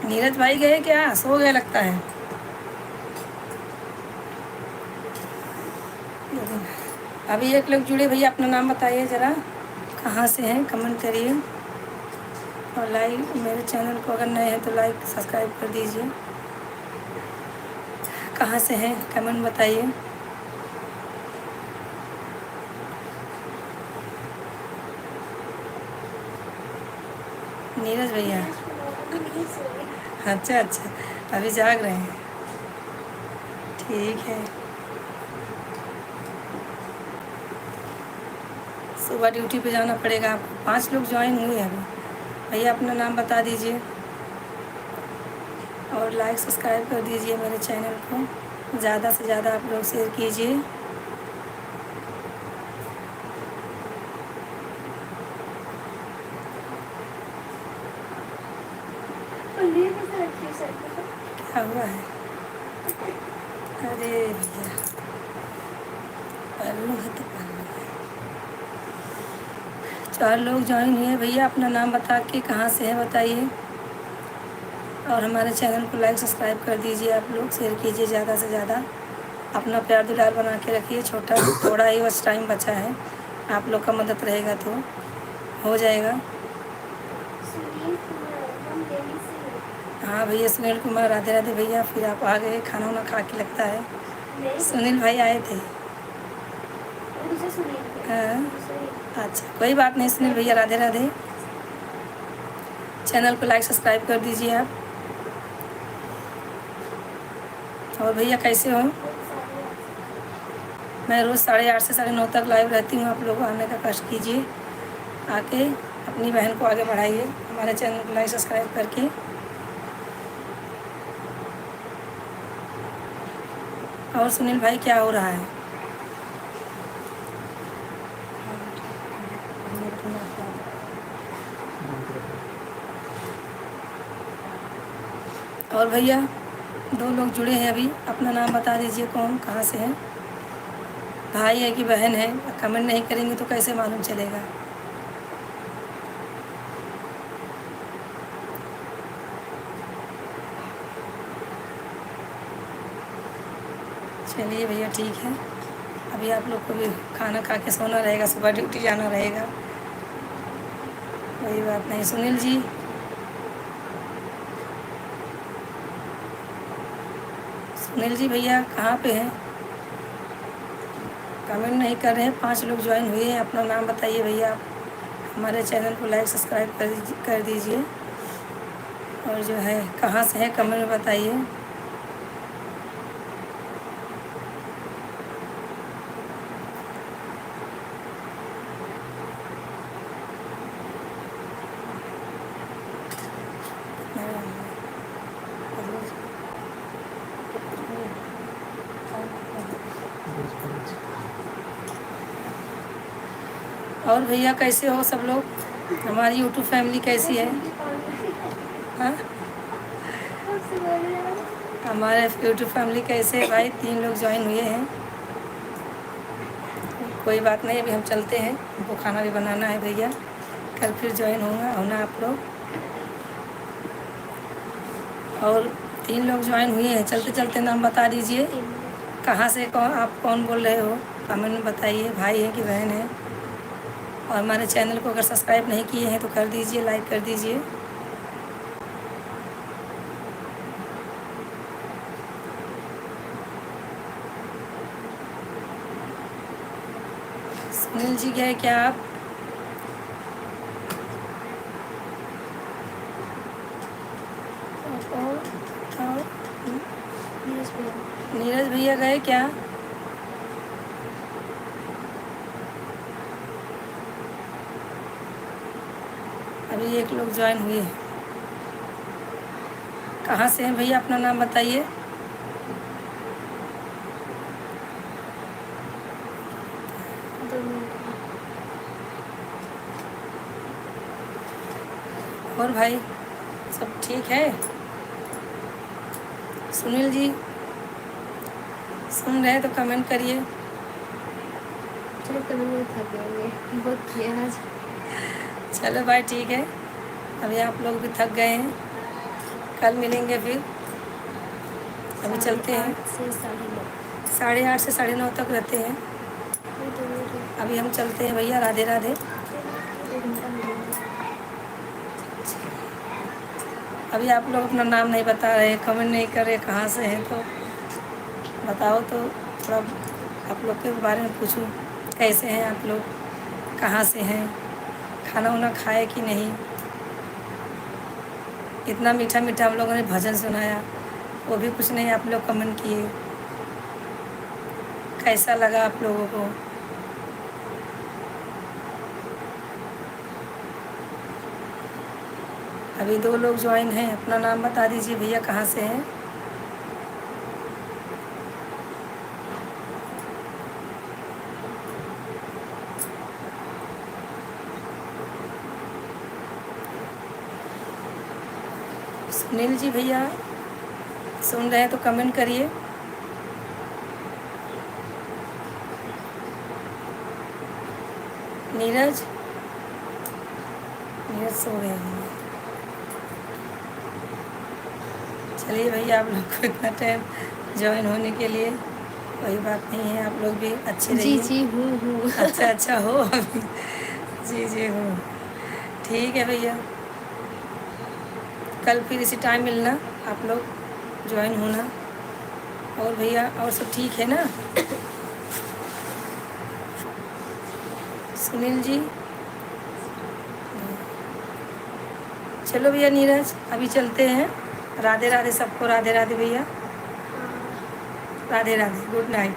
नीरज भाई गए क्या? सो गए लगता है। अभी एक लोग जुड़े भैया, अपना नाम बताइए ज़रा, कहाँ से हैं? कमेंट करिए और लाइक, मेरे चैनल को अगर नए हैं तो लाइक सब्सक्राइब कर दीजिए। कहाँ से हैं कमेंट बताइए। नीरज भैया, अच्छा अच्छा, अभी जाग रहे हैं, ठीक है। सुबह ड्यूटी पे जाना पड़ेगा आपको। 5 लोग ज्वाइन हुए हैं अभी। भैया अपना नाम बता दीजिए और लाइक सब्सक्राइब कर दीजिए मेरे चैनल को। ज़्यादा से ज़्यादा आप लोग शेयर कीजिए। क्या हुआ है? अरे भैया, पल्लू है तो पल्लू है। 4 लोग ज्वाइन हुए भैया, अपना नाम बता के कहाँ से है बताइए और हमारे चैनल को लाइक सब्सक्राइब कर दीजिए। आप लोग शेयर कीजिए ज़्यादा से ज़्यादा। अपना प्यार दुलार बना के रखिए। छोटा थोड़ा ही बस टाइम बचा है, आप लोग का मदद रहेगा तो हो जाएगा। हाँ भैया, सुनील कुमार, राधे राधे भैया। फिर आप आ गए खाना वाना खा के लगता है। सुनील भाई आए थे। हाँ अच्छा, कोई बात नहीं सुनील भैया, राधे राधे। चैनल को लाइक सब्सक्राइब कर दीजिए आप। और भैया कैसे हो? मैं रोज़ 8:30 से 9:30 तक लाइव रहती हूँ। आप लोग आने का कष्ट कीजिए, आके अपनी बहन को आगे बढ़ाइए हमारे चैनल को लाइक सब्सक्राइब करके। और सुनील भाई क्या हो रहा है? और भैया 2 लोग जुड़े हैं अभी, अपना नाम बता दीजिए, कौन कहाँ से हैं? भाई है कि बहन है? कमेंट नहीं करेंगे तो कैसे मालूम चलेगा? चलिए भैया ठीक है, अभी आप लोग को भी खाना खा के सोना रहेगा, सुबह ड्यूटी जाना रहेगा, कोई बात नहीं। सुनील जी, सुनील जी भैया कहाँ पे हैं? कमेंट नहीं कर रहे हैं। 5 लोग ज्वाइन हुए हैं। अपना नाम बताइए भैया। आप हमारे चैनल को लाइक सब्सक्राइब कर दीजिए, और जो है कहाँ से है कमेंट में बताइए। और भैया कैसे हो सब लोग? हमारी यूट्यूब फैमिली कैसी है? हाँ, हमारे यूट्यूब फैमिली कैसे है भाई? 3 लोग ज्वाइन हुए हैं। कोई बात नहीं, अभी हम चलते हैं, हमको खाना भी बनाना है भैया। कल फिर ज्वाइन होना आप लोग। और 3 लोग ज्वाइन हुए हैं। चलते चलते नाम बता दीजिए, कहाँ से आप कौन बोल रहे हो? कमेंट में बताइए, भाई है कि बहन है। और हमारे चैनल को अगर सब्सक्राइब नहीं किए हैं तो कर दीजिए, लाइक कर दीजिए। सुनील जी गए क्या आप? और नीरज भैया गए क्या? अभी 1 लोग ज्वाइन हुए हैं। कहाँ से हैं भैया? अपना नाम बताइए। और भाई सब ठीक है? सुनील जी सुन रहे तो कमेंट करिए। चलो कमेंट में थक गए, बहुत किया आज। चलो भाई ठीक है, अभी आप लोग भी थक गए हैं, कल मिलेंगे फिर। अभी चलते हैं। 8:30 से 9:30। 8:30 से 9:30 तक रहते हैं। अभी हम चलते हैं भैया। राधे राधे। 1 घंटा मिलेंगे। अभी आप लोग अपना नाम नहीं बता रहे, कमेंट नहीं कर रहे, कहाँ से हैं तो बताओ, तो थोड़ा आप लोग के बारे में पूछूं, कैसे हैं आप लोग, कहाँ से हैं, खाना वाना खाए कि नहीं। इतना मीठा मीठा हम लोगों ने भजन सुनाया, वो भी कुछ नहीं आप लोग कमेंट किए। कैसा लगा आप लोगों को? अभी 2 लोग ज्वाइन हैं। अपना नाम बता दीजिए भैया, कहाँ से हैं? सुनील जी भैया सुन रहे हैं तो कमेंट करिए। नीरज सो गए हैं। चलिए भैया, आप लोग को इतना टाइम ज्वाइन होने के लिए कोई बात नहीं है, आप लोग भी अच्छे रहिए। जी हूँ। अच्छा हो अभी? जी हो। ठीक है भैया, कल फिर इसी टाइम मिलना, आप लोग ज्वाइन होना। और भैया और सब ठीक है ना? सुनील जी चलो भैया। नीरज अभी चलते हैं। राधे राधे सबको, राधे राधे भैया, राधे राधे, गुड नाइट।